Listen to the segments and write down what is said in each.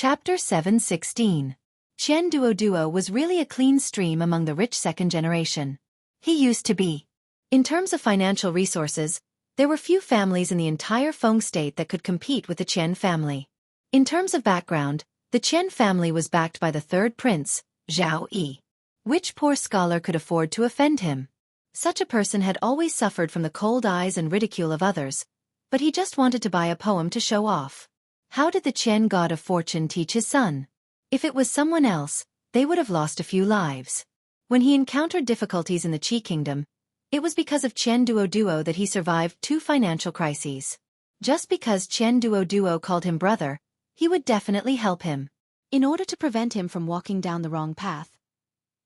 Chapter 7:16. Qian Duo was really a clean stream among the rich second generation. He used to be. In terms of financial resources, there were few families in the entire Feng state that could compete with the Qian family. In terms of background, the Qian family was backed by the third prince, Zhao Yi. Which poor scholar could afford to offend him? Such a person had always suffered from the cold eyes and ridicule of others, but he just wanted to buy a poem to show off. How did the Qian god of fortune teach his son? If it was someone else, they would have lost a few lives. When he encountered difficulties in the Qi kingdom, it was because of Qian Duo that he survived 2 financial crises. Just because Qian Duo called him brother, he would definitely help him. In order to prevent him from walking down the wrong path,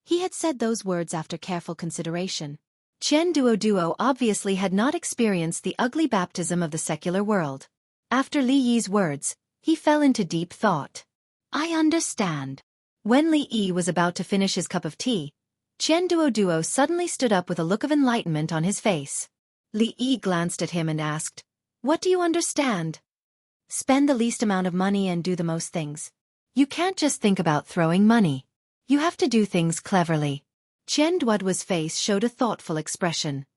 he had said those words after careful consideration. Qian Duo obviously had not experienced the ugly baptism of the secular world. After Li Yi's words, he fell into deep thought. I understand. When Li Yi was about to finish his cup of tea, Qian Duo suddenly stood up with a look of enlightenment on his face. Li Yi glanced at him and asked, "What do you understand?" Spend the least amount of money and do the most things. You can't just think about throwing money. You have to do things cleverly. Qian Duo's face showed a thoughtful expression.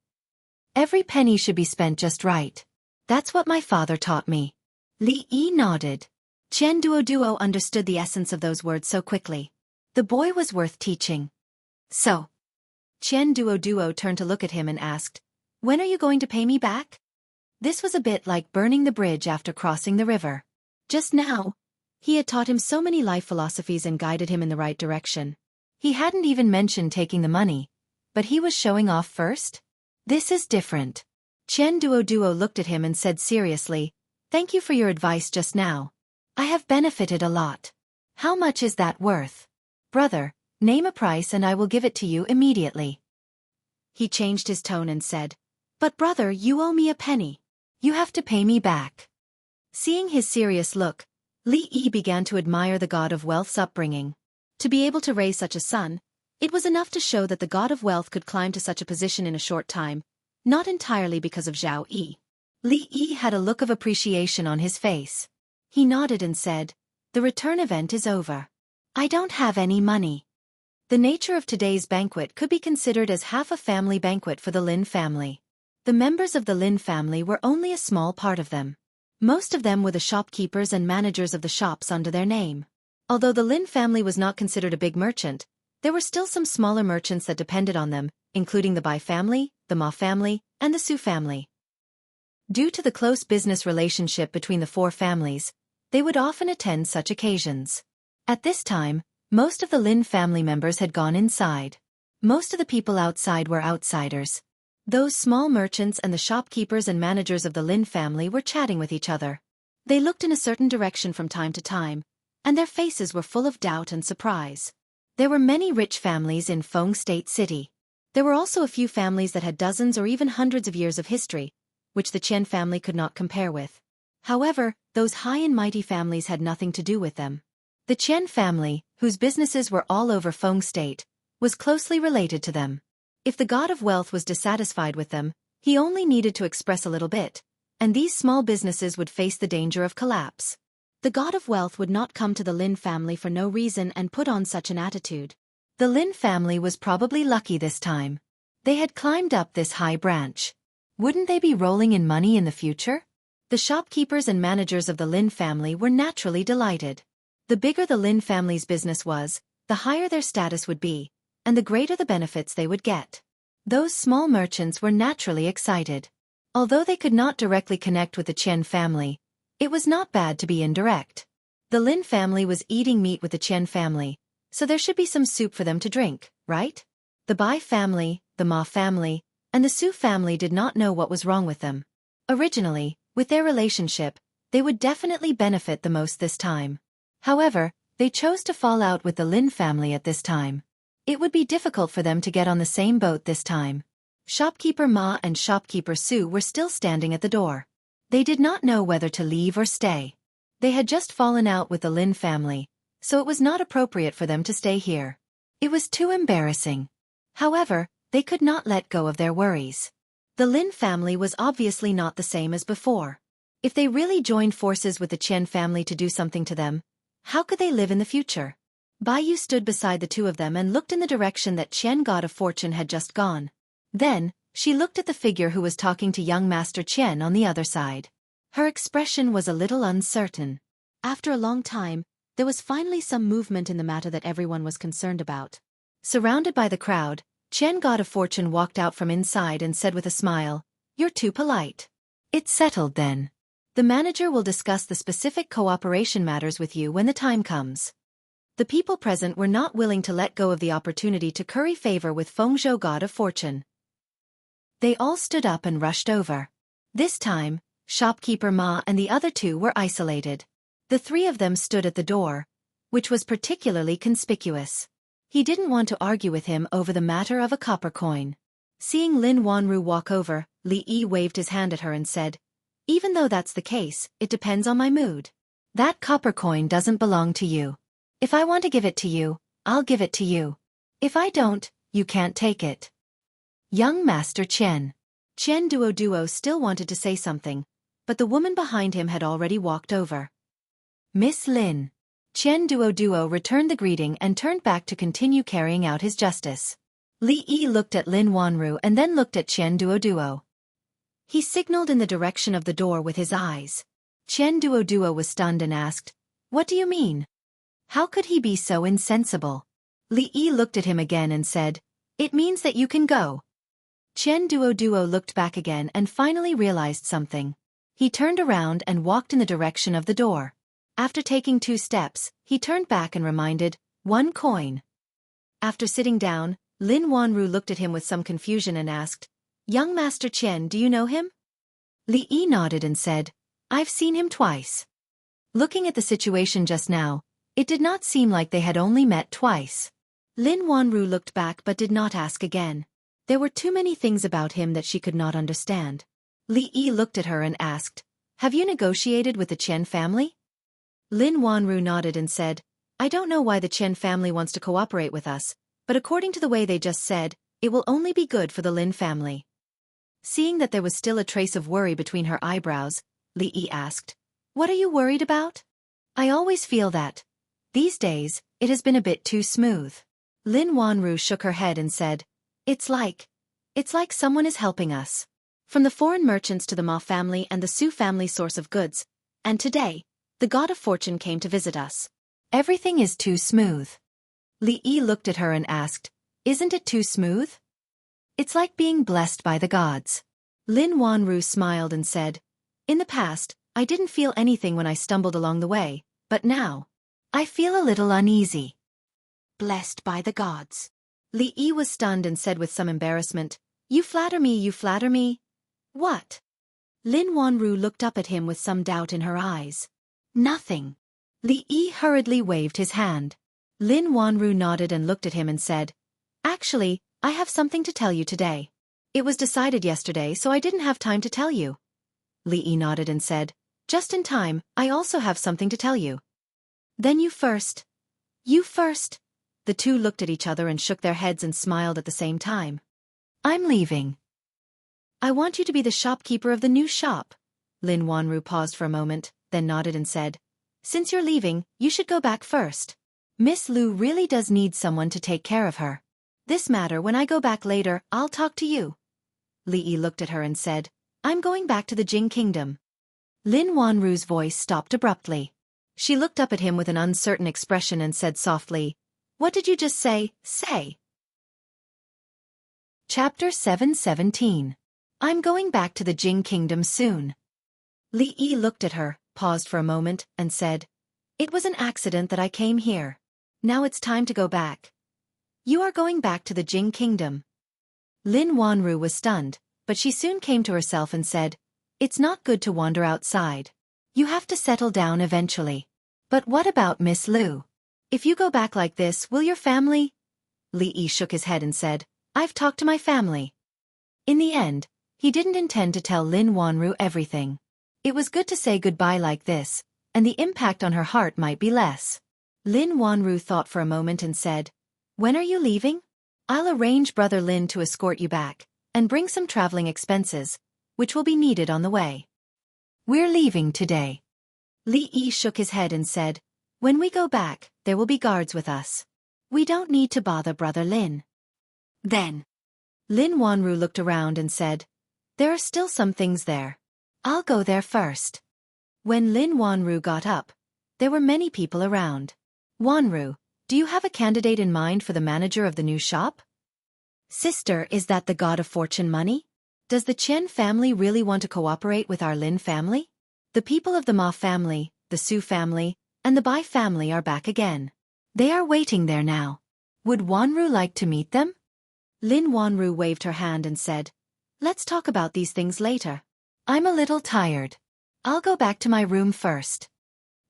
Every penny should be spent just right. That's what my father taught me. Li Yi nodded. Qian Duo understood the essence of those words so quickly. The boy was worth teaching. So, Qian Duo turned to look at him and asked, "When are you going to pay me back?" This was a bit like burning the bridge after crossing the river. Just now, he had taught him so many life philosophies and guided him in the right direction. He hadn't even mentioned taking the money, but he was showing off first? This is different. Qian Duo looked at him and said seriously, "Thank you for your advice just now. I have benefited a lot. How much is that worth? Brother, name a price and I will give it to you immediately." He changed his tone and said, "But brother, you owe me a penny. You have to pay me back." Seeing his serious look, Li Yi began to admire the god of wealth's upbringing. To be able to raise such a son, it was enough to show that the god of wealth could climb to such a position in a short time, not entirely because of Zhao Yi. Li Yi had a look of appreciation on his face. He nodded and said, "The return event is over. I don't have any money." The nature of today's banquet could be considered as half a family banquet for the Lin family. The members of the Lin family were only a small part of them. Most of them were the shopkeepers and managers of the shops under their name. Although the Lin family was not considered a big merchant, there were still some smaller merchants that depended on them, including the Bai family, the Ma family, and the Su family. Due to the close business relationship between the 4 families, they would often attend such occasions. At this time, most of the Lin family members had gone inside. Most of the people outside were outsiders. Those small merchants and the shopkeepers and managers of the Lin family were chatting with each other. They looked in a certain direction from time to time, and their faces were full of doubt and surprise. There were many rich families in Feng State City. There were also a few families that had dozens or even hundreds of years of history, which the Qian family could not compare with. However, those high and mighty families had nothing to do with them. The Qian family, whose businesses were all over Feng State, was closely related to them. If the god of wealth was dissatisfied with them, he only needed to express a little bit, and these small businesses would face the danger of collapse. The god of wealth would not come to the Lin family for no reason and put on such an attitude. The Lin family was probably lucky this time. They had climbed up this high branch. Wouldn't they be rolling in money in the future? The shopkeepers and managers of the Lin family were naturally delighted. The bigger the Lin family's business was, the higher their status would be, and the greater the benefits they would get. Those small merchants were naturally excited. Although they could not directly connect with the Qian family, it was not bad to be indirect. The Lin family was eating meat with the Qian family, so there should be some soup for them to drink, right? The Bai family, the Ma family, and the Su family did not know what was wrong with them. Originally, with their relationship, they would definitely benefit the most this time. However, they chose to fall out with the Lin family at this time. It would be difficult for them to get on the same boat this time. Shopkeeper Ma and shopkeeper Su were still standing at the door. They did not know whether to leave or stay. They had just fallen out with the Lin family, so it was not appropriate for them to stay here. It was too embarrassing. However, they could not let go of their worries. The Lin family was obviously not the same as before. If they really joined forces with the Qian family to do something to them, How could they live in the future? Bai Yu stood beside the two of them and looked in the direction that Qian God of Fortune had just gone. Then, she looked at the figure who was talking to young Master Qian on the other side. Her expression was a little uncertain. After a long time, there was finally some movement in the matter that everyone was concerned about. Surrounded by the crowd, Qian God of Fortune walked out from inside and said with a smile, "You're too polite." "It's settled then. The manager will discuss the specific cooperation matters with you when the time comes." The people present were not willing to let go of the opportunity to curry favor with Fengzhou God of Fortune. They all stood up and rushed over. This time, shopkeeper Ma and the other two were isolated. The three of them stood at the door, which was particularly conspicuous. He didn't want to argue with him over the matter of a copper coin. Seeing Lin Wanru walk over, Li Yi waved his hand at her and said, "Even though that's the case, it depends on my mood. That copper coin doesn't belong to you. If I want to give it to you, I'll give it to you. If I don't, you can't take it." Young Master Qian Duo still wanted to say something, but the woman behind him had already walked over. "Miss Lin." Qian Duo returned the greeting and turned back to continue carrying out his justice. Li Yi looked at Lin Wanru and then looked at Qian Duo. He signaled in the direction of the door with his eyes. Qian Duo was stunned and asked, "What do you mean? How could he be so insensible?" Li Yi looked at him again and said, "It means that you can go." Qian Duo looked back again and finally realized something. He turned around and walked in the direction of the door. After taking 2 steps, he turned back and reminded, "1 coin." After sitting down, Lin Wanru looked at him with some confusion and asked, "Young Master Qian, do you know him?" Li Yi nodded and said, "I've seen him twice." Looking at the situation just now, it did not seem like they had only met twice. Lin Wanru looked back but did not ask again. There were too many things about him that she could not understand. Li Yi looked at her and asked, "Have you negotiated with the Qian family?" Lin Wanru nodded and said, "I don't know why the Qian family wants to cooperate with us, but according to the way they just said, it will only be good for the Lin family." Seeing that there was still a trace of worry between her eyebrows, Li Yi asked, "What are you worried about?" "I always feel that, these days, it has been a bit too smooth." Lin Wanru shook her head and said, It's like someone is helping us. From the foreign merchants to the Ma family and the Su family source of goods, and today, the God of Fortune came to visit us. Everything is too smooth." Li Yi looked at her and asked, "Isn't it too smooth?" "It's like being blessed by the gods." Lin Wanru smiled and said, "In the past, I didn't feel anything when I stumbled along the way, but now, I feel a little uneasy." "Blessed by the gods." Li Yi was stunned and said with some embarrassment, you flatter me. "What?" Lin Wanru looked up at him with some doubt in her eyes. "Nothing." Li Yi hurriedly waved his hand. Lin Wanru nodded and looked at him and said, "Actually, I have something to tell you today. It was decided yesterday, so I didn't have time to tell you." Li Yi nodded and said, "Just in time, I also have something to tell you." "Then you first." "You first." The two looked at each other and shook their heads and smiled at the same time. "I'm leaving." "I want you to be the shopkeeper of the new shop." Lin Wanru paused for a moment, then nodded and said, "Since you're leaving, you should go back first. Miss Lu really does need someone to take care of her. This matter, when I go back later, I'll talk to you." Li Yi looked at her and said, "I'm going back to the Jing Kingdom." Lin Wanru's voice stopped abruptly. She looked up at him with an uncertain expression and said softly, "What did you just say?" Chapter 717. I'm going back to the Jing Kingdom soon. Li Yi looked at her, paused for a moment, and said, "It was an accident that I came here. Now it's time to go back." "You are going back to the Jing Kingdom." Lin Wanru was stunned, but she soon came to herself and said, "It's not good to wander outside. You have to settle down eventually. But what about Miss Lu? If you go back like this, will your family?" Li Yi shook his head and said, "I've talked to my family." In the end, he didn't intend to tell Lin Wanru everything. It was good to say goodbye like this, and the impact on her heart might be less. Lin Wanru thought for a moment and said, "When are you leaving?" "I'll arrange Brother Lin to escort you back, and bring some traveling expenses, which will be needed on the way." "We're leaving today." Li Yi shook his head and said, When we go back, there will be guards with us. We don't need to bother Brother Lin. Then, Lin Wanru looked around and said, there are still some things there. I'll go there first. When Lin Wanru got up, there were many people around. Wanru, do you have a candidate in mind for the manager of the new shop? Sister, is that the god of fortune money? Does the Chen family really want to cooperate with our Lin family? The people of the Ma family, the Su family, and the Bai family are back again. They are waiting there now. Would Wanru like to meet them? Lin Wanru waved her hand and said, let's talk about these things later. I'm a little tired. I'll go back to my room first.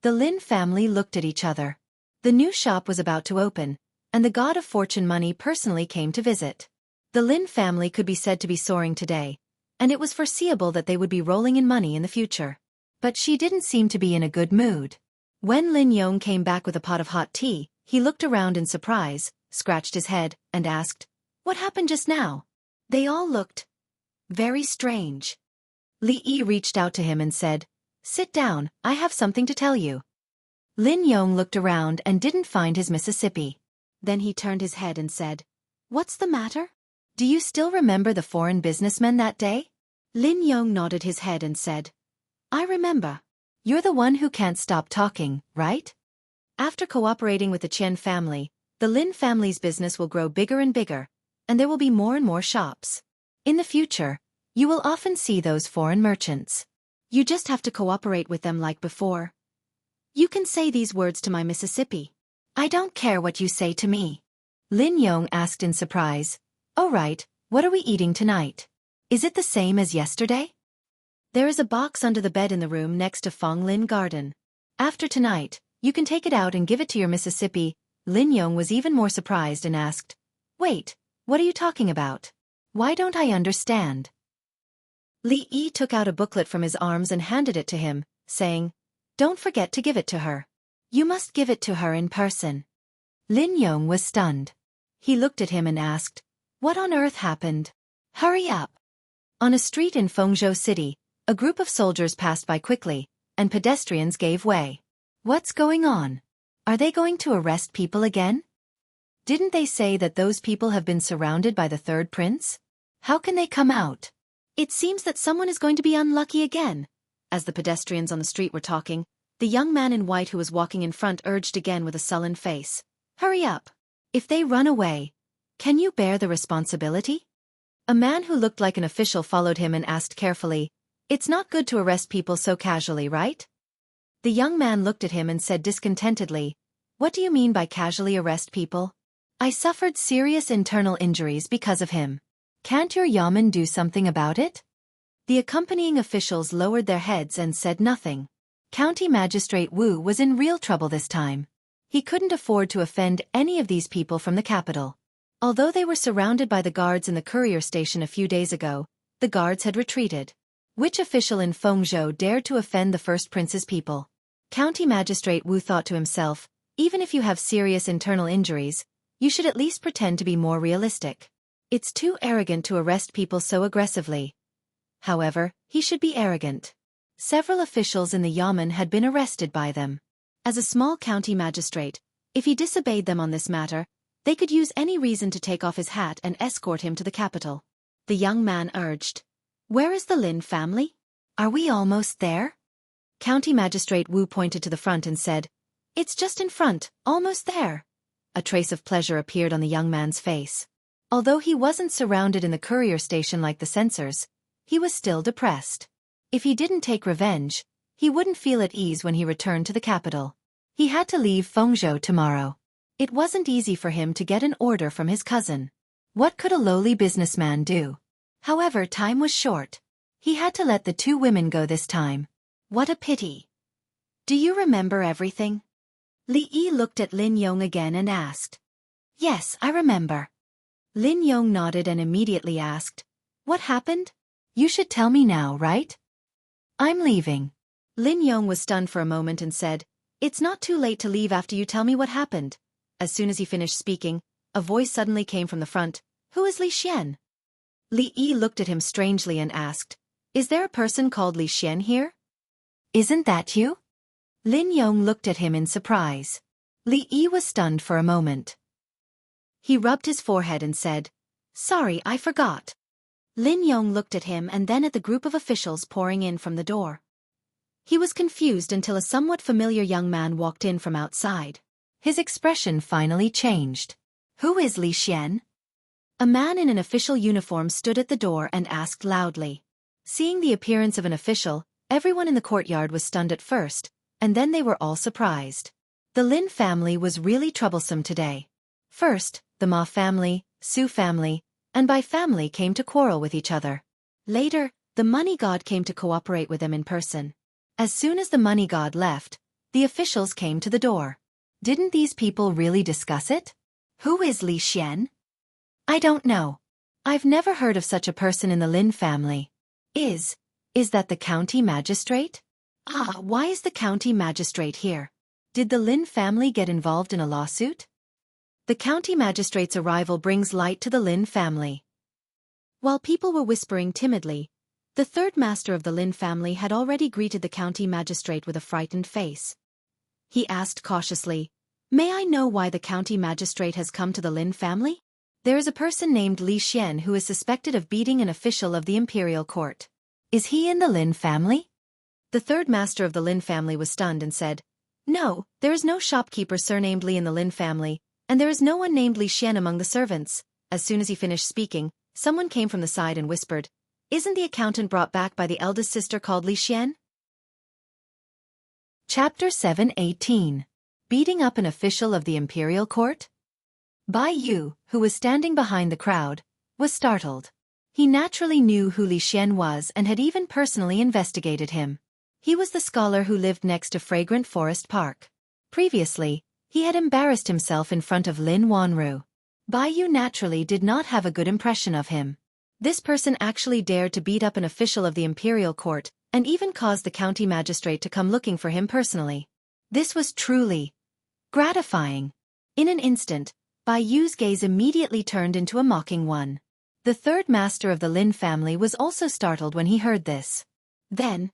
The Lin family looked at each other. The new shop was about to open, and the god of fortune money personally came to visit. The Lin family could be said to be soaring today, and it was foreseeable that they would be rolling in money in the future. But she didn't seem to be in a good mood. When Lin Yong came back with a pot of hot tea, he looked around in surprise, scratched his head, and asked, what happened just now? They all looked very strange. Li Yi reached out to him and said, sit down, I have something to tell you. Lin Yong looked around and didn't find his Mississippi. Then he turned his head and said, what's the matter? Do you still remember the foreign businessman that day? Lin Yong nodded his head and said, I remember. You're the one who can't stop talking, right? After cooperating with the Chen family, the Lin family's business will grow bigger and bigger, and there will be more and more shops. In the future, you will often see those foreign merchants. You just have to cooperate with them like before. You can say these words to my Mississippi. I don't care what you say to me. Lin Yong asked in surprise, oh right, what are we eating tonight? Is it the same as yesterday? There is a box under the bed in the room next to Fong Lin Garden. After tonight, you can take it out and give it to your Mississippi. Lin Yong was even more surprised and asked, wait, what are you talking about? Why don't I understand? Li Yi took out a booklet from his arms and handed it to him, saying, don't forget to give it to her. You must give it to her in person. Lin Yong was stunned. He looked at him and asked, what on earth happened? Hurry up. On a street in Fengzhou City, a group of soldiers passed by quickly, and pedestrians gave way. What's going on? Are they going to arrest people again? Didn't they say that those people have been surrounded by the third prince? How can they come out? It seems that someone is going to be unlucky again. As the pedestrians on the street were talking, the young man in white who was walking in front urged again with a sullen face. Hurry up. If they run away, can you bear the responsibility? A man who looked like an official followed him and asked carefully, it's not good to arrest people so casually, right? The young man looked at him and said discontentedly, what do you mean by casually arrest people? I suffered serious internal injuries because of him. Can't your yamen do something about it? The accompanying officials lowered their heads and said nothing. County Magistrate Wu was in real trouble this time. He couldn't afford to offend any of these people from the capital. Although they were surrounded by the guards in the courier station a few days ago, the guards had retreated. Which official in Fengzhou dared to offend the first prince's people? County Magistrate Wu thought to himself, even if you have serious internal injuries, you should at least pretend to be more realistic. It's too arrogant to arrest people so aggressively. However, he should be arrogant. Several officials in the yamen had been arrested by them. As a small county magistrate, if he disobeyed them on this matter, they could use any reason to take off his hat and escort him to the capital. The young man urged, where is the Lin family? Are we almost there? County Magistrate Wu pointed to the front and said, it's just in front, almost there. A trace of pleasure appeared on the young man's face. Although he wasn't surrounded in the courier station like the censors, he was still depressed. If he didn't take revenge, he wouldn't feel at ease when he returned to the capital. He had to leave Fengzhou tomorrow. It wasn't easy for him to get an order from his cousin. What could a lowly businessman do? However, time was short. He had to let the two women go this time. What a pity. Do you remember everything? Li Yi looked at Lin Yong again and asked. Yes, I remember. Lin Yong nodded and immediately asked, what happened? You should tell me now, right? I'm leaving. Lin Yong was stunned for a moment and said, it's not too late to leave after you tell me what happened. As soon as he finished speaking, a voice suddenly came from the front. Who is Li Xian? Li Yi looked at him strangely and asked, is there a person called Li Xian here? Isn't that you? Lin Yong looked at him in surprise. Li Yi was stunned for a moment. He rubbed his forehead and said, "Sorry, I forgot." Lin Yong looked at him and then at the group of officials pouring in from the door. He was confused until a somewhat familiar young man walked in from outside. His expression finally changed. "Who is Li Xian?" A man in an official uniform stood at the door and asked loudly. Seeing the appearance of an official, everyone in the courtyard was stunned at first, and then they were all surprised. The Lin family was really troublesome today. First, the Ma family, Su family, and Bai family came to quarrel with each other. Later, the money god came to cooperate with them in person. As soon as the money god left, the officials came to the door. Didn't these people really discuss it? Who is Li Xian? I don't know. I've never heard of such a person in the Lin family. Is that the county magistrate? Why is the county magistrate here? Did the Lin family get involved in a lawsuit? The county magistrate's arrival brings light to the Lin family. While people were whispering timidly, the third master of the Lin family had already greeted the county magistrate with a frightened face. He asked cautiously, "May I know why the county magistrate has come to the Lin family?" "There is a person named Li Xian who is suspected of beating an official of the imperial court. Is he in the Lin family?" The third master of the Lin family was stunned and said, "No, there is no shopkeeper surnamed Li in the Lin family, and there is no one named Li Xian among the servants." As soon as he finished speaking, someone came from the side and whispered, "Isn't the accountant brought back by the eldest sister called Li Xian?" Chapter 7:18. Beating up an official of the imperial court? Bai Yu, who was standing behind the crowd, was startled. He naturally knew who Li Xian was and had even personally investigated him. He was the scholar who lived next to Fragrant Forest Park. Previously, he had embarrassed himself in front of Lin Wanru. Bai Yu naturally did not have a good impression of him. This person actually dared to beat up an official of the imperial court, and even caused the county magistrate to come looking for him personally. This was truly gratifying. In an instant, Bai Yu's gaze immediately turned into a mocking one. The third master of the Lin family was also startled when he heard this. Then,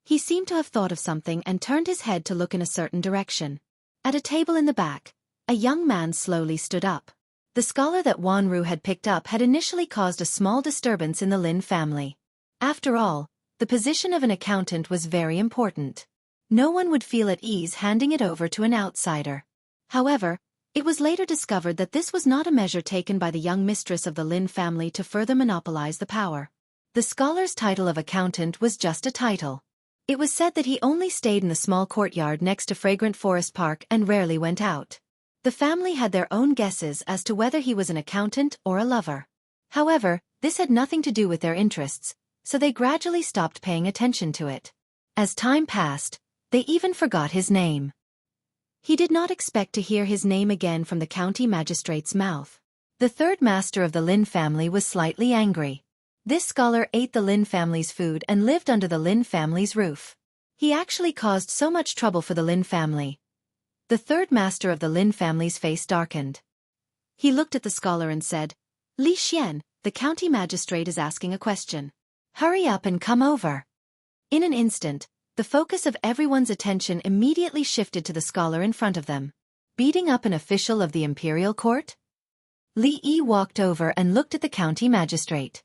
he seemed to have thought of something and turned his head to look in a certain direction. At a table in the back, a young man slowly stood up. The scholar that Wanru had picked up had initially caused a small disturbance in the Lin family. After all, the position of an accountant was very important. No one would feel at ease handing it over to an outsider. However, it was later discovered that this was not a measure taken by the young mistress of the Lin family to further monopolize the power. The scholar's title of accountant was just a title. It was said that he only stayed in the small courtyard next to Fragrant Forest Park and rarely went out. The family had their own guesses as to whether he was an accountant or a lover. However, this had nothing to do with their interests, so they gradually stopped paying attention to it. As time passed, they even forgot his name. He did not expect to hear his name again from the county magistrate's mouth. The third master of the Lin family was slightly angry. This scholar ate the Lin family's food and lived under the Lin family's roof. He actually caused so much trouble for the Lin family. The third master of the Lin family's face darkened. He looked at the scholar and said, "Li Xian, the county magistrate is asking a question. Hurry up and come over." In an instant, the focus of everyone's attention immediately shifted to the scholar in front of them. Beating up an official of the imperial court? Li Yi walked over and looked at the county magistrate.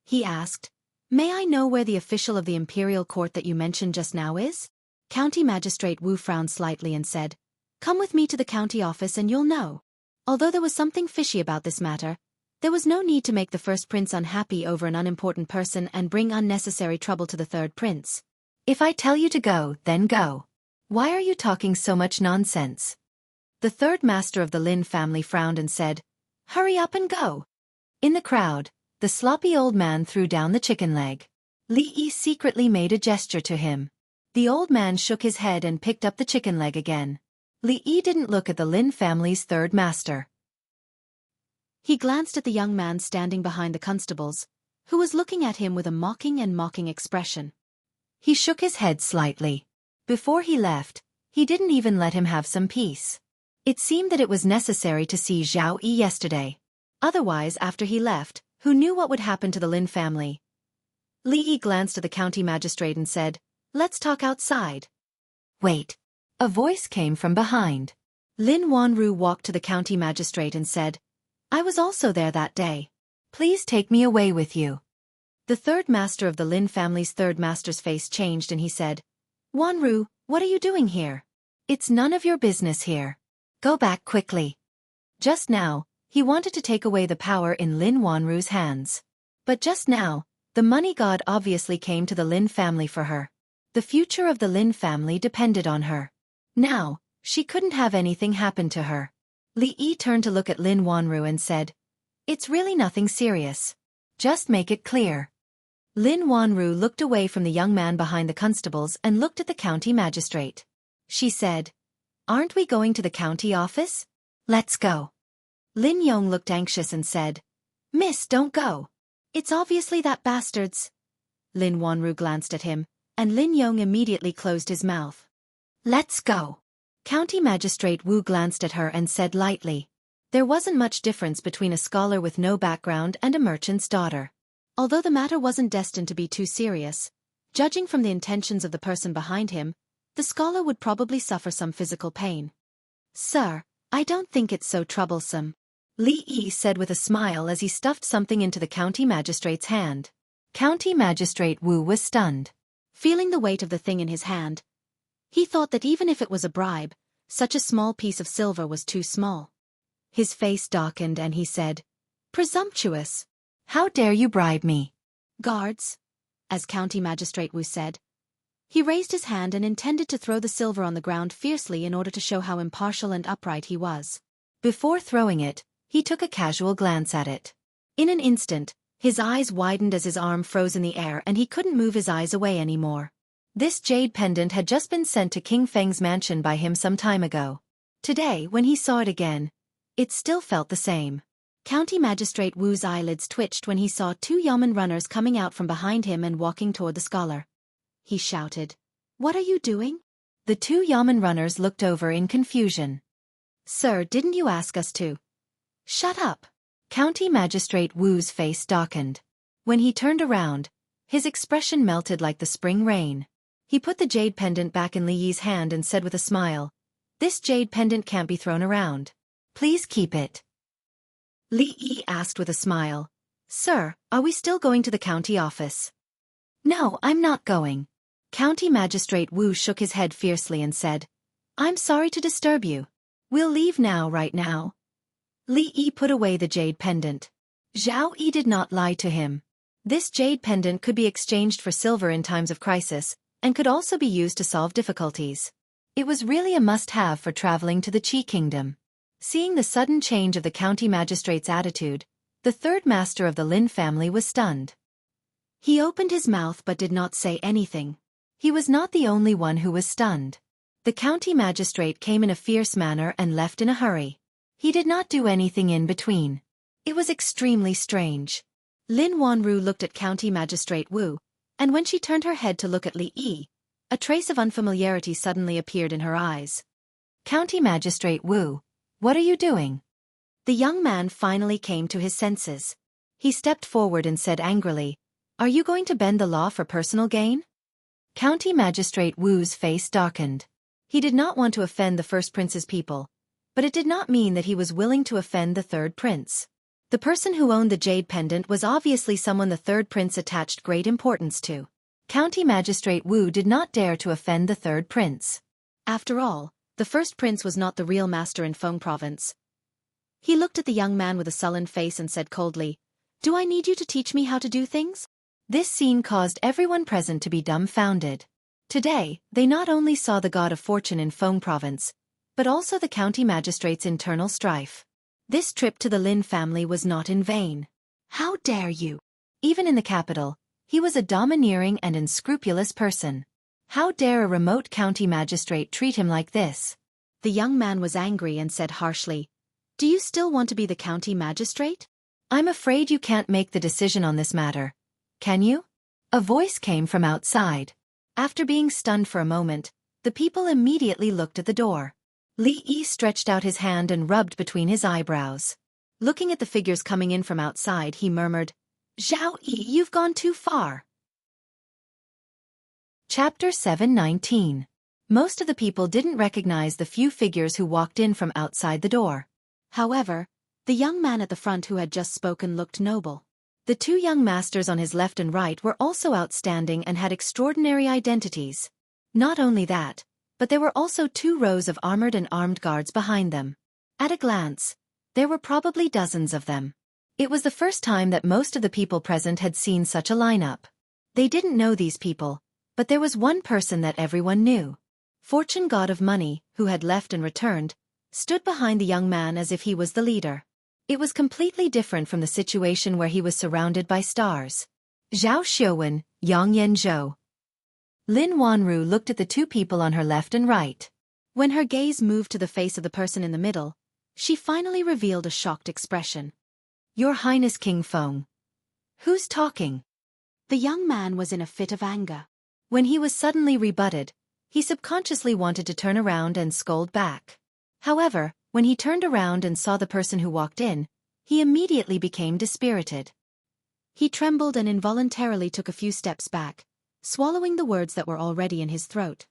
He asked, "May I know where the official of the imperial court that you mentioned just now is?" County magistrate Wu frowned slightly and said, "Come with me to the county office and you'll know." Although there was something fishy about this matter, there was no need to make the first prince unhappy over an unimportant person and bring unnecessary trouble to the third prince. "If I tell you to go, then go. Why are you talking so much nonsense?" The third master of the Lin family frowned and said, "Hurry up and go." In the crowd, the sloppy old man threw down the chicken leg. Li Yi secretly made a gesture to him. The old man shook his head and picked up the chicken leg again. Li Yi didn't look at the Lin family's third master. He glanced at the young man standing behind the constables, who was looking at him with a mocking expression. He shook his head slightly. Before he left, he didn't even let him have some peace. It seemed that it was necessary to see Zhao Yi yesterday. Otherwise, after he left, who knew what would happen to the Lin family? Li Yi glanced at the county magistrate and said, "Let's talk outside." "Wait. A voice came from behind. Lin Wanru walked to the county magistrate and said, "I was also there that day. Please take me away with you." The third master of the Lin family's third master's face changed and he said, "Wanru, what are you doing here? It's none of your business here. Go back quickly." Just now, he wanted to take away the power in Lin Wanru's hands. But just now, the money god obviously came to the Lin family for her. The future of the Lin family depended on her. Now, she couldn't have anything happen to her. Li Yi turned to look at Lin Wanru and said, "It's really nothing serious. Just make it clear." Lin Wanru looked away from the young man behind the constables and looked at the county magistrate. She said, "Aren't we going to the county office? Let's go." Lin Yong looked anxious and said, "Miss, don't go. It's obviously that bastard's." Lin Wanru glanced at him, and Lin Yong immediately closed his mouth. "Let's go." County Magistrate Wu glanced at her and said lightly, "There wasn't much difference between a scholar with no background and a merchant's daughter. Although the matter wasn't destined to be too serious, judging from the intentions of the person behind him, the scholar would probably suffer some physical pain. Sir, I don't think it's so troublesome," Li Yi said with a smile as he stuffed something into the county magistrate's hand. County Magistrate Wu was stunned. Feeling the weight of the thing in his hand, he thought that even if it was a bribe, such a small piece of silver was too small. His face darkened and he said, "Presumptuous! How dare you bribe me?" "Guards," as County Magistrate Wu said. He raised his hand and intended to throw the silver on the ground fiercely in order to show how impartial and upright he was. Before throwing it, he took a casual glance at it. In an instant, his eyes widened as his arm froze in the air and he couldn't move his eyes away anymore. This jade pendant had just been sent to King Feng's mansion by him some time ago. Today, when he saw it again, it still felt the same. County Magistrate Wu's eyelids twitched when he saw two yeoman runners coming out from behind him and walking toward the scholar. He shouted, "What are you doing?" The two yeoman runners looked over in confusion. "Sir, didn't you ask us to?" "Shut up!" County Magistrate Wu's face darkened. When he turned around, his expression melted like the spring rain. He put the jade pendant back in Li Yi's hand and said with a smile, "This jade pendant can't be thrown around. Please keep it." Li Yi asked with a smile, "Sir, are we still going to the county office?" "No, I'm not going." County Magistrate Wu shook his head fiercely and said, "I'm sorry to disturb you. We'll leave now, right now." Li Yi put away the jade pendant. Zhao Yi did not lie to him. This jade pendant could be exchanged for silver in times of crisis, and could also be used to solve difficulties. It was really a must-have for traveling to the Qi Kingdom. Seeing the sudden change of the county magistrate's attitude, the third master of the Lin family was stunned. He opened his mouth but did not say anything. He was not the only one who was stunned. The county magistrate came in a fierce manner and left in a hurry. He did not do anything in between. It was extremely strange. Lin Wanru looked at County Magistrate Wu, and when she turned her head to look at Li Yi, a trace of unfamiliarity suddenly appeared in her eyes. "County Magistrate Wu, what are you doing?" The young man finally came to his senses. He stepped forward and said angrily, "Are you going to bend the law for personal gain?" County Magistrate Wu's face darkened. He did not want to offend the first prince's people, but it did not mean that he was willing to offend the third prince. The person who owned the jade pendant was obviously someone the third prince attached great importance to. County Magistrate Wu did not dare to offend the third prince. After all, the first prince was not the real master in Feng province. He looked at the young man with a sullen face and said coldly, "Do I need you to teach me how to do things?" This scene caused everyone present to be dumbfounded. Today, they not only saw the god of fortune in Feng province, but also the county magistrate's internal strife. This trip to the Lin family was not in vain. How dare you? Even in the capital, he was a domineering and unscrupulous person. How dare a remote county magistrate treat him like this? The young man was angry and said harshly, "Do you still want to be the county magistrate? I'm afraid you can't make the decision on this matter. Can you?" A voice came from outside. After being stunned for a moment, the people immediately looked at the door. Li Yi stretched out his hand and rubbed between his eyebrows. Looking at the figures coming in from outside, he murmured, "Zhao Yi, you've gone too far." Chapter 719. Most of the people didn't recognize the few figures who walked in from outside the door. However, the young man at the front who had just spoken looked noble. The two young masters on his left and right were also outstanding and had extraordinary identities. Not only that, but there were also 2 rows of armored and armed guards behind them. At a glance, there were probably dozens of them. It was the first time that most of the people present had seen such a lineup. They didn't know these people, but there was one person that everyone knew. Fortune God of Money, who had left and returned, stood behind the young man as if he was the leader. It was completely different from the situation where he was surrounded by stars. Zhao Xiaofan, Yang Yanzhou. Lin Wanru looked at the 2 people on her left and right. When her gaze moved to the face of the person in the middle, she finally revealed a shocked expression. Your Highness King Feng. Who's talking? The young man was in a fit of anger. When he was suddenly rebutted, he subconsciously wanted to turn around and scold back. However, when he turned around and saw the person who walked in, he immediately became dispirited. He trembled and involuntarily took a few steps back, swallowing the words that were already in his throat.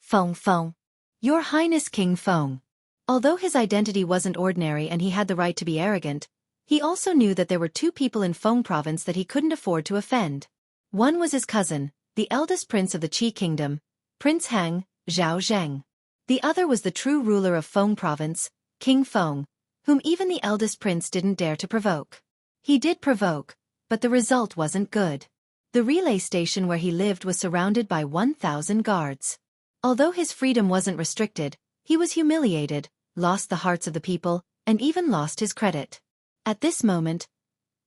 Feng Feng. Your Highness King Feng. Although his identity wasn't ordinary and he had the right to be arrogant, he also knew that there were 2 people in Feng province that he couldn't afford to offend. One was his cousin, the eldest prince of the Qi kingdom, Prince Hang, Zhao Zheng. The other was the true ruler of Feng province, King Feng, whom even the eldest prince didn't dare to provoke. He did provoke, but the result wasn't good. The relay station where he lived was surrounded by 1,000 guards. Although his freedom wasn't restricted, he was humiliated, lost the hearts of the people, and even lost his credit. At this moment,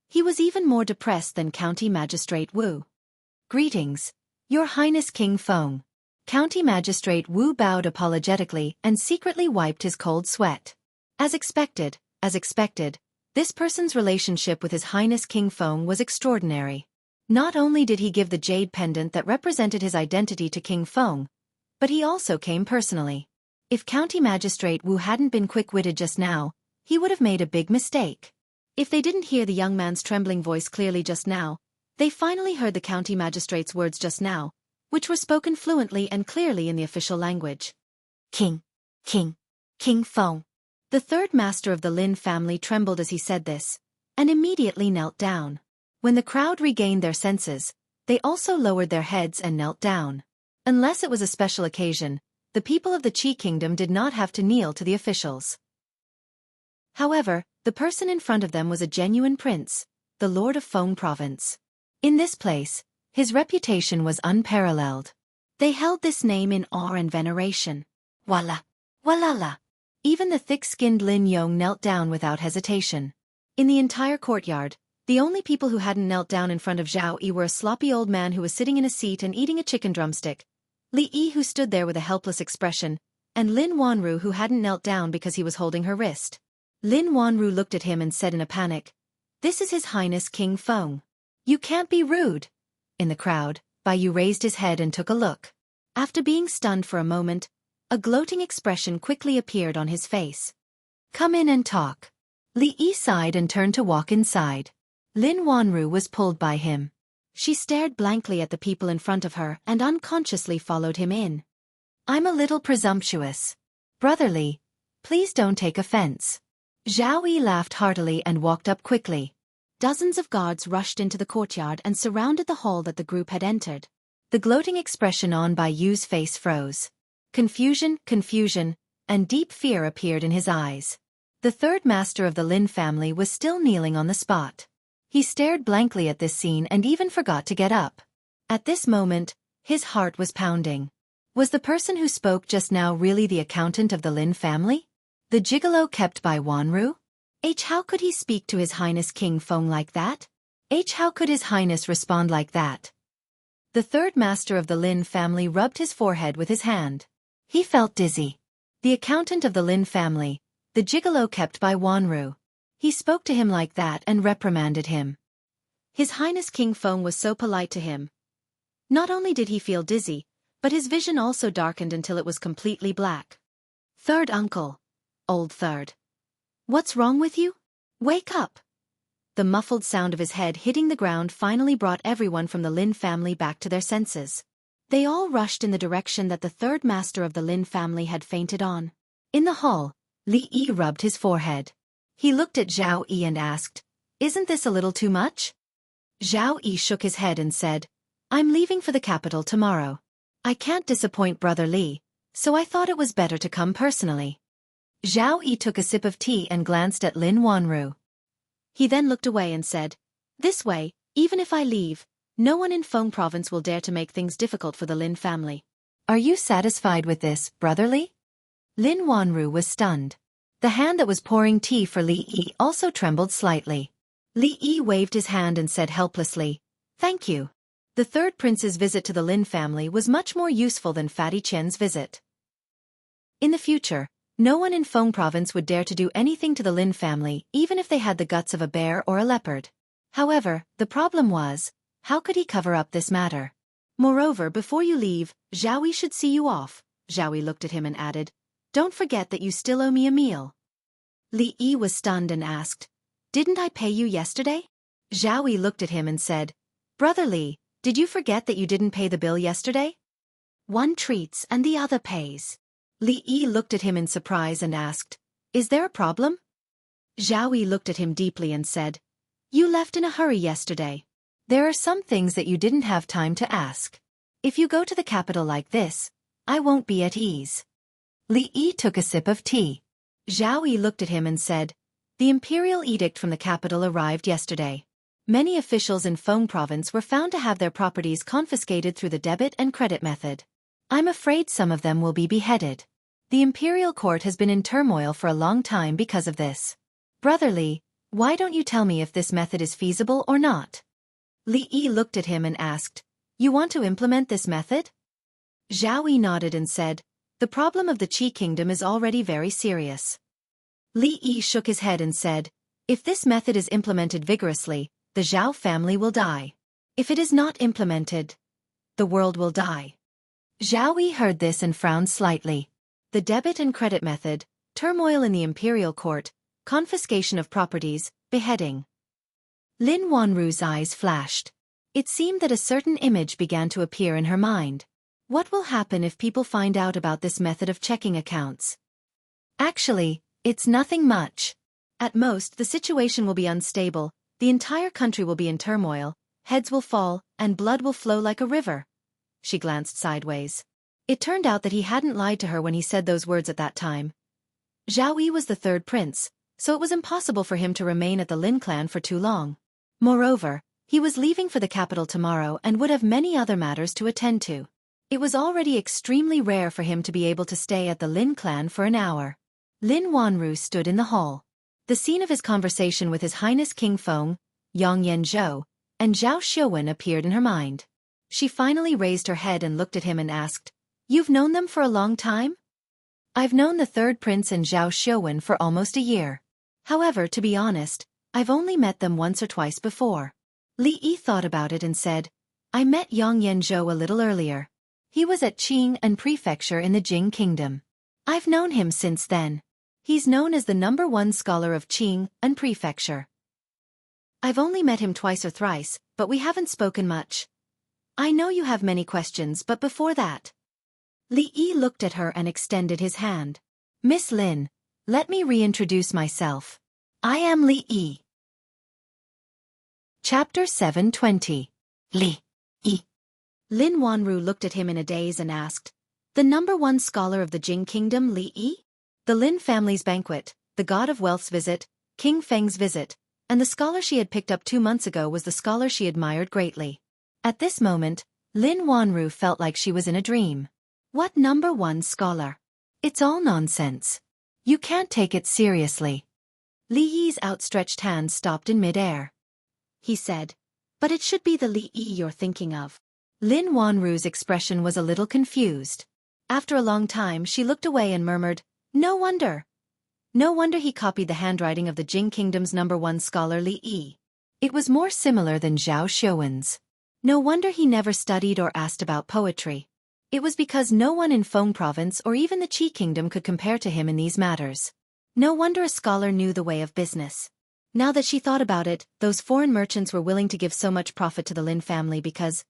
he was even more depressed than County Magistrate Wu. Greetings, Your Highness King Feng. County Magistrate Wu bowed apologetically and secretly wiped his cold sweat. As expected, this person's relationship with His Highness King Feng was extraordinary. Not only did he give the jade pendant that represented his identity to King Feng, but he also came personally. If County Magistrate Wu hadn't been quick-witted just now, he would have made a big mistake. If they didn't hear the young man's trembling voice clearly just now, they finally heard the County Magistrate's words just now, which were spoken fluently and clearly in the official language. King Feng. The 3rd master of the Lin family trembled as he said this, and immediately knelt down. When the crowd regained their senses, they also lowered their heads and knelt down. Unless it was a special occasion, the people of the Qi kingdom did not have to kneel to the officials. However, the person in front of them was a genuine prince, the Lord of Feng province. In this place, his reputation was unparalleled. They held this name in awe and veneration. Walala. Even the thick-skinned Lin Yong knelt down without hesitation. In the entire courtyard, the only people who hadn't knelt down in front of Zhao Yi were a sloppy old man who was sitting in a seat and eating a chicken drumstick, Li Yi who stood there with a helpless expression, and Lin Wanru who hadn't knelt down because he was holding her wrist. Lin Wanru looked at him and said in a panic, "This is His Highness King Feng. You can't be rude." In the crowd, Bai Yu raised his head and took a look. After being stunned for a moment, a gloating expression quickly appeared on his face. "Come in and talk." Li Yi sighed and turned to walk inside. Lin Wanru was pulled by him. She stared blankly at the people in front of her and unconsciously followed him in. "I'm a little presumptuous. Brotherly, please don't take offense." Zhao Yi laughed heartily and walked up quickly. Dozens of guards rushed into the courtyard and surrounded the hall that the group had entered. The gloating expression on Bai Yu's face froze. Confusion, and deep fear appeared in his eyes. The 3rd master of the Lin family was still kneeling on the spot. He stared blankly at this scene and even forgot to get up. At this moment, his heart was pounding. Was the person who spoke just now really the accountant of the Lin family? The gigolo kept by Wanru? How could he speak to His Highness King Feng like that? How could His Highness respond like that? The 3rd master of the Lin family rubbed his forehead with his hand. He felt dizzy. The accountant of the Lin family, the gigolo kept by Wanru. He spoke to him like that and reprimanded him. His Highness King Feng was so polite to him. Not only did he feel dizzy, but his vision also darkened until it was completely black. "Third uncle. Old third. What's wrong with you? Wake up." The muffled sound of his head hitting the ground finally brought everyone from the Lin family back to their senses. They all rushed in the direction that the third master of the Lin family had fainted on. In the hall, Li Yi rubbed his forehead. He looked at Zhao Yi and asked, "Isn't this a little too much?" Zhao Yi shook his head and said, "I'm leaving for the capital tomorrow. I can't disappoint Brother Li, so I thought it was better to come personally." Zhao Yi took a sip of tea and glanced at Lin Wanru. He then looked away and said, "This way, even if I leave, no one in Feng province will dare to make things difficult for the Lin family." "Are you satisfied with this, Brother Li?" Lin Wanru was stunned. The hand that was pouring tea for Li Yi also trembled slightly. Li Yi waved his hand and said helplessly, "Thank you." The third prince's visit to the Lin family was much more useful than Fatty Qian's visit. In the future, no one in Feng province would dare to do anything to the Lin family, even if they had the guts of a bear or a leopard. However, the problem was, how could he cover up this matter? Moreover, before you leave, Zhao should see you off. Zhao looked at him and added, "Don't forget that you still owe me a meal." Li Yi was stunned and asked, "Didn't I pay you yesterday?" Zhao looked at him and said, "Brother Li, did you forget that you didn't pay the bill yesterday? One treats and the other pays." Li Yi looked at him in surprise and asked, "Is there a problem?" Zhao looked at him deeply and said, "You left in a hurry yesterday. There are some things that you didn't have time to ask. If you go to the capital like this, I won't be at ease." Li Yi took a sip of tea. Zhao looked at him and said, "The imperial edict from the capital arrived yesterday. Many officials in Feng province were found to have their properties confiscated through the debit and credit method. I'm afraid some of them will be beheaded. The imperial court has been in turmoil for a long time because of this. Brother Li, why don't you tell me if this method is feasible or not?" Li Yi looked at him and asked, "You want to implement this method?" Zhao nodded and said, "The problem of the Qi kingdom is already very serious." Li Yi shook his head and said, "If this method is implemented vigorously, the Zhao family will die. If it is not implemented, the world will die." Zhao heard this and frowned slightly. The debit and credit method, turmoil in the imperial court, confiscation of properties, beheading. Lin Wanru's eyes flashed. It seemed that a certain image began to appear in her mind. What will happen if people find out about this method of checking accounts? Actually, it's nothing much. At most, the situation will be unstable, the entire country will be in turmoil, heads will fall, and blood will flow like a river. She glanced sideways. It turned out that he hadn't lied to her when he said those words at that time. Zhao was the third prince, so it was impossible for him to remain at the Lin clan for too long. Moreover, he was leaving for the capital tomorrow and would have many other matters to attend to. It was already extremely rare for him to be able to stay at the Lin clan for an hour. Lin Wanru stood in the hall. The scene of his conversation with His Highness King Feng, Yang Yanzhou, and Zhao Xiaofan appeared in her mind. She finally raised her head and looked at him and asked, "You've known them for a long time?" "I've known the third prince and Zhao Xiaofan for almost a year. However, to be honest, I've only met them once or twice before." Li Yi thought about it and said, "I met Yang Yanzhou a little earlier. He was at Qing and Prefecture in the Jing Kingdom. I've known him since then. He's known as the #1 scholar of Qing and Prefecture. I've only met him twice or thrice, but we haven't spoken much. I know you have many questions, but before that..." Li Yi looked at her and extended his hand. "Miss Lin, let me reintroduce myself. I am Li Yi." Chapter 720. Li Yi. Lin Wanru looked at him in a daze and asked, "The #1 scholar of the Jing Kingdom, Li Yi? The Lin family's banquet, the god of wealth's visit, King Feng's visit, and the scholar she had picked up 2 months ago was the scholar she admired greatly." At this moment, Lin Wanru felt like she was in a dream. What #1 scholar? It's all nonsense. You can't take it seriously. Li Yi's outstretched hand stopped in mid-air. He said, "But it should be the Li Yi you're thinking of." Lin Wanru's expression was a little confused. After a long time she looked away and murmured, "No wonder. No wonder he copied the handwriting of the Jing Kingdom's #1 scholar Li Yi. It was more similar than Zhao Xiaowan's. No wonder he never studied or asked about poetry. It was because no one in Feng province or even the Qi kingdom could compare to him in these matters. No wonder a scholar knew the way of business. Now that she thought about it, those foreign merchants were willing to give so much profit to the Lin family because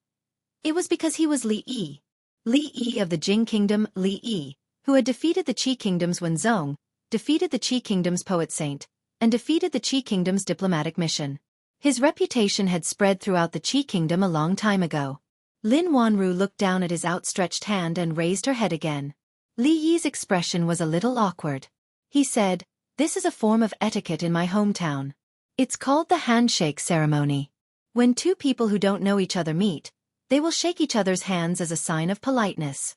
he was Li Yi. Li Yi of the Jing Kingdom, Li Yi, who had defeated the Qi Kingdom's Wenzong, defeated the Qi Kingdom's poet saint, and defeated the Qi Kingdom's diplomatic mission. His reputation had spread throughout the Qi Kingdom a long time ago. Lin Wanru looked down at his outstretched hand and raised her head again. Li Yi's expression was a little awkward. He said, "This is a form of etiquette in my hometown. It's called the handshake ceremony. When two people who don't know each other meet, they will shake each other's hands as a sign of politeness."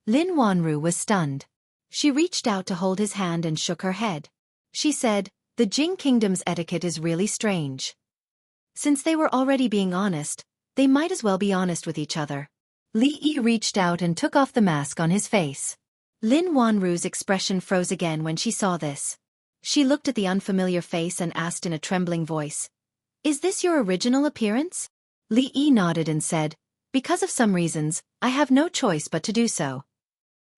Lin Wanru was stunned. She reached out to hold his hand and shook her head. She said, "The Jing Kingdom's etiquette is really strange." Since they were already being honest, they might as well be honest with each other. Li Yi reached out and took off the mask on his face. Lin Wanru's expression froze again when she saw this. She looked at the unfamiliar face and asked in a trembling voice, "Is this your original appearance?" Li Yi nodded and said, "Because of some reasons, I have no choice but to do so."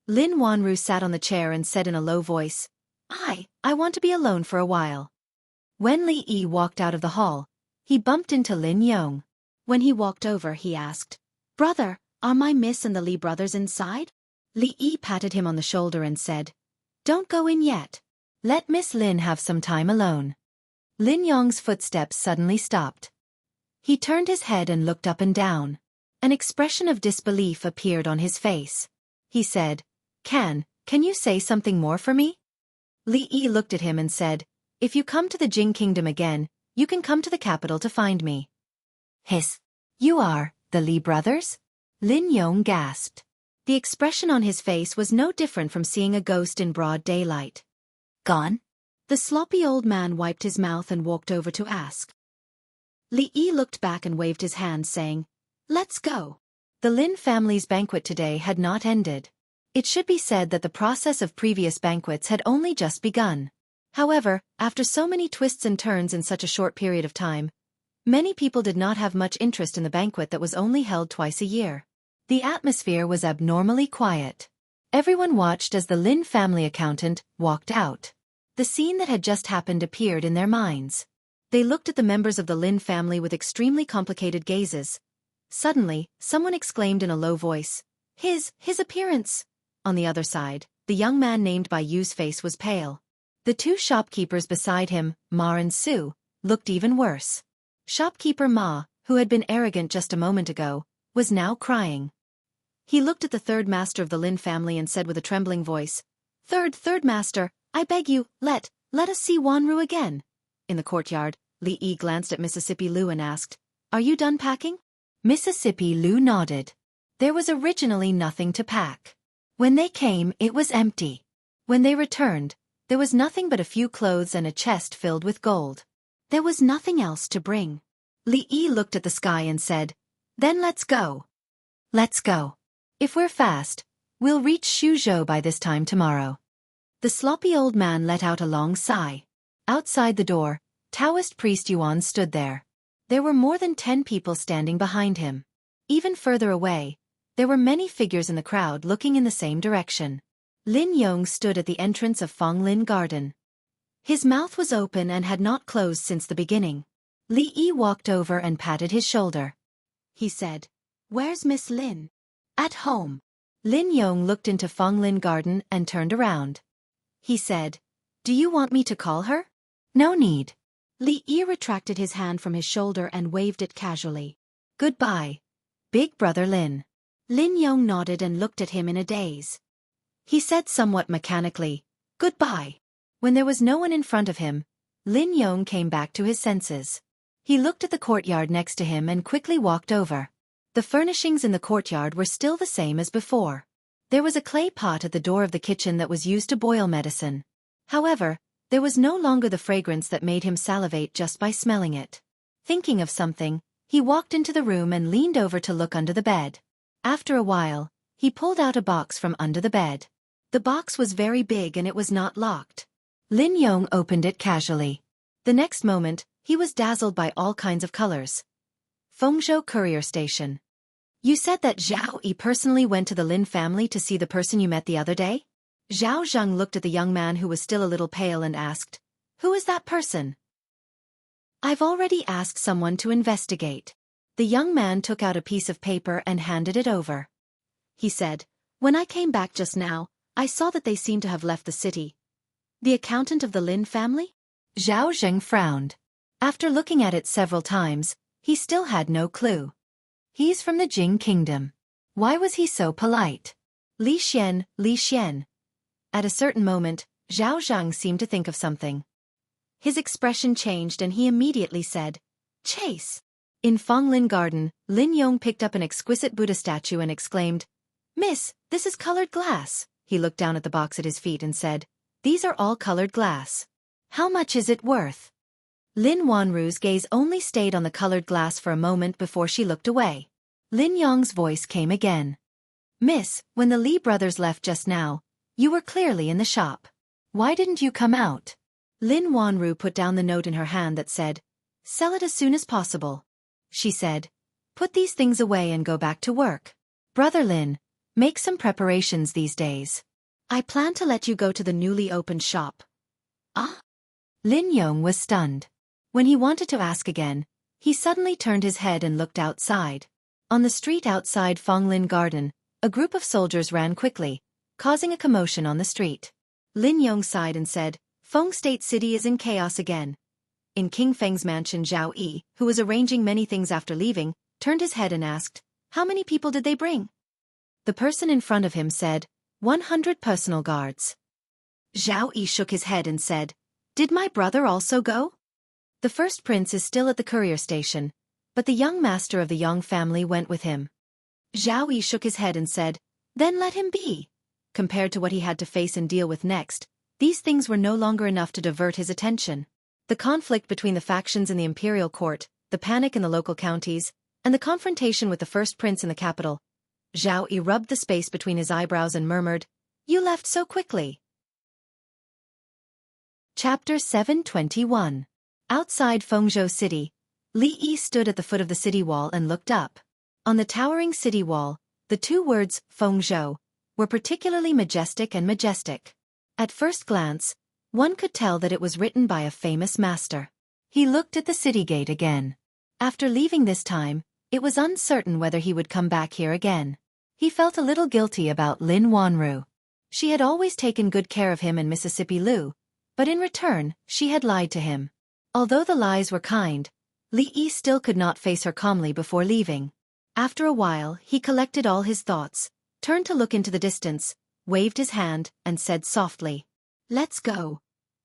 Lin Wanru sat on the chair and said in a low voice, I want to be alone for a while." When Li Yi walked out of the hall, he bumped into Lin Yong. When he walked over, he asked, "Brother, are my miss and the Li brothers inside?" Li Yi patted him on the shoulder and said, "Don't go in yet. Let Miss Lin have some time alone." Lin Yong's footsteps suddenly stopped. He turned his head and looked up and down. An expression of disbelief appeared on his face. He said, Can you say something more for me?" Li Yi looked at him and said, "If you come to the Jing Kingdom again, you can come to the capital to find me." You are the Li brothers?" Lin Yong gasped. The expression on his face was no different from seeing a ghost in broad daylight. "Gone?" The sloppy old man wiped his mouth and walked over to ask. Li Yi looked back and waved his hand, saying, "Let's go." The Lin family's banquet today had not ended. It should be said that the process of previous banquets had only just begun. However, after so many twists and turns in such a short period of time, many people did not have much interest in the banquet that was only held twice a year. The atmosphere was abnormally quiet. Everyone watched as the Lin family accountant walked out. The scene that had just happened appeared in their minds. They looked at the members of the Lin family with extremely complicated gazes. Suddenly, someone exclaimed in a low voice, His appearance!" On the other side, the young man named by Yu's face was pale. The two shopkeepers beside him, Ma and Su, looked even worse. Shopkeeper Ma, who had been arrogant just a moment ago, was now crying. He looked at the third master of the Lin family and said with a trembling voice, Third master, I beg you, let us see Wanru again." In the courtyard, Li Yi glanced at Mississippi Lu and asked, "Are you done packing?" Mississippi Lu nodded. There was originally nothing to pack. When they came, it was empty. When they returned, there was nothing but a few clothes and a chest filled with gold. There was nothing else to bring. Li Yi looked at the sky and said, "Then let's go." "Let's go. If we're fast, we'll reach Xuzhou by this time tomorrow." The sloppy old man let out a long sigh. Outside the door, Taoist priest Yuan stood there. There were more than 10 people standing behind him. Even further away, there were many figures in the crowd looking in the same direction. Lin Yong stood at the entrance of Fonglin Garden. His mouth was open and had not closed since the beginning. Li Yi walked over and patted his shoulder. He said, "Where's Miss Lin?" "At home." Lin Yong looked into Fonglin Garden and turned around. He said, "Do you want me to call her?" "No need." Li Yi retracted his hand from his shoulder and waved it casually. "Goodbye, Big Brother Lin." Lin Yong nodded and looked at him in a daze. He said somewhat mechanically, "Goodbye." When there was no one in front of him, Lin Yong came back to his senses. He looked at the courtyard next to him and quickly walked over. The furnishings in the courtyard were still the same as before. There was a clay pot at the door of the kitchen that was used to boil medicine. However, there was no longer the fragrance that made him salivate just by smelling it. Thinking of something, he walked into the room and leaned over to look under the bed. After a while, he pulled out a box from under the bed. The box was very big and it was not locked. Lin Yong opened it casually. The next moment, he was dazzled by all kinds of colors. Fengzhou Courier Station. "You said that Zhao Yi personally went to the Lin family to see the person you met the other day?" Zhao Zheng looked at the young man who was still a little pale and asked, "Who is that person?" "I've already asked someone to investigate." The young man took out a piece of paper and handed it over. he said. When I came back just now, I saw that they seemed to have left the city. The accountant of the Lin family? Zhao Zheng frowned. After looking at it several times, he still had no clue. He's from the Jing kingdom. Why was he so polite? Li Xian, Li Xian. At a certain moment, Zhao Zhang seemed to think of something. His expression changed and he immediately said, "Chase." In Fonglin Garden, Lin Yong picked up an exquisite Buddha statue and exclaimed, "Miss, this is colored glass." He looked down at the box at his feet and said, "These are all colored glass. How much is it worth?" Lin Wanru's gaze only stayed on the colored glass for a moment before she looked away. Lin Yong's voice came again. "Miss, when the Li brothers left just now, you were clearly in the shop. Why didn't you come out?" Lin Wanru put down the note in her hand that said, "Sell it as soon as possible." She said, "Put these things away and go back to work. Brother Lin, make some preparations these days. I plan to let you go to the newly opened shop." Ah? Lin Yong was stunned. When he wanted to ask again, he suddenly turned his head and looked outside. On the street outside Fonglin Garden, a group of soldiers ran quickly, causing a commotion on the street. Lin Yong sighed and said, "Feng State City is in chaos again." In King Feng's mansion, Zhao Yi, who was arranging many things after leaving, turned his head and asked, "How many people did they bring?" The person in front of him said, 100 personal guards. Zhao Yi shook his head and said, "Did my brother also go?" The first prince is still at the courier station, but the young master of the Yang family went with him. Zhao Yi shook his head and said, "Then let him be." Compared to what he had to face and deal with next, these things were no longer enough to divert his attention. The conflict between the factions in the imperial court, the panic in the local counties, and the confrontation with the first prince in the capital. Zhao Yi rubbed the space between his eyebrows and murmured, "You left so quickly." Chapter 721. Outside Fengzhou City, Li Yi stood at the foot of the city wall and looked up. On the towering city wall, the two words, Fengzhou, were particularly majestic and majestic. At first glance, one could tell that it was written by a famous master. He looked at the city gate again. After leaving this time, it was uncertain whether he would come back here again. He felt a little guilty about Lin Wanru. She had always taken good care of him in Mississippi Lu, but in return, she had lied to him. Although the lies were kind, Li Yi still could not face her calmly before leaving. After a while, he collected all his thoughts, turned to look into the distance, waved his hand, and said softly, "Let's go."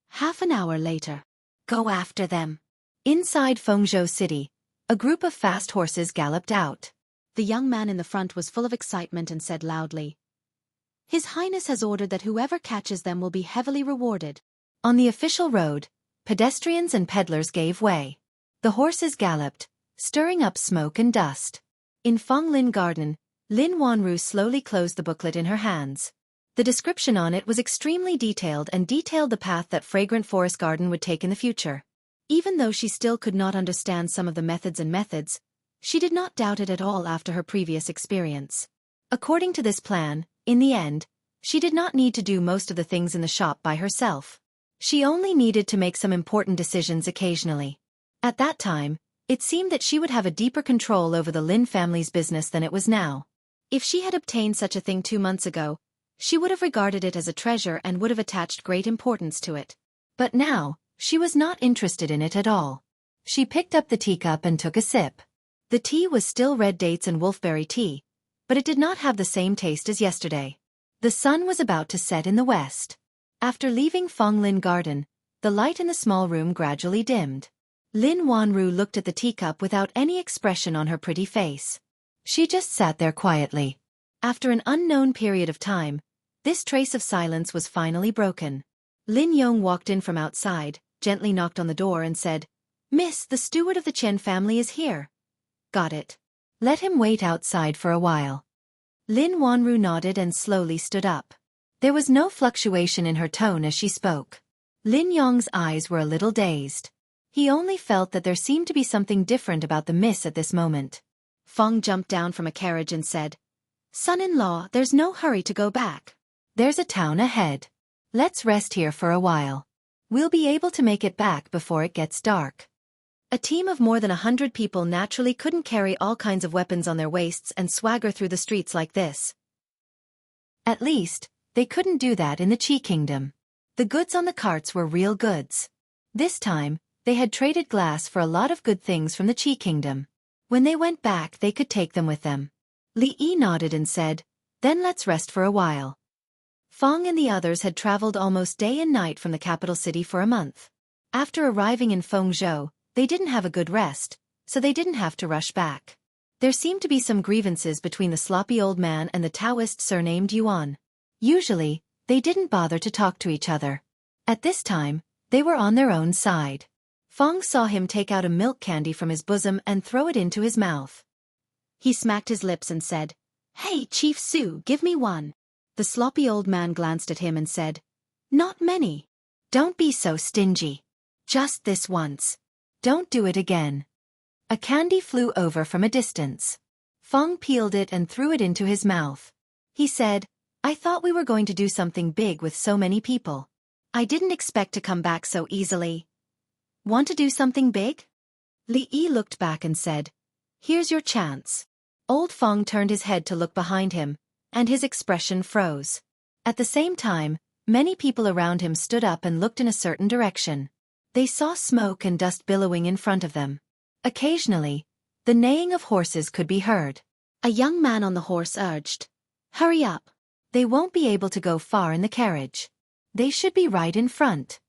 Half an hour later. Go after them. Inside Fengzhou City, a group of fast horses galloped out. The young man in the front was full of excitement and said loudly, "His Highness has ordered that whoever catches them will be heavily rewarded." On the official road, pedestrians and peddlers gave way. The horses galloped, stirring up smoke and dust. In Fonglin Garden, Lin Wanru slowly closed the booklet in her hands. The description on it was extremely detailed and detailed the path that Fragrant Forest Garden would take in the future. Even though she still could not understand some of the methods, she did not doubt it at all after her previous experience. According to this plan, in the end, she did not need to do most of the things in the shop by herself. She only needed to make some important decisions occasionally. At that time, it seemed that she would have a deeper control over the Lin family's business than it was now. If she had obtained such a thing 2 months ago, she would have regarded it as a treasure and would have attached great importance to it. But now, she was not interested in it at all. She picked up the teacup and took a sip. The tea was still red dates and wolfberry tea, but it did not have the same taste as yesterday. The sun was about to set in the west. After leaving Fonglin Garden, the light in the small room gradually dimmed. Lin Wanru looked at the teacup without any expression on her pretty face. She just sat there quietly. After an unknown period of time, this trace of silence was finally broken. Lin Yong walked in from outside, gently knocked on the door and said, "Miss, the steward of the Chen family is here." "Got it. Let him wait outside for a while." Lin Wanru nodded and slowly stood up. There was no fluctuation in her tone as she spoke. Lin Yong's eyes were a little dazed. He only felt that there seemed to be something different about the miss at this moment. Feng jumped down from a carriage and said, "Son-in-law, there's no hurry to go back. There's a town ahead. Let's rest here for a while. We'll be able to make it back before it gets dark." A team of more than 100 people naturally couldn't carry all kinds of weapons on their waists and swagger through the streets like this. At least, they couldn't do that in the Qi kingdom. The goods on the carts were real goods. This time, they had traded glass for a lot of good things from the Qi kingdom. When they went back they could take them with them. Li Yi nodded and said, "Then let's rest for a while." Feng and the others had traveled almost day and night from the capital city for a month. After arriving in Fengzhou, they didn't have a good rest, so they didn't have to rush back. There seemed to be some grievances between the sloppy old man and the Taoist surnamed Yuan. Usually, they didn't bother to talk to each other. At this time, they were on their own side. Feng saw him take out a milk candy from his bosom and throw it into his mouth. He smacked his lips and said, "Hey, Chief Su, give me one." The sloppy old man glanced at him and said, "Not many. Don't be so stingy. Just this once. Don't do it again." A candy flew over from a distance. Feng peeled it and threw it into his mouth. He said, "I thought we were going to do something big with so many people. I didn't expect to come back so easily." "Want to do something big?" Li Yi looked back and said, "Here's your chance." Old Feng turned his head to look behind him, and his expression froze. At the same time, many people around him stood up and looked in a certain direction. They saw smoke and dust billowing in front of them. Occasionally, the neighing of horses could be heard. A young man on the horse urged, "Hurry up. They won't be able to go far in the carriage. They should be right in front."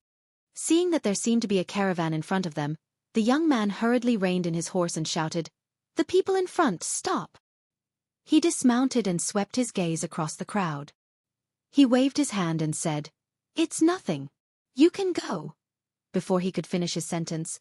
Seeing that there seemed to be a caravan in front of them, the young man hurriedly reined in his horse and shouted, "The people in front, stop!" He dismounted and swept his gaze across the crowd. He waved his hand and said, "It's nothing. You can go." Before he could finish his sentence,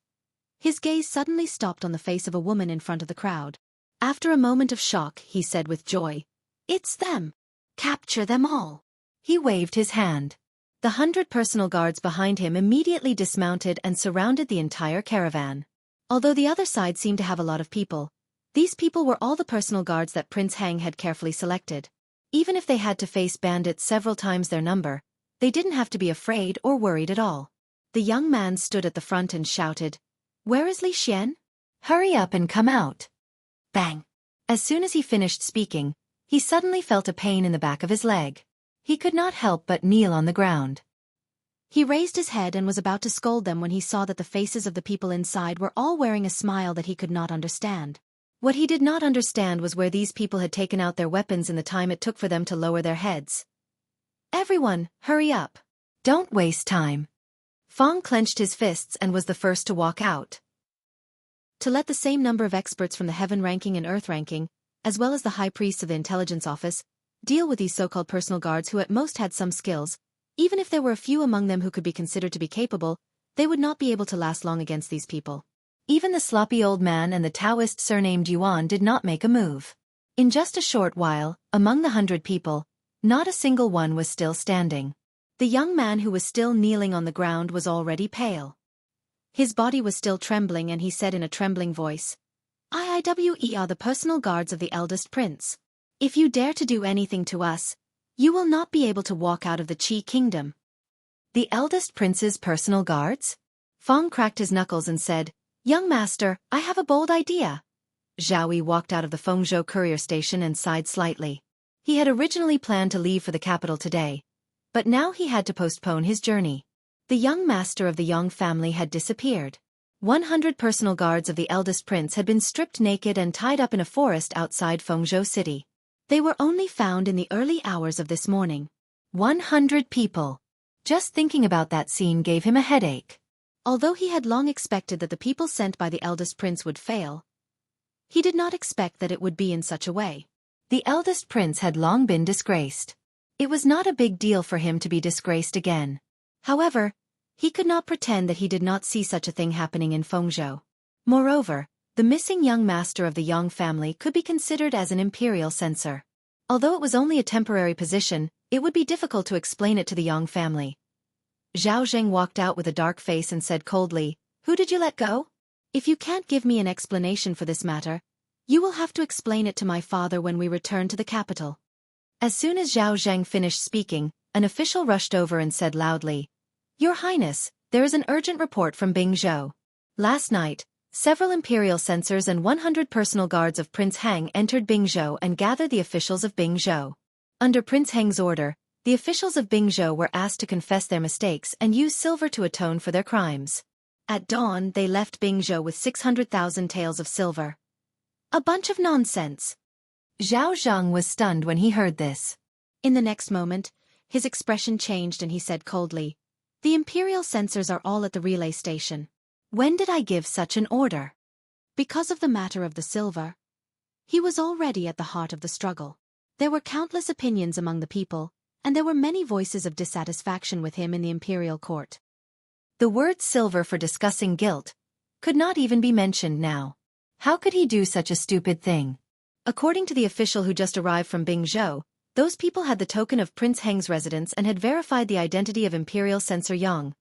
his gaze suddenly stopped on the face of a woman in front of the crowd. After a moment of shock, he said with joy, "It's them. Capture them all." He waved his hand. The 100 personal guards behind him immediately dismounted and surrounded the entire caravan. Although the other side seemed to have a lot of people, these people were all the personal guards that Prince Hang had carefully selected. Even if they had to face bandits several times their number, they didn't have to be afraid or worried at all. The young man stood at the front and shouted, "Where is Li Xian? Hurry up and come out." Bang! As soon as he finished speaking, he suddenly felt a pain in the back of his leg. He could not help but kneel on the ground. He raised his head and was about to scold them when he saw that the faces of the people inside were all wearing a smile that he could not understand. What he did not understand was where these people had taken out their weapons in the time it took for them to lower their heads. "Everyone, hurry up. Don't waste time." Feng clenched his fists and was the first to walk out. To let the same number of experts from the heaven ranking and earth ranking, as well as the high priests of the intelligence office, deal with these so-called personal guards who at most had some skills, even if there were a few among them who could be considered to be capable, they would not be able to last long against these people. Even the sloppy old man and the Taoist surnamed Yuan did not make a move. In just a short while, among the 100 people, not a single one was still standing. The young man who was still kneeling on the ground was already pale. His body was still trembling and he said in a trembling voice, "IIWE are the personal guards of the eldest prince. If you dare to do anything to us, you will not be able to walk out of the Qi kingdom." The eldest prince's personal guards? Feng cracked his knuckles and said, "Young master, I have a bold idea." Zhao Yi walked out of the Fengzhou courier station and sighed slightly. He had originally planned to leave for the capital today, but now he had to postpone his journey. The young master of the Yang family had disappeared. 100 personal guards of the eldest prince had been stripped naked and tied up in a forest outside Fengzhou city. They were only found in the early hours of this morning. 100 people. Just thinking about that scene gave him a headache. Although he had long expected that the people sent by the eldest prince would fail, he did not expect that it would be in such a way. The eldest prince had long been disgraced. It was not a big deal for him to be disgraced again. However, he could not pretend that he did not see such a thing happening in Fengzhou. Moreover, the missing young master of the Yang family could be considered as an imperial censor. Although it was only a temporary position, it would be difficult to explain it to the Yang family. Zhao Zheng walked out with a dark face and said coldly, "Who did you let go? If you can't give me an explanation for this matter, you will have to explain it to my father when we return to the capital." As soon as Zhao Zheng finished speaking, an official rushed over and said loudly, "Your Highness, there is an urgent report from Bingzhou. Last night, several imperial censors and 100 personal guards of Prince Hang entered Bingzhou and gathered the officials of Bingzhou. Under Prince Heng's order, the officials of Bingzhou were asked to confess their mistakes and use silver to atone for their crimes. At dawn, they left Bingzhou with 600,000 taels of silver. A bunch of nonsense. Zhao Zhang was stunned when he heard this. In the next moment, his expression changed and he said coldly, "The Imperial censors are all at the relay station. When did I give such an order?" Because of the matter of the silver. He was already at the heart of the struggle. There were countless opinions among the people, and there were many voices of dissatisfaction with him in the imperial court. The word silver for discussing guilt could not even be mentioned now. How could he do such a stupid thing? According to the official who just arrived from Bingzhou, those people had the token of Prince Heng's residence and had verified the identity of Imperial Censor Yang.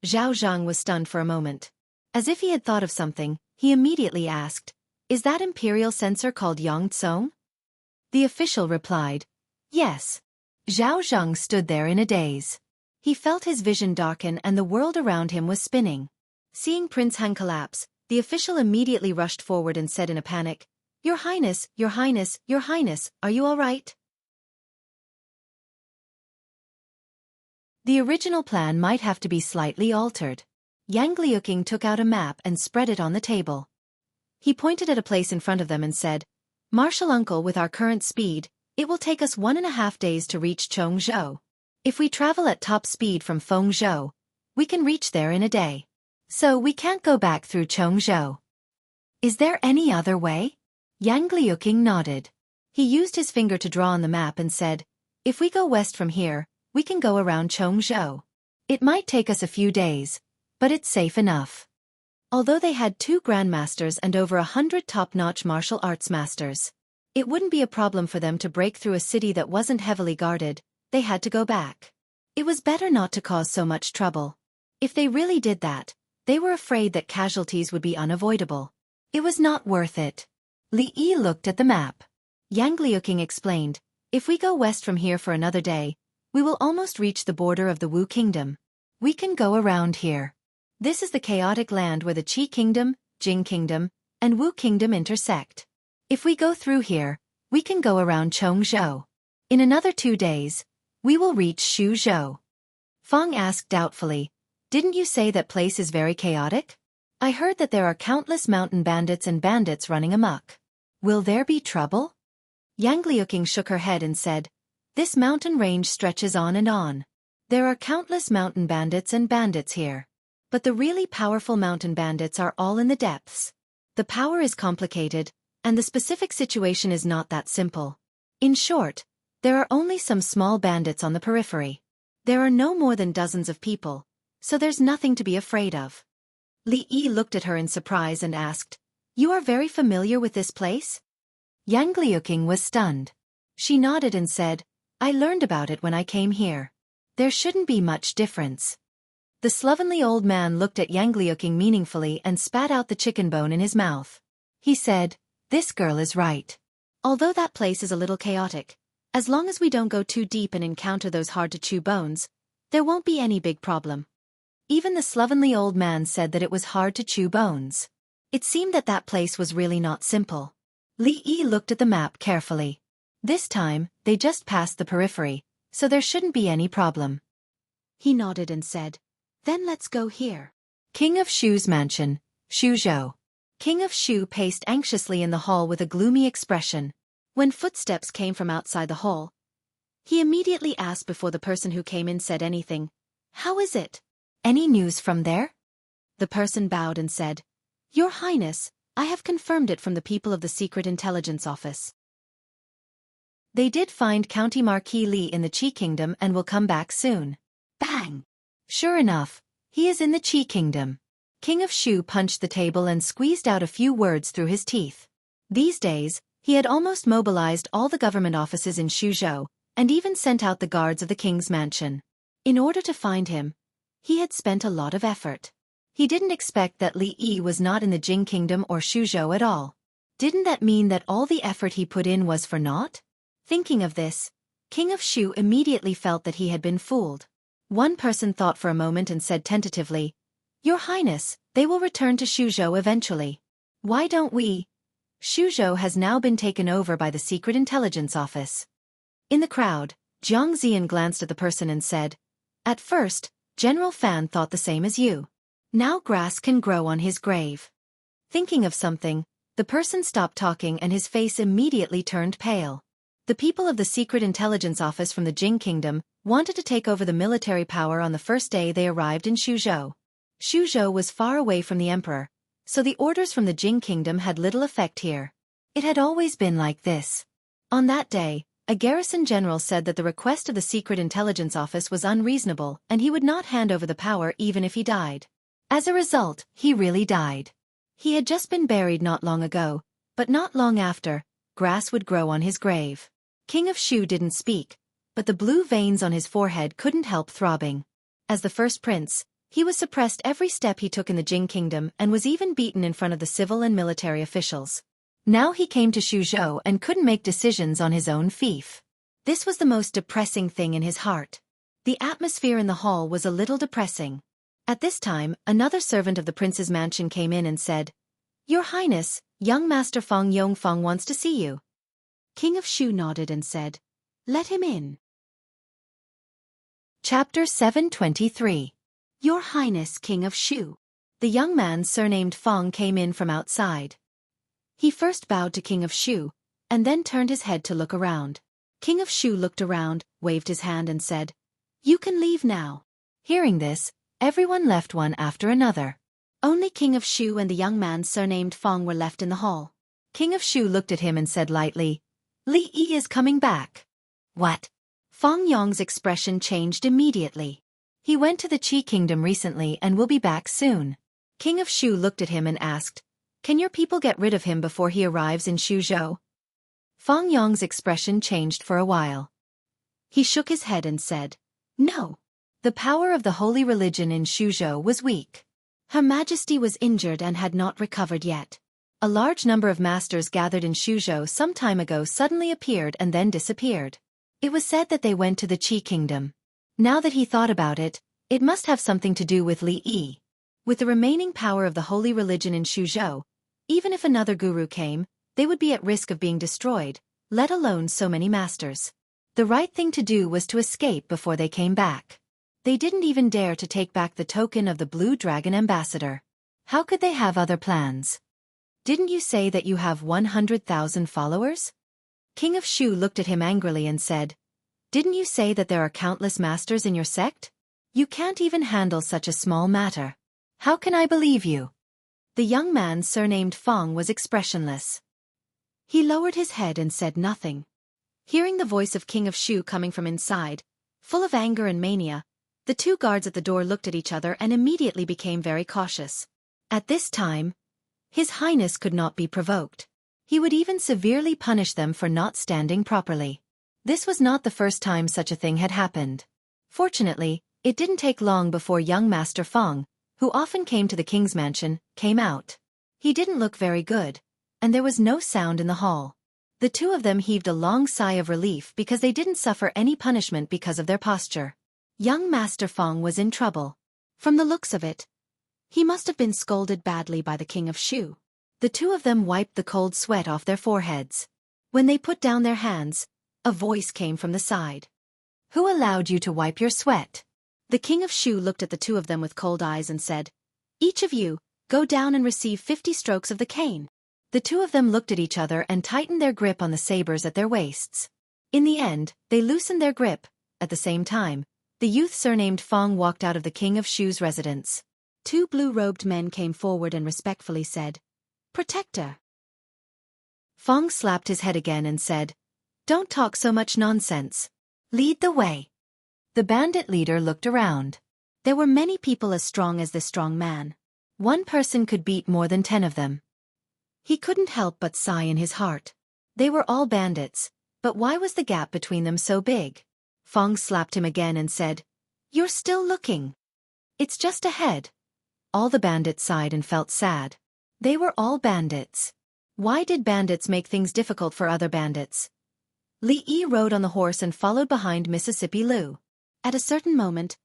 Zhao Zhang was stunned for a moment. As if he had thought of something, he immediately asked, "Is that Imperial Censor called Yang Tsong?" The official replied, "Yes." Zhao Zhang stood there in a daze. He felt his vision darken and the world around him was spinning. Seeing Prince Heng collapse, the official immediately rushed forward and said in a panic, "Your Highness, Your Highness, Your Highness, are you all right?" The original plan might have to be slightly altered. Yang Liuqing took out a map and spread it on the table. He pointed at a place in front of them and said, "Marshal Uncle, with our current speed, it will take us 1.5 days to reach Chongzhou. If we travel at top speed from Fengzhou, we can reach there in a day. So we can't go back through Chongzhou. Is there any other way?" Yang Liuqing nodded. He used his finger to draw on the map and said, "If we go west from here, we can go around Chongzhou. It might take us a few days, but it's safe enough." Although they had 2 grandmasters and over 100 top-notch martial arts masters, it wouldn't be a problem for them to break through a city that wasn't heavily guarded. They had to go back. It was better not to cause so much trouble. If they really did that, they were afraid that casualties would be unavoidable. It was not worth it. Li Yi looked at the map. Yang Liuqing explained, "If we go west from here for another day, we will almost reach the border of the Wu Kingdom. We can go around here. This is the chaotic land where the Qi Kingdom, Jing Kingdom, and Wu Kingdom intersect. If we go through here, we can go around Chongzhou. In another 2 days, we will reach Xuzhou." Fang asked doubtfully, "Didn't you say that place is very chaotic? I heard that there are countless mountain bandits and bandits running amok. Will there be trouble?" Yang Liuqing shook her head and said, "This mountain range stretches on and on. There are countless mountain bandits and bandits here. But the really powerful mountain bandits are all in the depths. The power is complicated, and the specific situation is not that simple. In short, there are only some small bandits on the periphery. There are no more than dozens of people, so there's nothing to be afraid of." Li Yi looked at her in surprise and asked, "You are very familiar with this place?" Yang Liuqing was stunned. She nodded and said, "I learned about it when I came here. There shouldn't be much difference." The slovenly old man looked at Yang Liuqing meaningfully and spat out the chicken bone in his mouth. He said, "This girl is right. Although that place is a little chaotic, as long as we don't go too deep and encounter those hard-to-chew bones, there won't be any big problem." Even the slovenly old man said that it was hard to chew bones. It seemed that that place was really not simple. Li Yi looked at the map carefully. This time, they just passed the periphery, so there shouldn't be any problem. He nodded and said, "Then let's go here." King of Shu's mansion, Xuzhou. King of Shu paced anxiously in the hall with a gloomy expression. When footsteps came from outside the hall, he immediately asked before the person who came in said anything, "How is it? Any news from there?" The person bowed and said, "Your Highness, I have confirmed it from the people of the Secret Intelligence Office. They did find County Marquis Li in the Qi Kingdom and will come back soon." Bang! Sure enough, he is in the Qi Kingdom. King of Shu punched the table and squeezed out a few words through his teeth. These days, he had almost mobilized all the government offices in Xuzhou, and even sent out the guards of the king's mansion. In order to find him, he had spent a lot of effort. He didn't expect that Li Yi was not in the Jing Kingdom or Xuzhou at all. Didn't that mean that all the effort he put in was for naught? Thinking of this, King of Shu immediately felt that he had been fooled. One person thought for a moment and said tentatively, "Your Highness, they will return to Xuzhou eventually. Why don't we?" Xuzhou has now been taken over by the Secret Intelligence Office. In the crowd, Jiang Zian glanced at the person and said, "At first, General Fan thought the same as you. Now grass can grow on his grave." Thinking of something, the person stopped talking and his face immediately turned pale. The people of the Secret Intelligence Office from the Jing Kingdom wanted to take over the military power on the first day they arrived in Xuzhou. Xuzhou was far away from the emperor, so the orders from the Jing Kingdom had little effect here. It had always been like this. On that day, a garrison general said that the request of the Secret Intelligence Office was unreasonable and he would not hand over the power even if he died. As a result, he really died. He had just been buried not long ago, but not long after, grass would grow on his grave. King of Shu didn't speak, but the blue veins on his forehead couldn't help throbbing. As the first prince, he was suppressed every step he took in the Jing Kingdom and was even beaten in front of the civil and military officials. Now he came to Xuzhou and couldn't make decisions on his own fief. This was the most depressing thing in his heart. The atmosphere in the hall was a little depressing. At this time, another servant of the prince's mansion came in and said, "Your Highness, young Master Fang Yongfang wants to see you." King of Shu nodded and said, "Let him in." Chapter 723. Your Highness King of Shu. The young man surnamed Fang came in from outside. He first bowed to King of Shu, and then turned his head to look around. King of Shu looked around, waved his hand and said, "You can leave now." Hearing this, everyone left one after another. Only King of Shu and the young man surnamed Fang were left in the hall. King of Shu looked at him and said lightly, "Li Yi is coming back." What? Fang Yong's expression changed immediately. He went to the Qi Kingdom recently and will be back soon. King of Shu looked at him and asked, "Can your people get rid of him before he arrives in Xuzhou?" Fang Yong's expression changed for a while. He shook his head and said, "No." The power of the holy religion in Xuzhou was weak. Her Majesty was injured and had not recovered yet. A large number of masters gathered in Xuzhou some time ago suddenly appeared and then disappeared. It was said that they went to the Qi Kingdom. Now that he thought about it, it must have something to do with Li Yi. With the remaining power of the holy religion in Xuzhou, even if another guru came, they would be at risk of being destroyed, let alone so many masters. The right thing to do was to escape before they came back. They didn't even dare to take back the token of the Blue Dragon Ambassador. How could they have other plans? Didn't you say that you have 100,000 followers? King of Shu looked at him angrily and said, "Didn't you say that there are countless masters in your sect? You can't even handle such a small matter. How can I believe you?" The young man surnamed Fang was expressionless. He lowered his head and said nothing. Hearing the voice of King of Shu coming from inside, full of anger and mania, the two guards at the door looked at each other and immediately became very cautious. At this time, His Highness could not be provoked. He would even severely punish them for not standing properly. This was not the first time such a thing had happened. Fortunately, it didn't take long before young Master Fang, who often came to the king's mansion, came out. He didn't look very good, and there was no sound in the hall. The two of them heaved a long sigh of relief because they didn't suffer any punishment because of their posture. Young Master Fang was in trouble. From the looks of it, he must have been scolded badly by the King of Shu. The two of them wiped the cold sweat off their foreheads. When they put down their hands, a voice came from the side. "Who allowed you to wipe your sweat?" The King of Shu looked at the two of them with cold eyes and said, "Each of you, go down and receive 50 strokes of the cane." The two of them looked at each other and tightened their grip on the sabers at their waists. In the end, they loosened their grip. At the same time, the youth surnamed Fang walked out of the King of Shu's residence. Two blue-robed men came forward and respectfully said, "Protector." Fang slapped his head again and said, "Don't talk so much nonsense. Lead the way." The bandit leader looked around. There were many people as strong as this strong man. One person could beat more than 10 of them. He couldn't help but sigh in his heart. They were all bandits, but why was the gap between them so big? Fang slapped him again and said, "You're still looking. It's just ahead." All the bandits sighed and felt sad. They were all bandits. Why did bandits make things difficult for other bandits? Li Yi rode on the horse and followed behind Mississippi Lu. At a certain moment,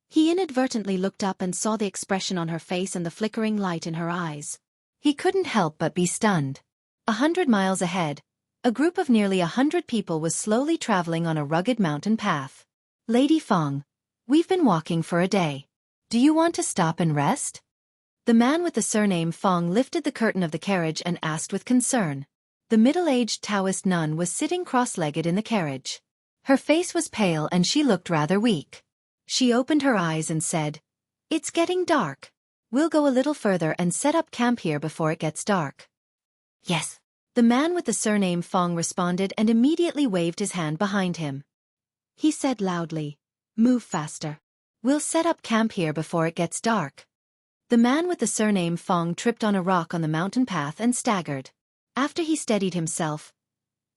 he inadvertently looked up and saw the expression on her face and the flickering light in her eyes. He couldn't help but be stunned. 100 miles ahead, A group of nearly 100 people was slowly traveling on a rugged mountain path. Lady Feng, we've been walking for a day. Do you want to stop and rest? The man with the surname Feng lifted the curtain of the carriage and asked with concern. The middle-aged Taoist nun was sitting cross-legged in the carriage. Her face was pale and she looked rather weak. She opened her eyes and said, "It's getting dark. We'll go a little further and set up camp here before it gets dark." "Yes." The man with the surname Feng responded and immediately waved his hand behind him. He said loudly, "Move faster. We'll set up camp here before it gets dark." The man with the surname Feng tripped on a rock on the mountain path and staggered. After he steadied himself,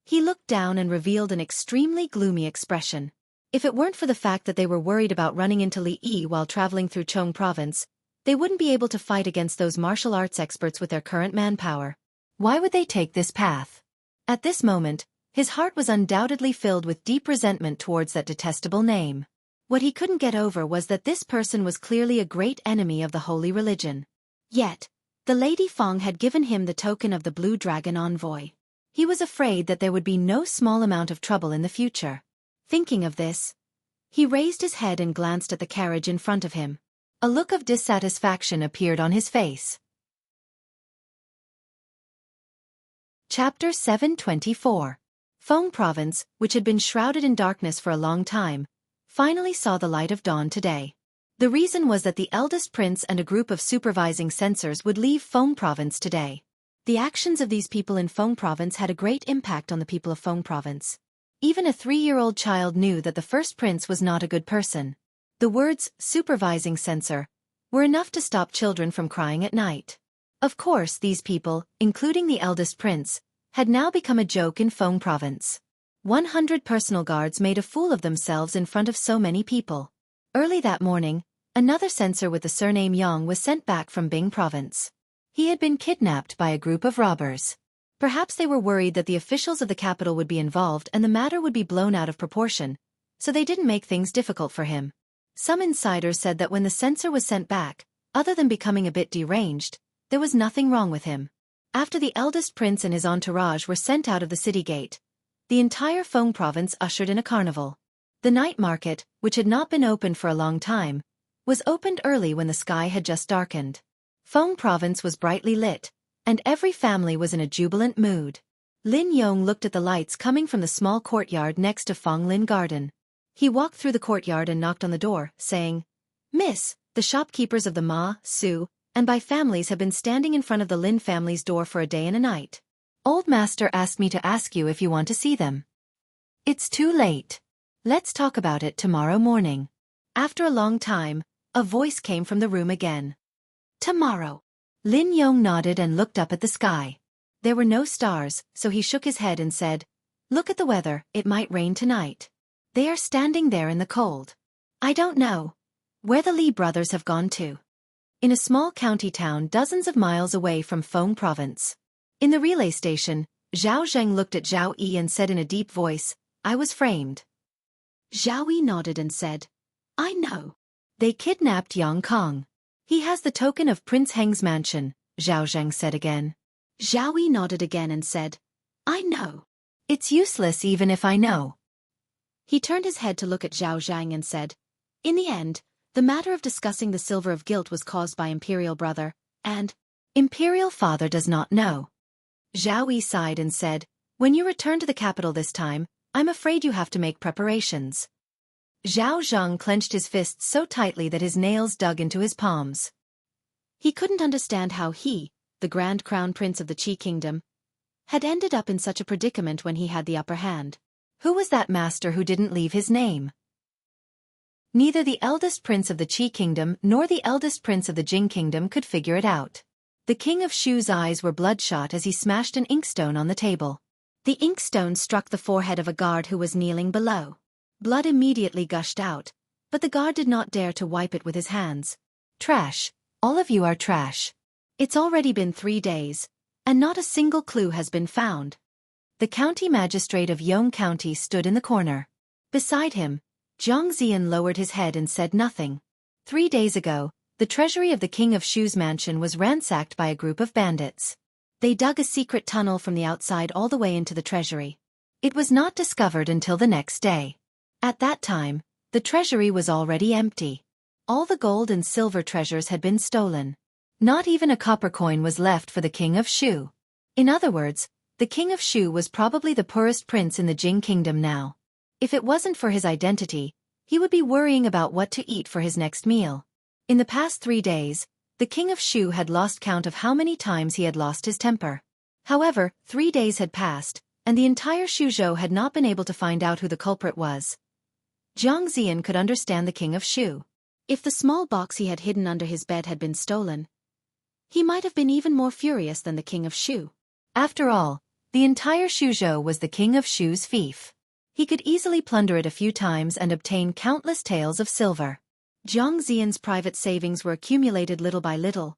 he looked down and revealed an extremely gloomy expression. If it weren't for the fact that they were worried about running into Li Yi while traveling through Chong province, they wouldn't be able to fight against those martial arts experts with their current manpower. Why would they take this path? At this moment, his heart was undoubtedly filled with deep resentment towards that detestable name. What he couldn't get over was that this person was clearly a great enemy of the holy religion. Yet, the Lady Feng had given him the token of the Blue Dragon envoy. He was afraid that there would be no small amount of trouble in the future. Thinking of this, he raised his head and glanced at the carriage in front of him. A look of dissatisfaction appeared on his face. Chapter 724. Feng Province, which had been shrouded in darkness for a long time, finally saw the light of dawn today. The reason was that the eldest prince and a group of supervising censors would leave Feng Province today. The actions of these people in Feng Province had a great impact on the people of Feng Province. Even a 3-year-old child knew that the first prince was not a good person. The words, supervising censor, were enough to stop children from crying at night. Of course, these people, including the eldest prince, had now become a joke in Feng Province. 100 personal guards made a fool of themselves in front of so many people. Early that morning, another censor with the surname Yang was sent back from Bing Province. He had been kidnapped by a group of robbers. Perhaps they were worried that the officials of the capital would be involved and the matter would be blown out of proportion, so they didn't make things difficult for him. Some insiders said that when the censor was sent back, other than becoming a bit deranged, there was nothing wrong with him. After the eldest prince and his entourage were sent out of the city gate, the entire Feng Province ushered in a carnival. The night market, which had not been open for a long time, was opened early when the sky had just darkened. Feng Province was brightly lit, and every family was in a jubilant mood. Lin Yong looked at the lights coming from the small courtyard next to Feng Lin Garden. He walked through the courtyard and knocked on the door, saying, "Miss, the shopkeepers of the Ma, Su, and Bai families have been standing in front of the Lin family's door for a day and a night. Old Master asked me to ask you if you want to see them." "It's too late. Let's talk about it tomorrow morning." After a long time, a voice came from the room again. "Tomorrow." Lin Yong nodded and looked up at the sky. There were no stars, so he shook his head and said, "Look at the weather, it might rain tonight." They are standing there in the cold. "I don't know where the Li brothers have gone to." In a small county town dozens of miles away from Feng Province. In the relay station, Zhao Zheng looked at Zhao Yi and said in a deep voice, "I was framed." Zhao Yi nodded and said, "I know. They kidnapped Yang Kong. He has the token of Prince Heng's mansion," Zhao Zheng said again. Zhao Yi nodded again and said, "I know. It's useless even if I know." He turned his head to look at Zhao Zhang and said, "In the end, the matter of discussing the silver of guilt was caused by Imperial Brother, and Imperial Father does not know." Zhao Yi sighed and said, "When you return to the capital this time, I'm afraid you have to make preparations." Zhao Zhang clenched his fists so tightly that his nails dug into his palms. He couldn't understand how he, the Grand Crown Prince of the Qi Kingdom, had ended up in such a predicament when he had the upper hand. Who was that master who didn't leave his name? Neither the eldest prince of the Qi Kingdom nor the eldest prince of the Jing Kingdom could figure it out. The King of Shu's eyes were bloodshot as he smashed an inkstone on the table. The inkstone struck the forehead of a guard who was kneeling below. Blood immediately gushed out, but the guard did not dare to wipe it with his hands. "Trash. All of you are trash. It's already been 3 days, and not a single clue has been found." The county magistrate of Yong County stood in the corner. Beside him, Zhang Ziyan lowered his head and said nothing. 3 days ago, the treasury of the King of Shu's mansion was ransacked by a group of bandits. They dug a secret tunnel from the outside all the way into the treasury. It was not discovered until the next day. At that time, the treasury was already empty. All the gold and silver treasures had been stolen. Not even a copper coin was left for the king of Shu. In other words, the king of Shu was probably the poorest prince in the Jing kingdom now. If it wasn't for his identity, he would be worrying about what to eat for his next meal. In the past 3 days, the king of Shu had lost count of how many times he had lost his temper. However, 3 days had passed, and the entire Shuzhou had not been able to find out who the culprit was. Jiang Ziyan could understand the king of Shu. If the small box he had hidden under his bed had been stolen, he might have been even more furious than the king of Shu. After all, the entire Shuzhou was the king of Shu's fief. He could easily plunder it a few times and obtain countless taels of silver. Jiang Ziyan's private savings were accumulated little by little.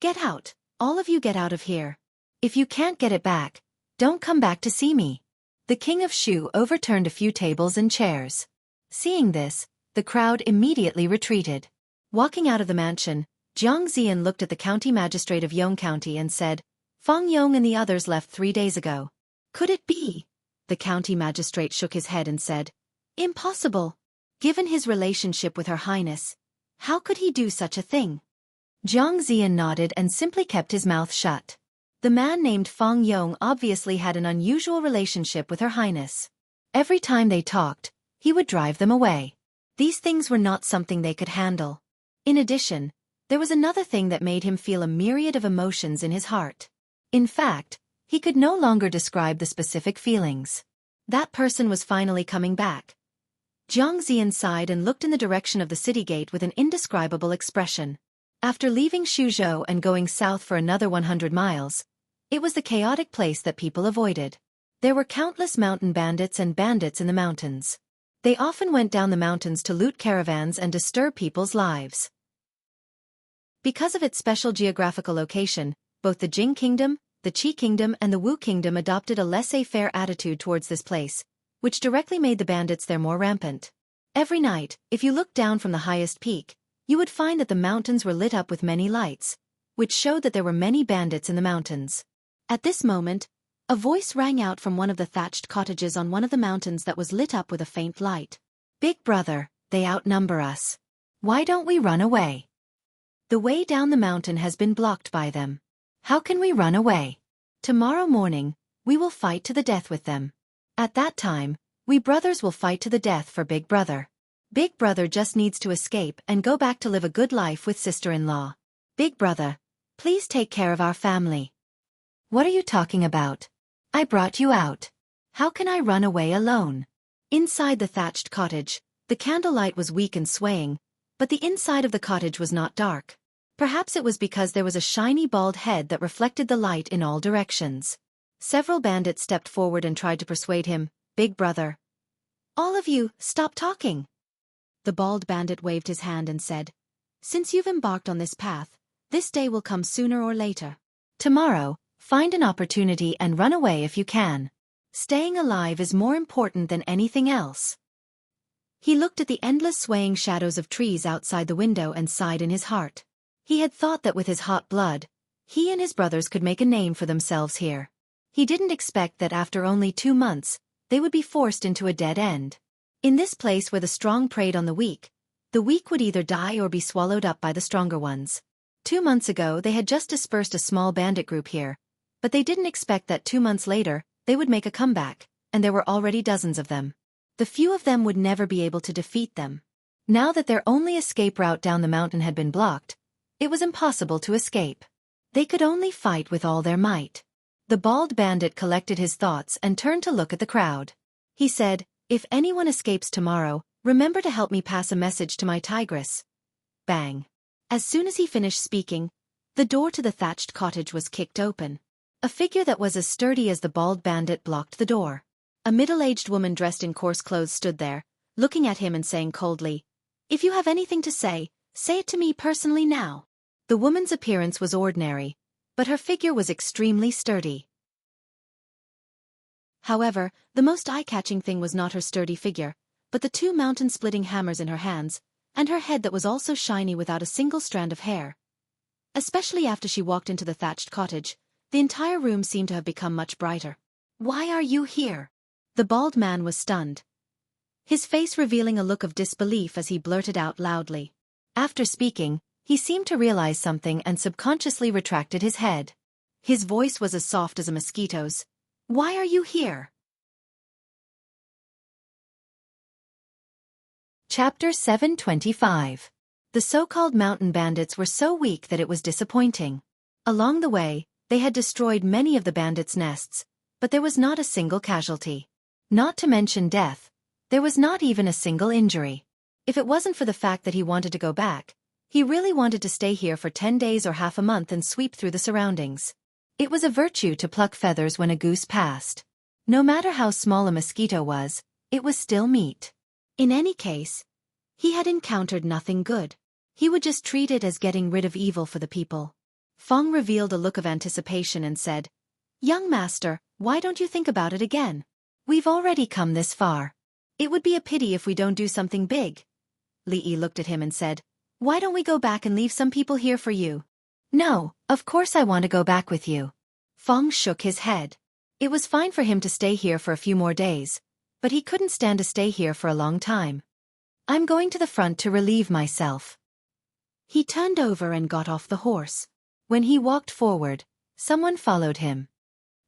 Get out, all of you, get out of here. If you can't get it back, don't come back to see me. The king of Shu overturned a few tables and chairs. Seeing this, the crowd immediately retreated. Walking out of the mansion, Jiang Ziyan looked at the county magistrate of Yong County and said, Fang Yong and the others left 3 days ago. Could it be? The county magistrate shook his head and said, Impossible. Given his relationship with Her Highness, how could he do such a thing? Jiang Ziyan nodded and simply kept his mouth shut. The man named Fang Yong obviously had an unusual relationship with Her Highness. Every time they talked, he would drive them away. These things were not something they could handle. In addition, there was another thing that made him feel a myriad of emotions in his heart. In fact, he could no longer describe the specific feelings. That person was finally coming back. Jiang Ziyan sighed and looked in the direction of the city gate with an indescribable expression. After leaving Shuzhou and going south for another 100 miles, it was the chaotic place that people avoided. There were countless mountain bandits and bandits in the mountains. They often went down the mountains to loot caravans and disturb people's lives. Because of its special geographical location, both the Jing Kingdom, the Qi Kingdom and the Wu Kingdom adopted a laissez-faire attitude towards this place, which directly made the bandits there more rampant. Every night, if you looked down from the highest peak, you would find that the mountains were lit up with many lights, which showed that there were many bandits in the mountains. At this moment, a voice rang out from one of the thatched cottages on one of the mountains that was lit up with a faint light. Big brother, they outnumber us. Why don't we run away? The way down the mountain has been blocked by them. How can we run away? Tomorrow morning, we will fight to the death with them. At that time, we brothers will fight to the death for Big Brother. Big Brother just needs to escape and go back to live a good life with sister-in-law. Big Brother, please take care of our family. What are you talking about? I brought you out. How can I run away alone? Inside the thatched cottage, the candlelight was weak and swaying, but the inside of the cottage was not dark. Perhaps it was because there was a shiny bald head that reflected the light in all directions. Several bandits stepped forward and tried to persuade him, Big Brother. All of you, stop talking. The bald bandit waved his hand and said, Since you've embarked on this path, this day will come sooner or later. Tomorrow, find an opportunity and run away if you can. Staying alive is more important than anything else. He looked at the endless swaying shadows of trees outside the window and sighed in his heart. He had thought that with his hot blood, he and his brothers could make a name for themselves here. He didn't expect that after only 2 months, they would be forced into a dead end. In this place where the strong preyed on the weak would either die or be swallowed up by the stronger ones. 2 months ago they had just dispersed a small bandit group here, but they didn't expect that 2 months later, they would make a comeback, and there were already dozens of them. The few of them would never be able to defeat them. Now that their only escape route down the mountain had been blocked, it was impossible to escape. They could only fight with all their might. The bald bandit collected his thoughts and turned to look at the crowd. He said, If anyone escapes tomorrow, remember to help me pass a message to my tigress. Bang. As soon as he finished speaking, the door to the thatched cottage was kicked open. A figure that was as sturdy as the bald bandit blocked the door. A middle-aged woman dressed in coarse clothes stood there, looking at him and saying coldly, If you have anything to say it to me personally now. The woman's appearance was ordinary, but her figure was extremely sturdy. However, the most eye-catching thing was not her sturdy figure, but the 2 mountain-splitting hammers in her hands, and her head that was also shiny without a single strand of hair. Especially after she walked into the thatched cottage, The entire room seemed to have become much brighter. "Why are you here?" The bald man was stunned, his face revealing a look of disbelief as he blurted out loudly. After speaking, he seemed to realize something and subconsciously retracted his head. His voice was as soft as a mosquito's. "Why are you here?" Chapter 725. The so-called mountain bandits were so weak that it was disappointing. Along the way, they had destroyed many of the bandits' nests, but there was not a single casualty. Not to mention death, there was not even a single injury. If it wasn't for the fact that he wanted to go back, he really wanted to stay here for 10 days or half a month and sweep through the surroundings. It was a virtue to pluck feathers when a goose passed. No matter how small a mosquito was, it was still meat. In any case, he had encountered nothing good. He would just treat it as getting rid of evil for the people. Fong revealed a look of anticipation and said, "Young master, why don't you think about it again? We've already come this far. It would be a pity if we don't do something big." Li Yi looked at him and said, "Why don't we go back and leave some people here for you?" "No, of course I want to go back with you." Fong shook his head. It was fine for him to stay here for a few more days, but he couldn't stand to stay here for a long time. "I'm going to the front to relieve myself." He turned over and got off the horse. When he walked forward, someone followed him.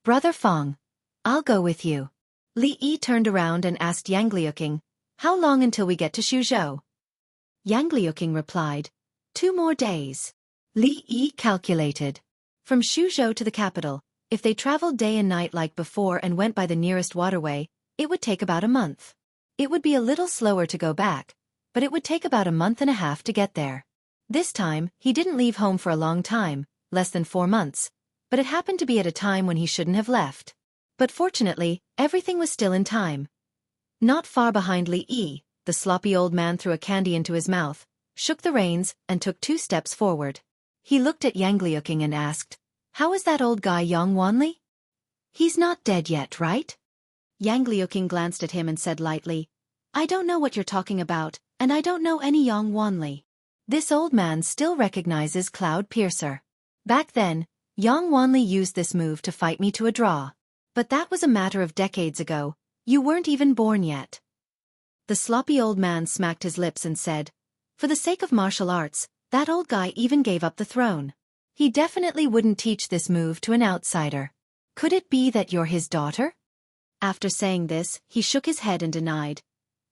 "Brother Fong, I'll go with you." Li Yi turned around and asked Yang Liuqing, "How long until we get to Xuzhou?" Yang Liuqing replied, 2 more days. Li Yi calculated. From Xuzhou to the capital, if they traveled day and night like before and went by the nearest waterway, it would take about a month. It would be a little slower to go back, but it would take about a month and a half to get there. This time, he didn't leave home for a long time, less than 4 months, but it happened to be at a time when he shouldn't have left. But fortunately, everything was still in time. Not far behind Li Yi, the sloppy old man threw a candy into his mouth, shook the reins, and took 2 steps forward. He looked at Yang Liuqing and asked, "How is that old guy Yang Wanli? He's not dead yet, right?" Yang Liuqing glanced at him and said lightly, "I don't know what you're talking about, and I don't know any Yang Wanli." This old man still recognizes Cloud Piercer. Back then, Yang Wanli used this move to fight me to a draw. But that was a matter of decades ago. You weren't even born yet. The sloppy old man smacked his lips and said, "For the sake of martial arts, that old guy even gave up the throne. He definitely wouldn't teach this move to an outsider. Could it be that you're his daughter?" After saying this, he shook his head and denied,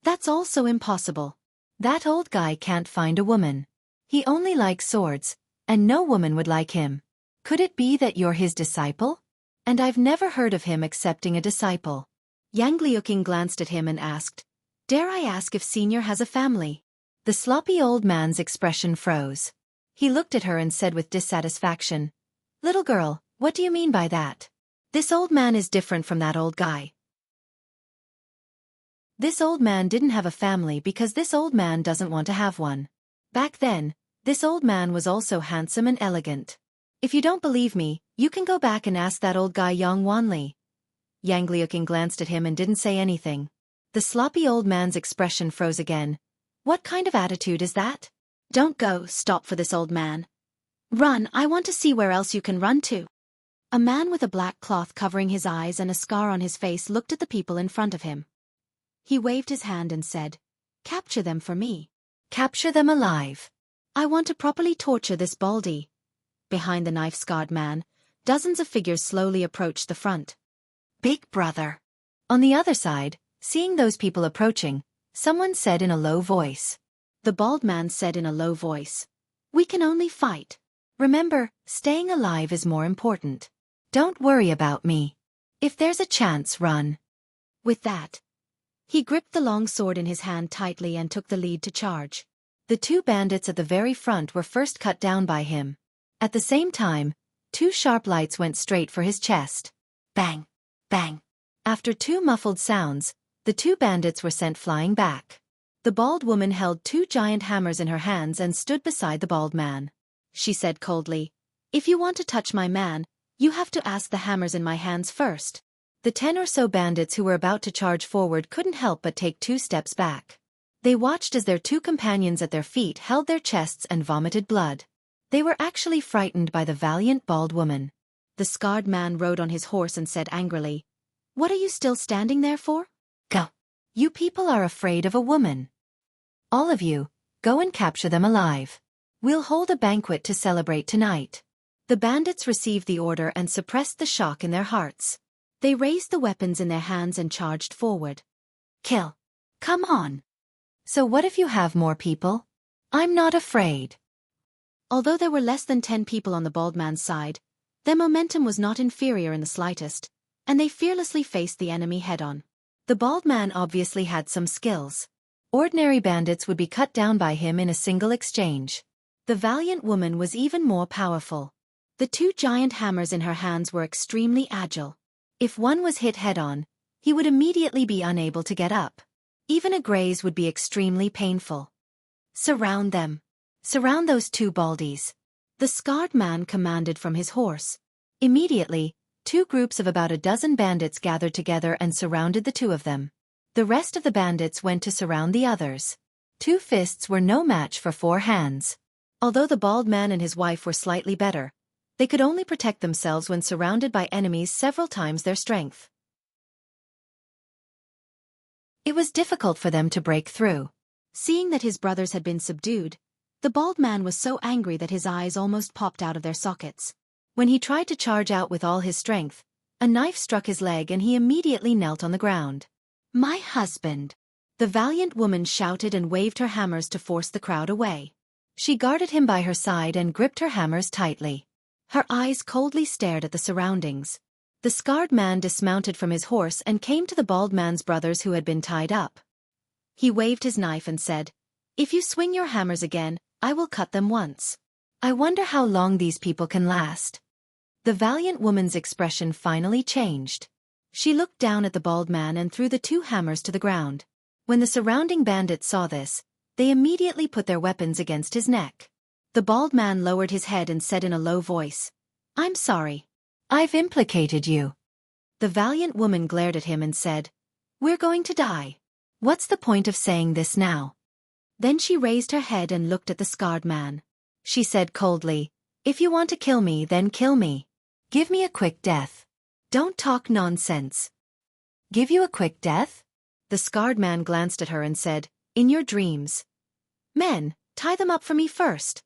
"That's also impossible. That old guy can't find a woman. He only likes swords, and no woman would like him. Could it be that you're his disciple? And I've never heard of him accepting a disciple." Yang Liuqing glanced at him and asked, "Dare I ask if Senior has a family?" The sloppy old man's expression froze. He looked at her and said with dissatisfaction, "Little girl, what do you mean by that? This old man is different from that old guy. This old man didn't have a family because this old man doesn't want to have one. Back then, this old man was also handsome and elegant. If you don't believe me, you can go back and ask that old guy Yang Wanli." Yang Liuqing glanced at him and didn't say anything. The sloppy old man's expression froze again. "What kind of attitude is that? Don't go, stop for this old man. Run, I want to see where else you can run to." A man with a black cloth covering his eyes and a scar on his face looked at the people in front of him. He waved his hand and said, "Capture them for me. Capture them alive. I want to properly torture this baldy." Behind the knife-scarred man, dozens of figures slowly approached the front. "Big brother." On the other side, seeing those people approaching, someone said in a low voice. The bald man said in a low voice, "We can only fight. Remember, staying alive is more important. Don't worry about me. If there's a chance, run." With that, he gripped the long sword in his hand tightly and took the lead to charge. The 2 bandits at the very front were first cut down by him. At the same time, 2 sharp lights went straight for his chest. Bang! Bang! After 2 muffled sounds, the 2 bandits were sent flying back. The bald woman held 2 giant hammers in her hands and stood beside the bald man. She said coldly, "If you want to touch my man, you have to ask the hammers in my hands first." The 10 or so bandits who were about to charge forward couldn't help but take 2 steps back. They watched as their 2 companions at their feet held their chests and vomited blood. They were actually frightened by the valiant bald woman. The scarred man rode on his horse and said angrily, "What are you still standing there for? Go. You people are afraid of a woman. All of you, go and capture them alive. We'll hold a banquet to celebrate tonight." The bandits received the order and suppressed the shock in their hearts. They raised the weapons in their hands and charged forward. "Kill. Come on. So what if you have more people? I'm not afraid." Although there were less than 10 people on the bald man's side, their momentum was not inferior in the slightest, and they fearlessly faced the enemy head-on. The bald man obviously had some skills. Ordinary bandits would be cut down by him in a single exchange. The valiant woman was even more powerful. The 2 giant hammers in her hands were extremely agile. If one was hit head-on, he would immediately be unable to get up. Even a graze would be extremely painful. "Surround them. Surround those 2 baldies," the scarred man commanded from his horse. Immediately, 2 groups of about a dozen bandits gathered together and surrounded the 2 of them. The rest of the bandits went to surround the others. 2 fists were no match for 4 hands. Although the bald man and his wife were slightly better, they could only protect themselves when surrounded by enemies several times their strength. It was difficult for them to break through. Seeing that his brothers had been subdued, the bald man was so angry that his eyes almost popped out of their sockets. When he tried to charge out with all his strength, a knife struck his leg and he immediately knelt on the ground. "My husband!" The valiant woman shouted and waved her hammers to force the crowd away. She guarded him by her side and gripped her hammers tightly. Her eyes coldly stared at the surroundings. The scarred man dismounted from his horse and came to the bald man's brothers who had been tied up. He waved his knife and said, "If you swing your hammers again, I will cut them once. I wonder how long these people can last." The valiant woman's expression finally changed. She looked down at the bald man and threw the 2 hammers to the ground. When the surrounding bandits saw this, they immediately put their weapons against his neck. The bald man lowered his head and said in a low voice, "I'm sorry. I've implicated you." The valiant woman glared at him and said, "We're going to die. What's the point of saying this now?" Then she raised her head and looked at the scarred man. She said coldly, "If you want to kill me, then kill me. Give me a quick death. Don't talk nonsense." "Give you a quick death?" The scarred man glanced at her and said, "In your dreams. Men, tie them up for me first."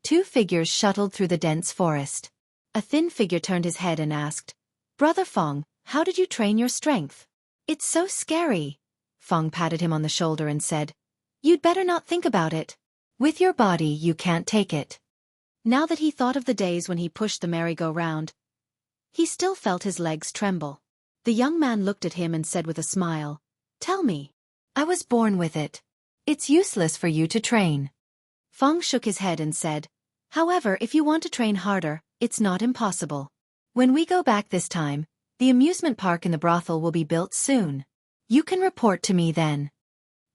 2 figures shuttled through the dense forest. A thin figure turned his head and asked, "Brother Fong, how did you train your strength?" "It's so scary." Fong patted him on the shoulder and said, "You'd better not think about it. With your body you can't take it." Now that he thought of the days when he pushed the merry-go-round, he still felt his legs tremble. The young man looked at him and said with a smile, "Tell me." "I was born with it. It's useless for you to train." Fong shook his head and said, "However, if you want to train harder, it's not impossible. When we go back this time, the amusement park in the brothel will be built soon. You can report to me then."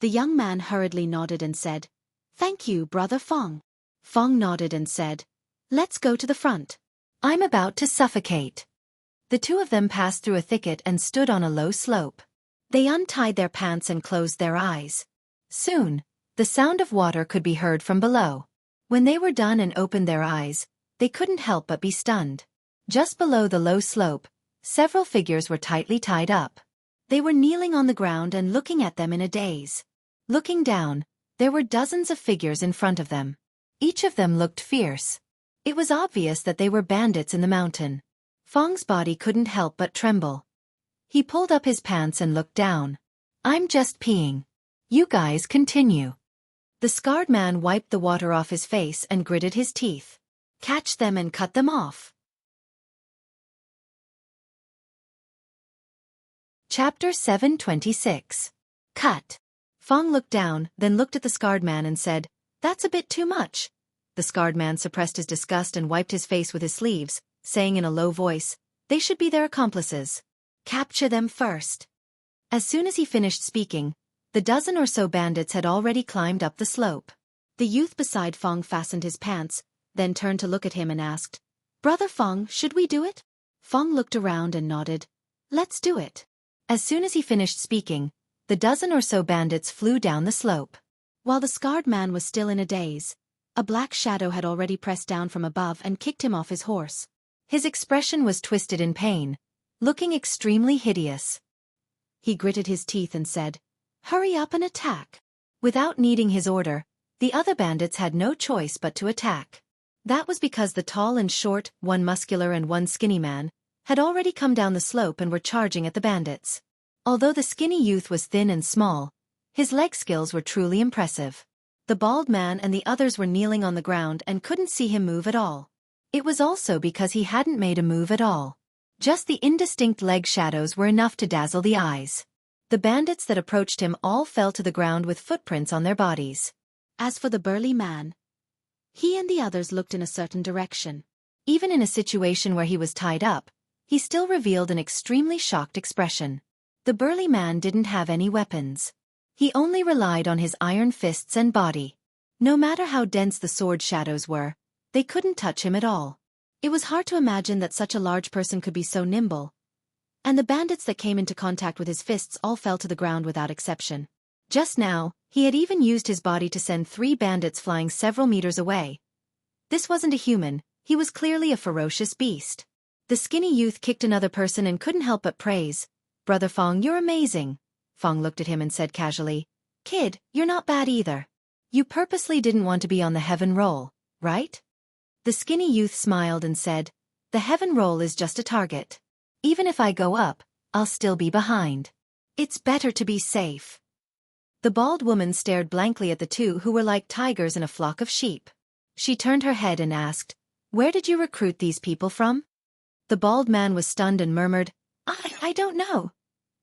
The young man hurriedly nodded and said, "Thank you, Brother Fong." Fong nodded and said, "Let's go to the front. I'm about to suffocate." The 2 of them passed through a thicket and stood on a low slope. They untied their pants and closed their eyes. Soon, the sound of water could be heard from below. When they were done and opened their eyes, they couldn't help but be stunned. Just below the low slope, several figures were tightly tied up. They were kneeling on the ground and looking at them in a daze. Looking down, there were dozens of figures in front of them. Each of them looked fierce. It was obvious that they were bandits in the mountain. Fong's body couldn't help but tremble. He pulled up his pants and looked down. "I'm just peeing. You guys continue." The scarred man wiped the water off his face and gritted his teeth. "Catch them and cut them off." Chapter 726. Cut. Fong looked down, then looked at the scarred man and said, "That's a bit too much." The scarred man suppressed his disgust and wiped his face with his sleeves, saying in a low voice, "They should be their accomplices. Capture them first." As soon as he finished speaking, the dozen or so bandits had already climbed up the slope. The youth beside Fong fastened his pants, then turned to look at him and asked, "Brother Fong, should we do it?" Fong looked around and nodded. "Let's do it." As soon as he finished speaking, the dozen or so bandits flew down the slope. While the scarred man was still in a daze, a black shadow had already pressed down from above and kicked him off his horse. His expression was twisted in pain, looking extremely hideous. He gritted his teeth and said, "Hurry up and attack." Without needing his order, the other bandits had no choice but to attack. That was because the tall and short, one muscular and one skinny man, had already come down the slope and were charging at the bandits. Although the skinny youth was thin and small, his leg skills were truly impressive. The bald man and the others were kneeling on the ground and couldn't see him move at all. It was also because he hadn't made a move at all. Just the indistinct leg shadows were enough to dazzle the eyes. The bandits that approached him all fell to the ground with footprints on their bodies. As for the burly man, he and the others looked in a certain direction. Even in a situation where he was tied up, he still revealed an extremely shocked expression. The burly man didn't have any weapons. He only relied on his iron fists and body. No matter how dense the sword shadows were, they couldn't touch him at all. It was hard to imagine that such a large person could be so nimble. And the bandits that came into contact with his fists all fell to the ground without exception. Just now, he had even used his body to send 3 bandits flying several meters away. This wasn't a human, he was clearly a ferocious beast. The skinny youth kicked another person and couldn't help but praise, "Brother Fong, you're amazing." Fong looked at him and said casually, "Kid, you're not bad either. You purposely didn't want to be on the heaven roll, right?" The skinny youth smiled and said, "The heaven roll is just a target. Even if I go up, I'll still be behind. It's better to be safe." The bald woman stared blankly at the two who were like tigers in a flock of sheep. She turned her head and asked, "Where did you recruit these people from?" The bald man was stunned and murmured, I don't know."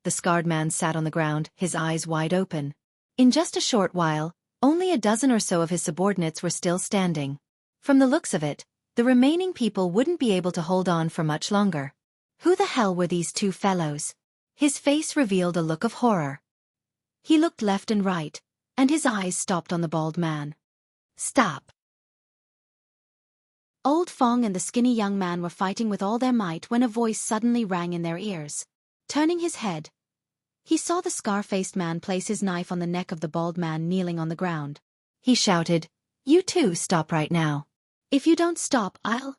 The scarred man sat on the ground, his eyes wide open. In just a short while, only a dozen or so of his subordinates were still standing. From the looks of it, the remaining people wouldn't be able to hold on for much longer. Who the hell were these 2 fellows? His face revealed a look of horror. He looked left and right, and his eyes stopped on the bald man. "Stop." Old Fong and the skinny young man were fighting with all their might when a voice suddenly rang in their ears. Turning his head, he saw the scar-faced man place his knife on the neck of the bald man kneeling on the ground. He shouted, "You two stop right now. If you don't stop, I'll—"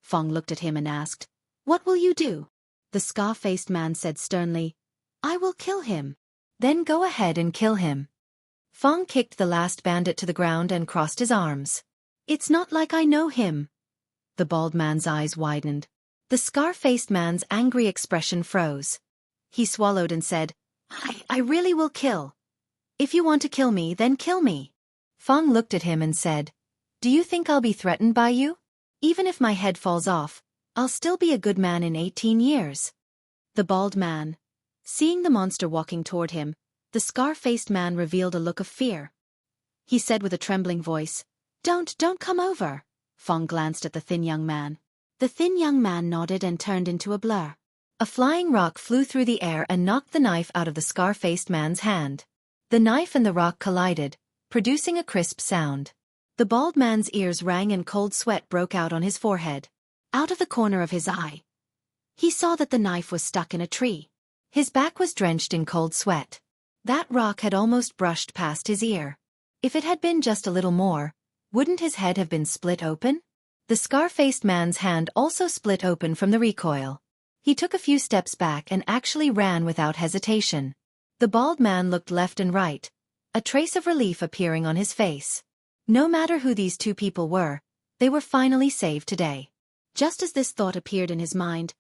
Fong looked at him and asked, "What will you do?" The scar-faced man said sternly, "I will kill him." "Then go ahead and kill him." Fong kicked the last bandit to the ground and crossed his arms. "It's not like I know him." The bald man's eyes widened. The scar-faced man's angry expression froze. He swallowed and said, I really will kill. If you want to kill me, then kill me." Fong looked at him and said, "Do you think I'll be threatened by you? Even if my head falls off, I'll still be a good man in 18 years. The bald man, seeing the monster walking toward him, the scar-faced man revealed a look of fear. He said with a trembling voice, Don't come over." Fong glanced at the thin young man. The thin young man nodded and turned into a blur. A flying rock flew through the air and knocked the knife out of the scar-faced man's hand. The knife and the rock collided, producing a crisp sound. The bald man's ears rang and cold sweat broke out on his forehead. Out of the corner of his eye, he saw that the knife was stuck in a tree. His back was drenched in cold sweat. That rock had almost brushed past his ear. If it had been just a little more, wouldn't his head have been split open? The scar-faced man's hand also split open from the recoil. He took a few steps back and actually ran without hesitation. The bald man looked left and right, a trace of relief appearing on his face. No matter who these 2 people were, they were finally saved today. Just as this thought appeared in his mind,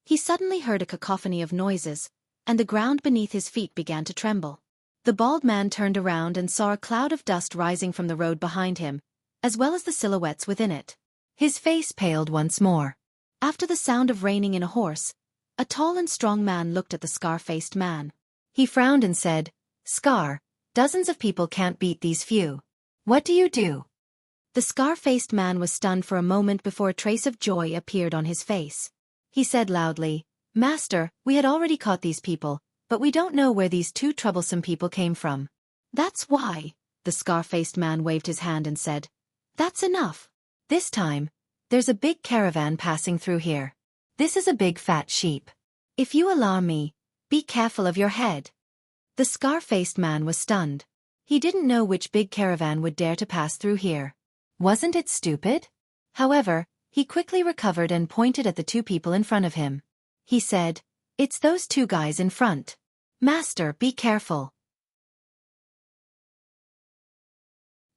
he suddenly heard a cacophony of noises, and the ground beneath his feet began to tremble. The bald man turned around and saw a cloud of dust rising from the road behind him, as well as the silhouettes within it. His face paled once more. After the sound of reining in a horse, a tall and strong man looked at the scar-faced man. He frowned and said, "Scar, dozens of people can't beat these few. What do you do?" The scar-faced man was stunned for a moment before a trace of joy appeared on his face. He said loudly, "Master, we had already caught these people, but we don't know where these 2 troublesome people came from." "That's why," the scar-faced man waved his hand and said, "That's enough. This time, there's a big caravan passing through here. This is a big fat sheep. If you alarm me, be careful of your head." The scar-faced man was stunned. He didn't know which big caravan would dare to pass through here. Wasn't it stupid? However, He quickly recovered and pointed at the two people in front of him. He said, "It's those two guys in front. Master, be careful."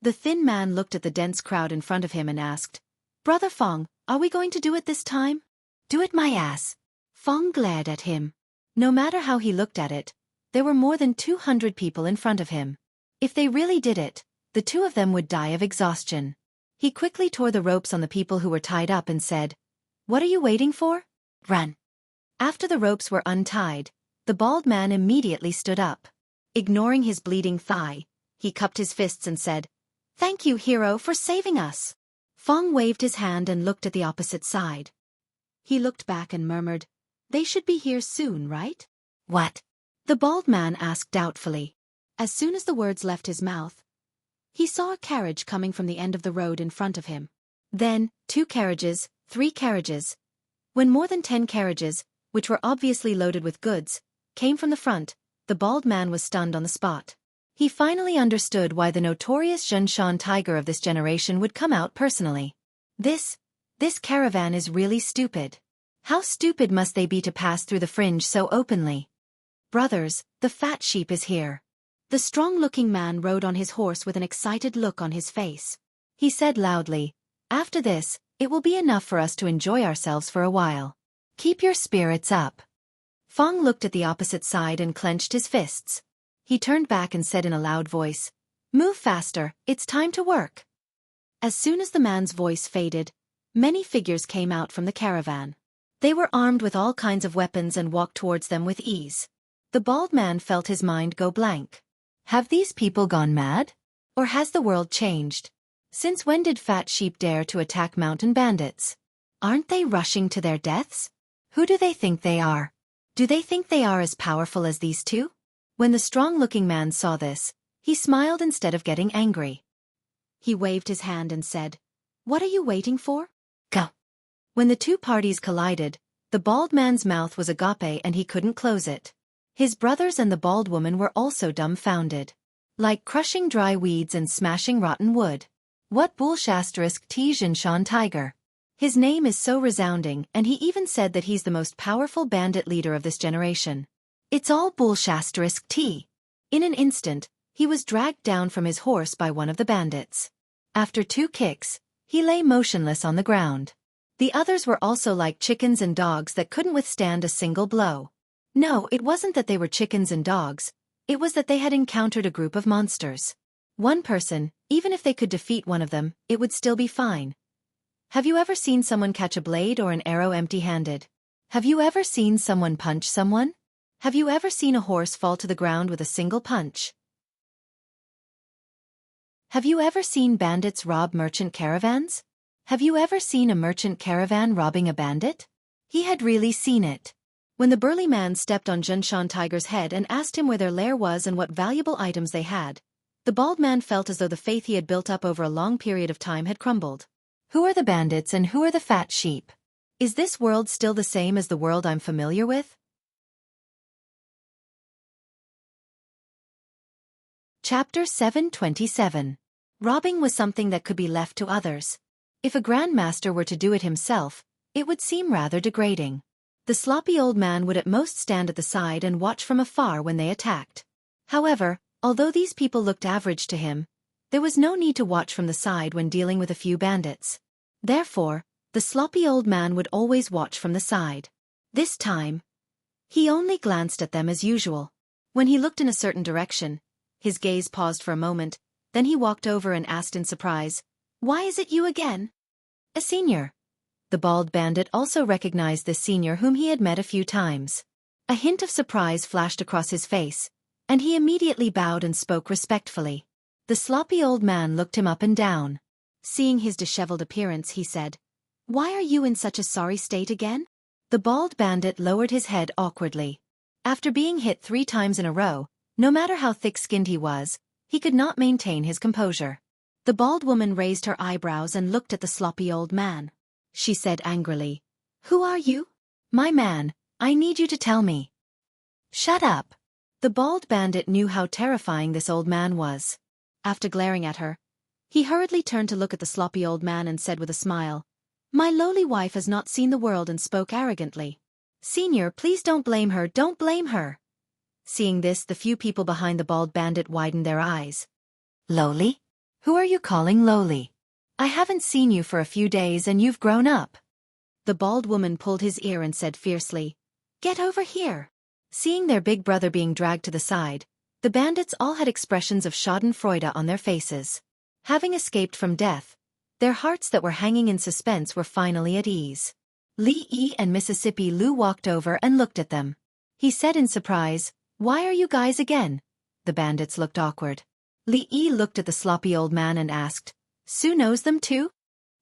The thin man looked at the dense crowd in front of him and asked, "Brother Fong, are we going to do it this time?" "Do it my ass." Fong glared at him. No matter how he looked at it, there were more than 200 people in front of him. If they really did it, the two of them would die of exhaustion. He quickly tore the ropes on the people who were tied up and said, "What are you waiting for? Run." After the ropes were untied, the bald man immediately stood up. Ignoring his bleeding thigh, he cupped his fists and said, "Thank you, hero, for saving us." Fong waved his hand and looked at the opposite side. He looked back and murmured, "They should be here soon, right?" "What?" the bald man asked doubtfully. As soon as the words left his mouth, he saw a carriage coming from the end of the road in front of him. Then, 2 carriages, 3 carriages. When more than 10 carriages, which were obviously loaded with goods, came from the front, the bald man was stunned on the spot. He finally understood why the notorious Zhenshan tiger of this generation would come out personally. This caravan is really stupid. How stupid must they be to pass through the fringe so openly? "Brothers, the fat sheep is here." The strong-looking man rode on his horse with an excited look on his face. He said loudly, "After this, it will be enough for us to enjoy ourselves for a while. Keep your spirits up." Fong looked at the opposite side and clenched his fists. He turned back and said in a loud voice, "Move faster, it's time to work." As soon as the man's voice faded, many figures came out from the caravan. They were armed with all kinds of weapons and walked towards them with ease. The bald man felt his mind go blank. Have these people gone mad? Or has the world changed? Since when did fat sheep dare to attack mountain bandits? Aren't they rushing to their deaths? Who do they think they are? Do they think they are as powerful as these two? When the strong-looking man saw this, he smiled instead of getting angry. He waved his hand and said, "What are you waiting for? Go." When the two parties collided, the bald man's mouth was agape and he couldn't close it. His brothers and the bald woman were also dumbfounded. Like crushing dry weeds and smashing rotten wood. What **T Zhenshan tiger? His name is so resounding, and he even said that he's the most powerful bandit leader of this generation. It's all **T. In an instant, he was dragged down from his horse by one of the bandits. After 2 kicks, he lay motionless on the ground. The others were also like chickens and dogs that couldn't withstand a single blow. No, it wasn't that they were chickens and dogs, it was that they had encountered a group of monsters. One person, even if they could defeat one of them, it would still be fine. Have you ever seen someone catch a blade or an arrow empty-handed? Have you ever seen someone punch someone? Have you ever seen a horse fall to the ground with a single punch? Have you ever seen bandits rob merchant caravans? Have you ever seen a merchant caravan robbing a bandit? He had really seen it. When the burly man stepped on Zhenshan Tiger's head and asked him where their lair was and what valuable items they had, the bald man felt as though the faith he had built up over a long period of time had crumbled. Who are the bandits and who are the fat sheep? Is this world still the same as the world I'm familiar with? Chapter 727. Robbing was something that could be left to others. If a grandmaster were to do it himself, it would seem rather degrading. The sloppy old man would at most stand at the side and watch from afar when they attacked. However, although these people looked average to him, there was no need to watch from the side when dealing with a few bandits. Therefore, the sloppy old man would always watch from the side. This time, he only glanced at them as usual. When he looked in a certain direction, his gaze paused for a moment, then he walked over and asked in surprise, "Why is it you again?" "A senior." The bald bandit also recognized this senior whom he had met a few times. A hint of surprise flashed across his face, and he immediately bowed and spoke respectfully. The sloppy old man looked him up and down. Seeing his disheveled appearance, he said, "Why are you in such a sorry state again?" The bald bandit lowered his head awkwardly. After being hit 3 times in a row, no matter how thick-skinned he was, he could not maintain his composure. The bald woman raised her eyebrows and looked at the sloppy old man. She said angrily, "Who are you?" "My man, I need you to tell me." "Shut up." The bald bandit knew how terrifying this old man was. After glaring at her, he hurriedly turned to look at the sloppy old man and said with a smile, My lowly wife has not seen the world and spoke arrogantly. Senior, please don't blame her, don't blame her. Seeing this, the few people behind the bald bandit widened their eyes. Lowly? Who are you calling lowly? I haven't seen you for a few days and you've grown up. The bald woman pulled his ear and said fiercely, Get over here. Seeing their big brother being dragged to the side, the bandits all had expressions of schadenfreude on their faces. Having escaped from death, their hearts that were hanging in suspense were finally at ease. Li Yi and Mississippi Lu walked over and looked at them. He said in surprise, Why are you guys again? The bandits looked awkward. Li Yi looked at the sloppy old man and asked, Sue knows them too?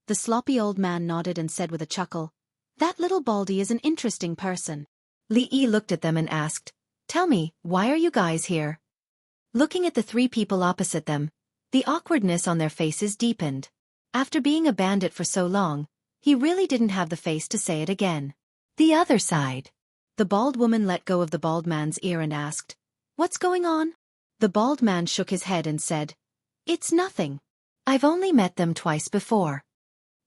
The sloppy old man nodded and said with a chuckle, That little baldy is an interesting person. Li Yi looked at them and asked, Tell me, why are you guys here? Looking at the three people opposite them, the awkwardness on their faces deepened. After being a bandit for so long, he really didn't have the face to say it again. The other side. The bald woman let go of the bald man's ear and asked, What's going on? The bald man shook his head and said, It's nothing. I've only met them twice before.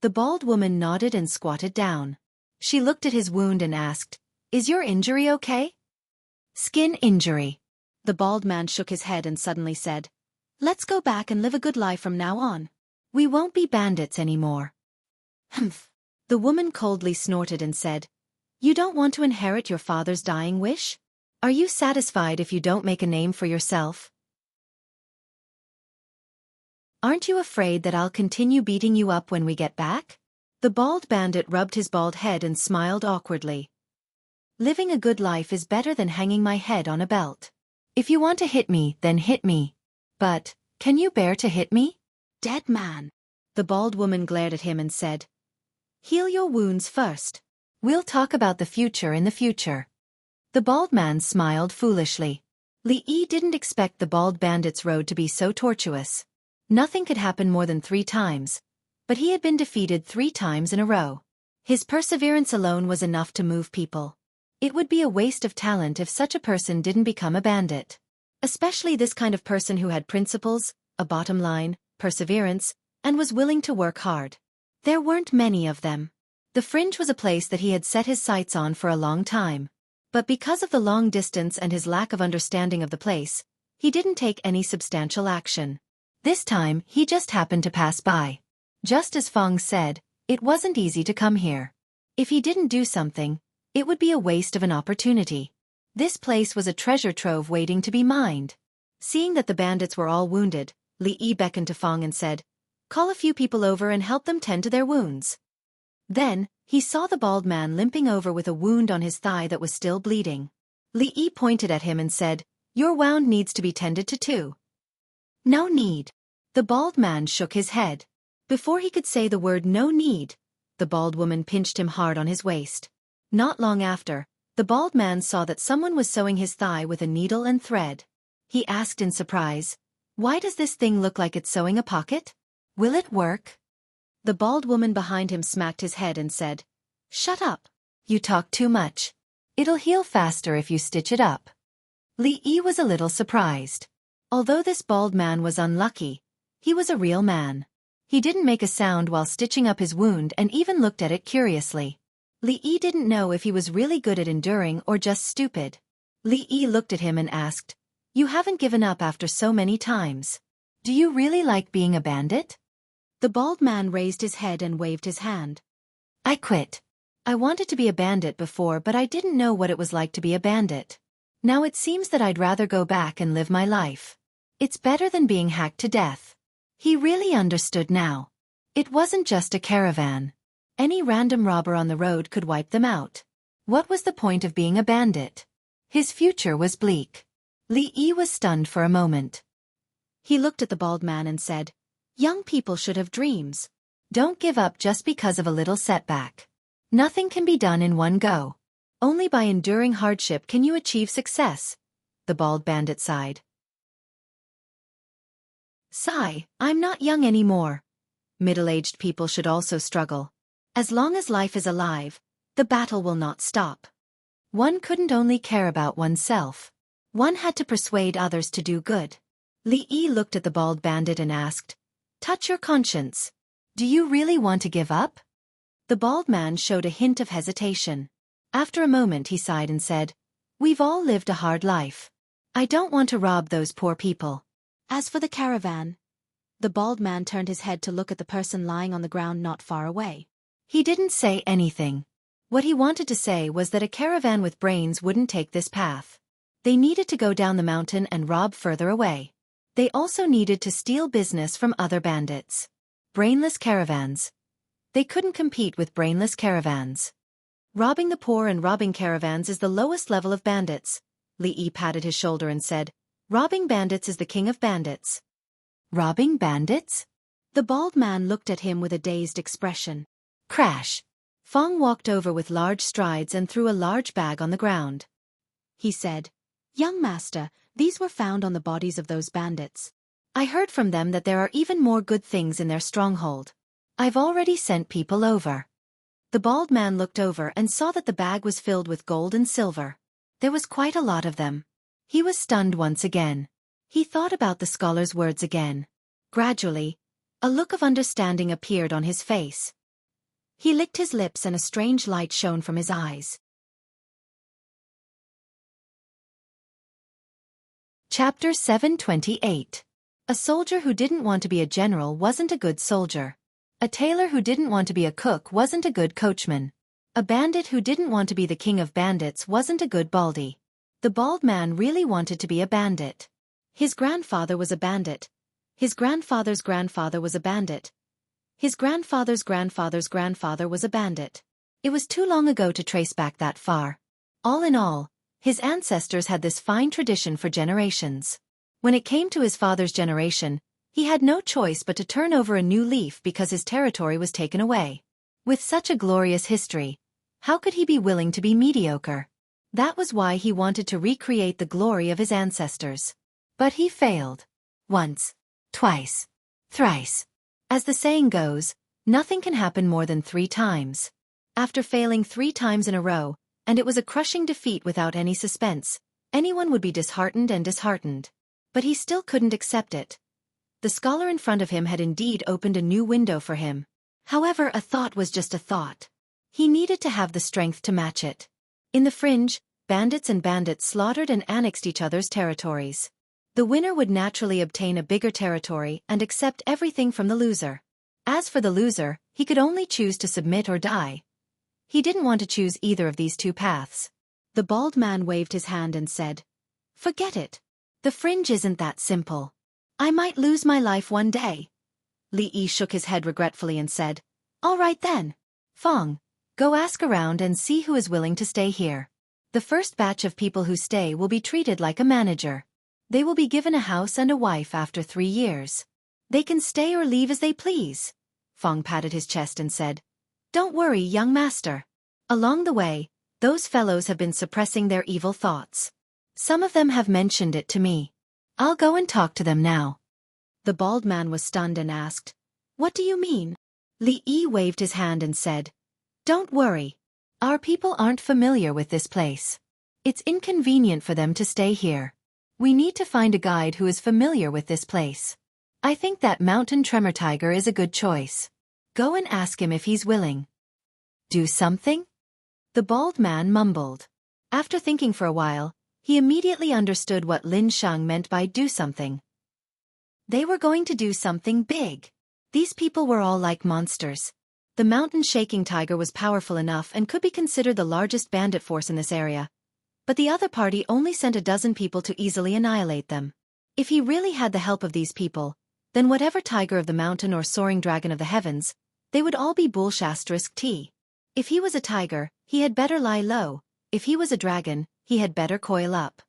The bald woman nodded and squatted down. She looked at his wound and asked, Is your injury okay? Skin injury. The bald man shook his head and suddenly said, Let's go back and live a good life from now on. We won't be bandits anymore. Humph. The woman coldly snorted and said, You don't want to inherit your father's dying wish? Are you satisfied if you don't make a name for yourself? Aren't you afraid that I'll continue beating you up when we get back? The bald bandit rubbed his bald head and smiled awkwardly. Living a good life is better than hanging my head on a belt. If you want to hit me, then hit me. But, can you bear to hit me? Dead man. The bald woman glared at him and said, Heal your wounds first. We'll talk about the future in the future. The bald man smiled foolishly. Li Yi didn't expect the bald bandit's road to be so tortuous. Nothing could happen more than 3 times, but he had been defeated 3 times in a row. His perseverance alone was enough to move people. It would be a waste of talent if such a person didn't become a bandit. Especially this kind of person who had principles, a bottom line, perseverance, and was willing to work hard. There weren't many of them. The Fringe was a place that he had set his sights on for a long time. But because of the long distance and his lack of understanding of the place, he didn't take any substantial action. This time, he just happened to pass by. Just as Fong said, it wasn't easy to come here. If he didn't do something, it would be a waste of an opportunity. This place was a treasure trove waiting to be mined. Seeing that the bandits were all wounded, Li Yi beckoned to Fong and said, Call a few people over and help them tend to their wounds. Then, he saw the bald man limping over with a wound on his thigh that was still bleeding. Li Yi pointed at him and said, Your wound needs to be tended to too. No need. The bald man shook his head. Before he could say the word no need, the bald woman pinched him hard on his waist. Not long after, the bald man saw that someone was sewing his thigh with a needle and thread. He asked in surprise, Why does this thing look like it's sewing a pocket? Will it work? The bald woman behind him smacked his head and said, Shut up. You talk too much. It'll heal faster if you stitch it up. Li Yi was a little surprised. Although this bald man was unlucky, he was a real man. He didn't make a sound while stitching up his wound and even looked at it curiously. Li Yi didn't know if he was really good at enduring or just stupid. Li Yi looked at him and asked, You haven't given up after so many times. Do you really like being a bandit? The bald man raised his head and waved his hand. I quit. I wanted to be a bandit before, but I didn't know what it was like to be a bandit. Now it seems that I'd rather go back and live my life. It's better than being hacked to death. He really understood now. It wasn't just a caravan. Any random robber on the road could wipe them out. What was the point of being a bandit? His future was bleak. Li Yi was stunned for a moment. He looked at the bald man and said, Young people should have dreams. Don't give up just because of a little setback. Nothing can be done in one go. Only by enduring hardship can you achieve success. The bald bandit sighed. Sigh, I'm not young anymore. Middle-aged people should also struggle. As long as life is alive, the battle will not stop. One couldn't only care about oneself. One had to persuade others to do good. Li Yi looked at the bald bandit and asked, Touch your conscience. Do you really want to give up? The bald man showed a hint of hesitation. After a moment he sighed and said, "We've all lived a hard life. I don't want to rob those poor people." As for the caravan, the bald man turned his head to look at the person lying on the ground not far away. He didn't say anything. What he wanted to say was that a caravan with brains wouldn't take this path. They needed to go down the mountain and rob further away. They also needed to steal business from other bandits. Brainless caravans. They couldn't compete with brainless caravans. Robbing the poor and robbing caravans is the lowest level of bandits. Li patted his shoulder and said, "Robbing bandits is the king of bandits." Robbing bandits? The bald man looked at him with a dazed expression. Crash. Fong walked over with large strides and threw a large bag on the ground. He said, "Young master, these were found on the bodies of those bandits. I heard from them that there are even more good things in their stronghold. I've already sent people over." The bald man looked over and saw that the bag was filled with gold and silver. There was quite a lot of them. He was stunned once again. He thought about the scholar's words again. Gradually, a look of understanding appeared on his face. He licked his lips and a strange light shone from his eyes. Chapter 728. A soldier who didn't want to be a general wasn't a good soldier. A tailor who didn't want to be a cook wasn't a good coachman. A bandit who didn't want to be the king of bandits wasn't a good baldy. The bald man really wanted to be a bandit. His grandfather was a bandit. His grandfather's grandfather was a bandit. His grandfather's grandfather's grandfather was a bandit. It was too long ago to trace back that far. All in all, his ancestors had this fine tradition for generations. When it came to his father's generation, he had no choice but to turn over a new leaf because his territory was taken away. With such a glorious history, how could he be willing to be mediocre? That was why he wanted to recreate the glory of his ancestors. But he failed. Once, twice, thrice. As the saying goes, nothing can happen more than 3 times. After failing 3 times in a row, and it was a crushing defeat without any suspense, anyone would be disheartened and disheartened. But he still couldn't accept it. The scholar in front of him had indeed opened a new window for him. However, a thought was just a thought. He needed to have the strength to match it. In the fringe, bandits and bandits slaughtered and annexed each other's territories. The winner would naturally obtain a bigger territory and accept everything from the loser. As for the loser, he could only choose to submit or die. He didn't want to choose either of these 2 paths. The bald man waved his hand and said, "Forget it. The fringe isn't that simple. I might lose my life one day." Li shook his head regretfully and said, "All right then. Fong, go ask around and see who is willing to stay here. The first batch of people who stay will be treated like a manager. They will be given a house and a wife after 3 years. They can stay or leave as they please." Fong patted his chest and said, "Don't worry, young master. Along the way, those fellows have been suppressing their evil thoughts. Some of them have mentioned it to me. I'll go and talk to them now." The bald man was stunned and asked, "What do you mean?" Li waved his hand and said, "Don't worry. Our people aren't familiar with this place. It's inconvenient for them to stay here. We need to find a guide who is familiar with this place. I think that mountain tremor tiger is a good choice. Go and ask him if he's willing." "Do something?" The bald man mumbled. After thinking for a while, he immediately understood what Lin Sheng meant by do something. They were going to do something big. These people were all like monsters. The mountain-shaking tiger was powerful enough and could be considered the largest bandit force in this area. But the other party only sent a dozen people to easily annihilate them. If he really had the help of these people, then whatever tiger of the mountain or soaring dragon of the heavens, they would all be bull**t. If he was a tiger, he had better lie low. If he was a dragon, he had better coil up.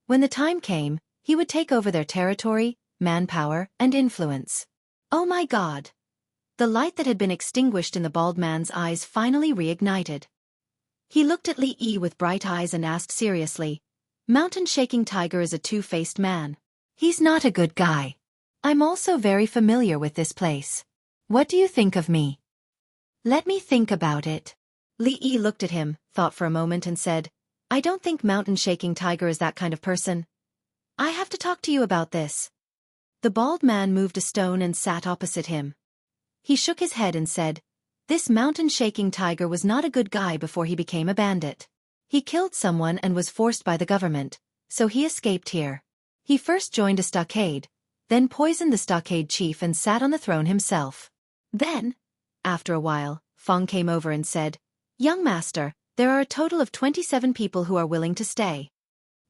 When the time came, he would take over their territory, manpower, and influence. Oh my God! The light that had been extinguished in the bald man's eyes finally reignited. He looked at Li with bright eyes and asked seriously, "Mountain-shaking tiger is a two-faced man. He's not a good guy. I'm also very familiar with this place. What do you think of me?" "Let me think about it." Li looked at him, thought for a moment and said, "I don't think mountain-shaking tiger is that kind of person. I have to talk to you about this." The bald man moved a stone and sat opposite him. He shook his head and said, "This mountain-shaking tiger was not a good guy before he became a bandit. He killed someone and was forced by the government, so he escaped here. He first joined a stockade, then poisoned the stockade chief and sat on the throne himself. Then, after a while, Fong came over and said, 'Young master, there are a total of 27 people who are willing to stay.'"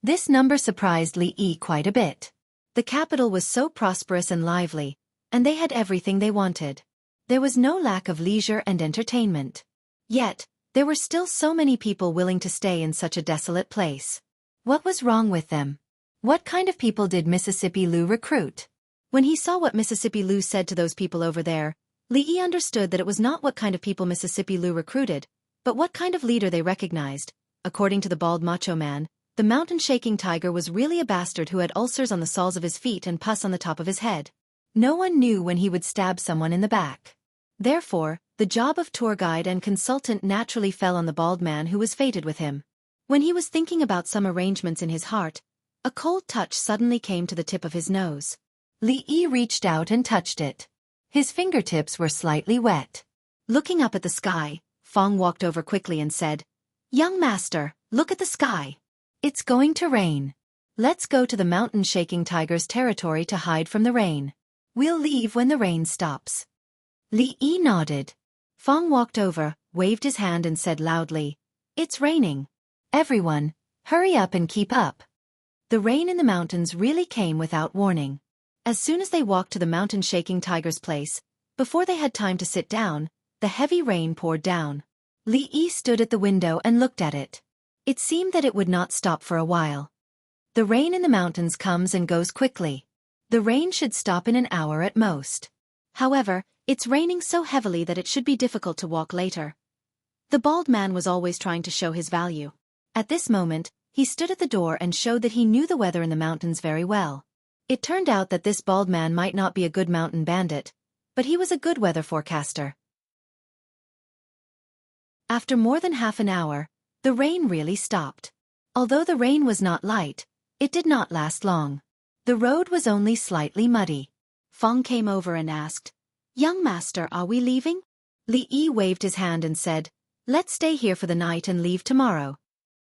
This number surprised Li Yi quite a bit. The capital was so prosperous and lively, and they had everything they wanted. There was no lack of leisure and entertainment. Yet, there were still so many people willing to stay in such a desolate place. What was wrong with them? What kind of people did Mississippi Lu recruit? When he saw what Mississippi Lu said to those people over there, Li Yi understood that it was not what kind of people Mississippi Lu recruited, but what kind of leader they recognized. According to the bald macho man, the mountain-shaking tiger was really a bastard who had ulcers on the soles of his feet and pus on the top of his head. No one knew when he would stab someone in the back. Therefore, the job of tour guide and consultant naturally fell on the bald man who was fated with him. When he was thinking about some arrangements in his heart, a cold touch suddenly came to the tip of his nose. Li Yi reached out and touched it. His fingertips were slightly wet. Looking up at the sky, Fong walked over quickly and said, "Young master, look at the sky. It's going to rain. Let's go to the mountain-shaking tiger's territory to hide from the rain. We'll leave when the rain stops." Li Yi nodded. Fong walked over, waved his hand and said loudly, "It's raining. Everyone, hurry up and keep up." The rain in the mountains really came without warning. As soon as they walked to the mountain-shaking tiger's place, before they had time to sit down, the heavy rain poured down. Li Yi stood at the window and looked at it. It seemed that it would not stop for a while. The rain in the mountains comes and goes quickly. The rain should stop in an hour at most. However, it's raining so heavily that it should be difficult to walk later. The bald man was always trying to show his value. At this moment, he stood at the door and showed that he knew the weather in the mountains very well. It turned out that this bald man might not be a good mountain bandit, but he was a good weather forecaster. After more than half an hour, the rain really stopped. Although the rain was not light, it did not last long. The road was only slightly muddy. Fong came over and asked, "Young master, are we leaving?" Li Yi waved his hand and said, "Let's stay here for the night and leave tomorrow."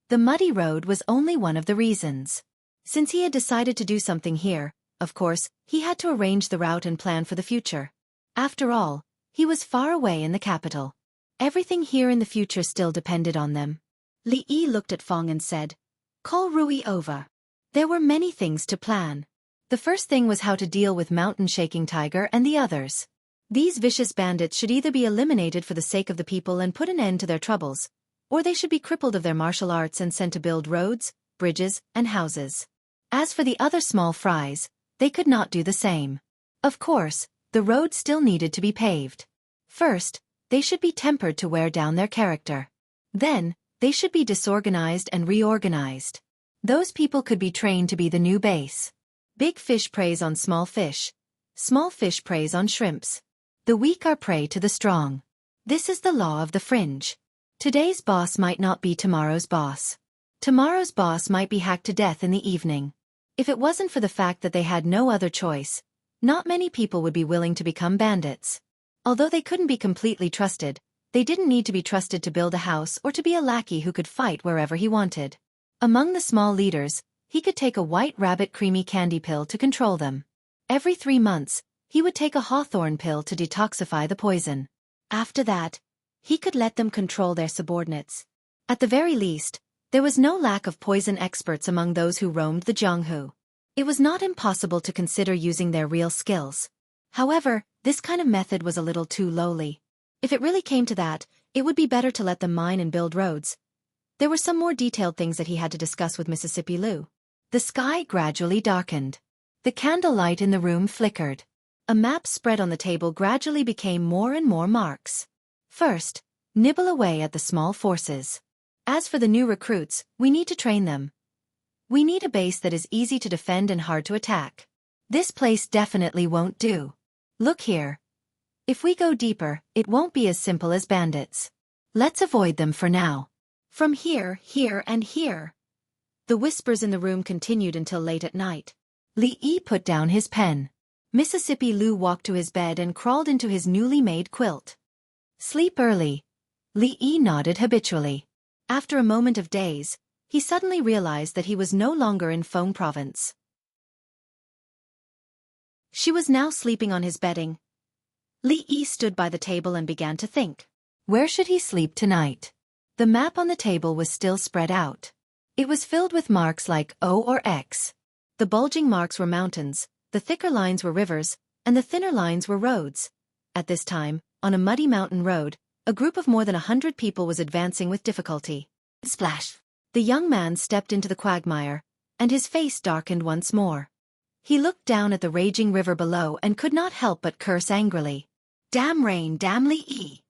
The muddy road was only one of the reasons. Since he had decided to do something here, of course, he had to arrange the route and plan for the future. After all, he was far away in the capital. Everything here in the future still depended on them. Li Yi looked at Fong and said, "Call Rui over." There were many things to plan. The first thing was how to deal with mountain-shaking tiger and the others. These vicious bandits should either be eliminated for the sake of the people and put an end to their troubles, or they should be crippled of their martial arts and sent to build roads, bridges, and houses. As for the other small fries, they could not do the same. Of course, the road still needed to be paved. First, they should be tempered to wear down their character. Then, they should be disorganized and reorganized. Those people could be trained to be the new base. Big fish preys on small fish. Small fish preys on shrimps. The weak are prey to the strong. This is the law of the fringe. Today's boss might not be tomorrow's boss. Tomorrow's boss might be hacked to death in the evening. If it wasn't for the fact that they had no other choice, not many people would be willing to become bandits. Although they couldn't be completely trusted, they didn't need to be trusted to build a house or to be a lackey who could fight wherever he wanted. Among the small leaders, he could take a white rabbit creamy candy pill to control them. Every 3 months, he would take a hawthorn pill to detoxify the poison. After that, he could let them control their subordinates. At the very least, there was no lack of poison experts among those who roamed the Jianghu. It was not impossible to consider using their real skills. However, this kind of method was a little too lowly. If it really came to that, it would be better to let them mine and build roads. There were some more detailed things that he had to discuss with Mississippi Lu. The sky gradually darkened. The candlelight in the room flickered. A map spread on the table gradually became more and more marks. First, nibble away at the small forces. As for the new recruits, we need to train them. We need a base that is easy to defend and hard to attack. This place definitely won't do. Look here. If we go deeper, it won't be as simple as bandits. Let's avoid them for now. From here, here, and here. The whispers in the room continued until late at night. Li Yi put down his pen. Mississippi Lou walked to his bed and crawled into his newly made quilt. Sleep early. Li Yi nodded habitually. After a moment of daze, he suddenly realized that he was no longer in Feng province. She was now sleeping on his bedding. Li Yi stood by the table and began to think. Where should he sleep tonight? The map on the table was still spread out. It was filled with marks like O or X. The bulging marks were mountains, the thicker lines were rivers, and the thinner lines were roads. At this time, on a muddy mountain road, a group of more than 100 people was advancing with difficulty. Splash! The young man stepped into the quagmire, and his face darkened once more. He looked down at the raging river below and could not help but curse angrily. Damn rain, damn Li Yi!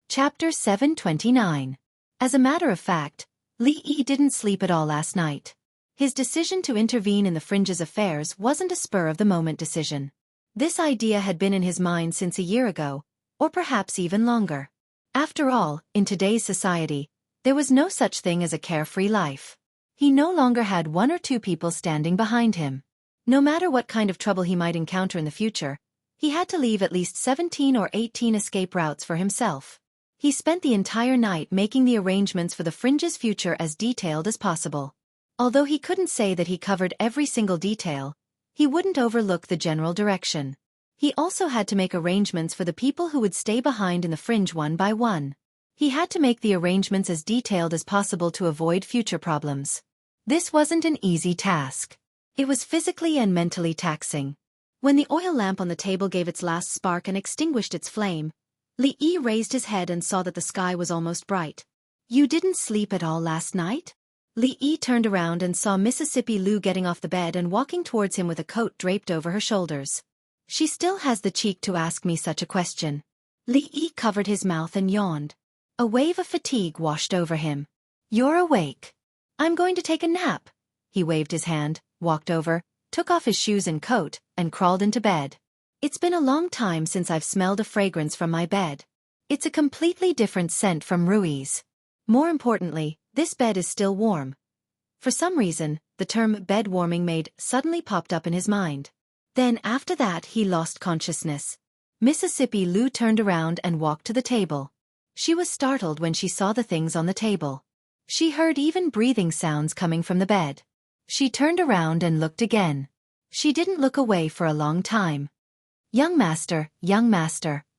Chapter 729. As a matter of fact, Li Yi didn't sleep at all last night. His decision to intervene in the fringe's affairs wasn't a spur-of-the-moment decision. This idea had been in his mind since a year ago, or perhaps even longer. After all, in today's society, there was no such thing as a carefree life. He no longer had one or two people standing behind him. No matter what kind of trouble he might encounter in the future, he had to leave at least 17 or 18 escape routes for himself. He spent the entire night making the arrangements for the fringe's future as detailed as possible. Although he couldn't say that he covered every single detail, he wouldn't overlook the general direction. He also had to make arrangements for the people who would stay behind in the fringe one by one. He had to make the arrangements as detailed as possible to avoid future problems. This wasn't an easy task. It was physically and mentally taxing. When the oil lamp on the table gave its last spark and extinguished its flame, Li Yi raised his head and saw that the sky was almost bright. You didn't sleep at all last night? Li Yi turned around and saw Mississippi Lou getting off the bed and walking towards him with a coat draped over her shoulders. She still has the cheek to ask me such a question. Li Yi covered his mouth and yawned. A wave of fatigue washed over him. You're awake. I'm going to take a nap. He waved his hand, walked over, took off his shoes and coat, and crawled into bed. It's been a long time since I've smelled a fragrance from my bed. It's a completely different scent from Rui's. More importantly, this bed is still warm. For some reason, the term bed warming maid suddenly popped up in his mind. Then after that he lost consciousness. Mississippi Lou turned around and walked to the table. She was startled when she saw the things on the table. She heard even breathing sounds coming from the bed. She turned around and looked again. She didn't look away for a long time. Young master,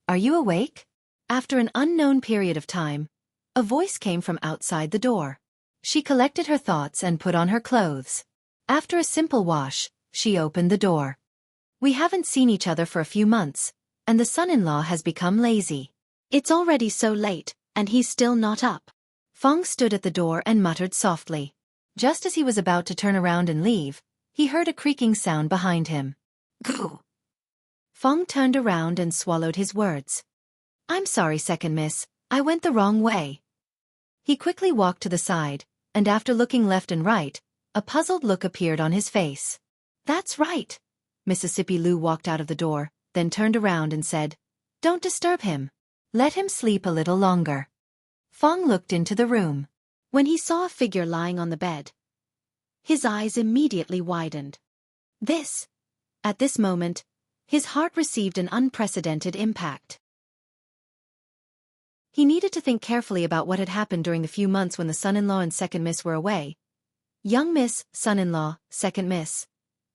are you awake? After an unknown period of time, a voice came from outside the door. She collected her thoughts and put on her clothes. After a simple wash, she opened the door. We haven't seen each other for a few months, and the son-in-law has become lazy. It's already so late, and he's still not up. Feng stood at the door and muttered softly. Just as he was about to turn around and leave, he heard a creaking sound behind him. Goo! Feng turned around and swallowed his words. I'm sorry, second miss, I went the wrong way. He quickly walked to the side, and after looking left and right, a puzzled look appeared on his face. That's right. Mississippi Lou walked out of the door, then turned around and said, Don't disturb him. Let him sleep a little longer. Feng looked into the room. When he saw a figure lying on the bed, his eyes immediately widened. At this moment, his heart received an unprecedented impact. He needed to think carefully about what had happened during the few months when the son-in-law and second miss were away. Young miss, son-in-law, second miss.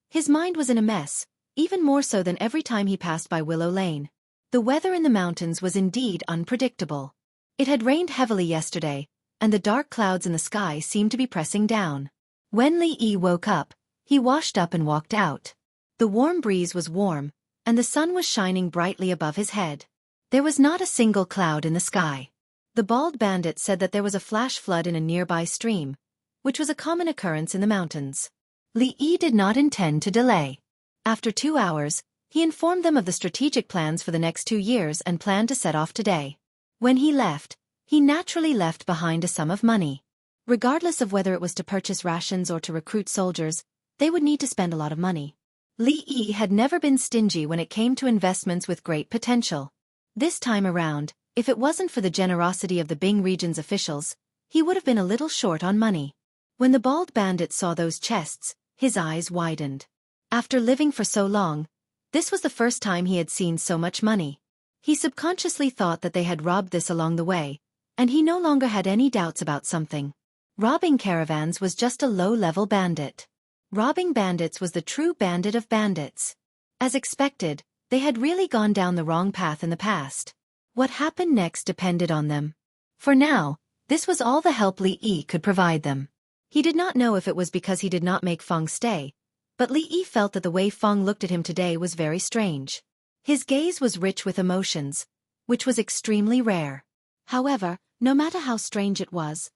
His mind was in a mess, even more so than every time he passed by Willow Lane. The weather in the mountains was indeed unpredictable. It had rained heavily yesterday, and the dark clouds in the sky seemed to be pressing down. When Li Yi woke up, he washed up and walked out. The warm breeze was warm, and the sun was shining brightly above his head. There was not a single cloud in the sky. The bald bandit said that there was a flash flood in a nearby stream, which was a common occurrence in the mountains. Li Yi did not intend to delay. After 2 hours, he informed them of the strategic plans for the next 2 years and planned to set off today. When he left, he naturally left behind a sum of money. Regardless of whether it was to purchase rations or to recruit soldiers, they would need to spend a lot of money. Li Yi had never been stingy when it came to investments with great potential. This time around, if it wasn't for the generosity of the Bing region's officials, he would have been a little short on money. When the bald bandit saw those chests, his eyes widened. After living for so long, this was the first time he had seen so much money. He subconsciously thought that they had robbed this along the way, and he no longer had any doubts about something. Robbing caravans was just a low-level bandit. Robbing bandits was the true bandit of bandits. As expected, they had really gone down the wrong path in the past. What happened next depended on them. For now, this was all the help Li Yi could provide them. He did not know if it was because he did not make Feng stay, but Li Yi felt that the way Feng looked at him today was very strange. His gaze was rich with emotions, which was extremely rare. However, no matter how strange it was,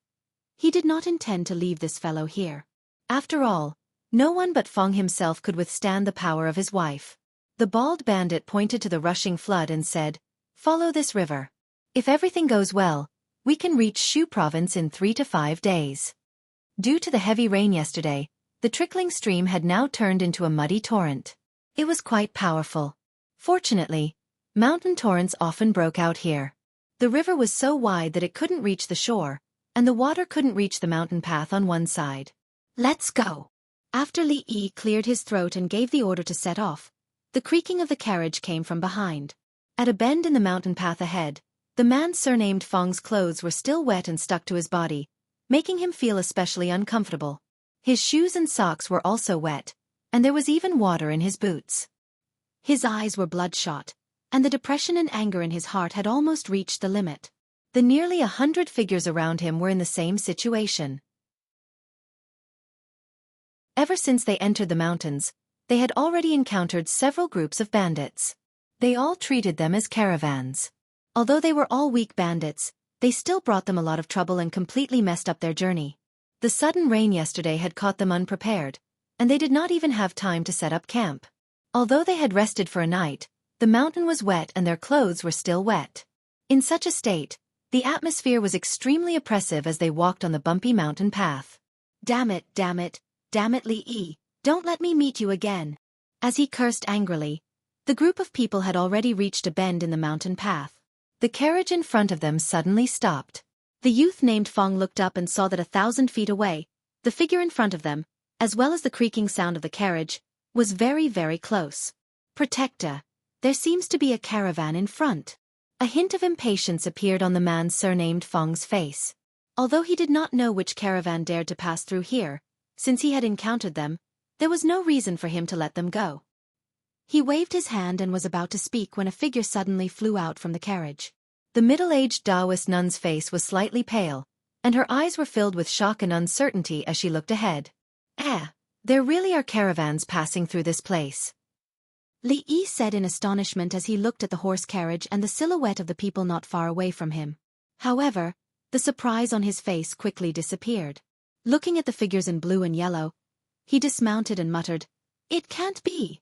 he did not intend to leave this fellow here. After all, no one but Feng himself could withstand the power of his wife. The bald bandit pointed to the rushing flood and said, "Follow this river. If everything goes well, we can reach Shu province in 3 to 5 days." Due to the heavy rain yesterday, the trickling stream had now turned into a muddy torrent. It was quite powerful. Fortunately, mountain torrents often broke out here. The river was so wide that it couldn't reach the shore, and the water couldn't reach the mountain path on one side. "Let's go." After Li Yi cleared his throat and gave the order to set off, the creaking of the carriage came from behind. At a bend in the mountain path ahead, the man surnamed Feng's clothes were still wet and stuck to his body, making him feel especially uncomfortable. His shoes and socks were also wet, and there was even water in his boots. His eyes were bloodshot, and the depression and anger in his heart had almost reached the limit. The nearly 100 figures around him were in the same situation. Ever since they entered the mountains, they had already encountered several groups of bandits. They all treated them as caravans. Although they were all weak bandits, they still brought them a lot of trouble and completely messed up their journey. The sudden rain yesterday had caught them unprepared, and they did not even have time to set up camp. Although they had rested for a night, the mountain was wet and their clothes were still wet. In such a state, the atmosphere was extremely oppressive as they walked on the bumpy mountain path. Damn it, Li Yi, don't let me meet you again." As he cursed angrily, the group of people had already reached a bend in the mountain path. The carriage in front of them suddenly stopped. The youth named Feng looked up and saw that 1,000 feet away, the figure in front of them, as well as the creaking sound of the carriage, was very, very close. "Protector, there seems to be a caravan in front." A hint of impatience appeared on the man surnamed Feng's face. Although he did not know which caravan dared to pass through here, since he had encountered them, there was no reason for him to let them go. He waved his hand and was about to speak when a figure suddenly flew out from the carriage. The middle-aged Taoist nun's face was slightly pale, and her eyes were filled with shock and uncertainty as she looked ahead. There really are caravans passing through this place," Li Yi said in astonishment as he looked at the horse carriage and the silhouette of the people not far away from him. However, the surprise on his face quickly disappeared. Looking at the figures in blue and yellow, he dismounted and muttered, "It can't be."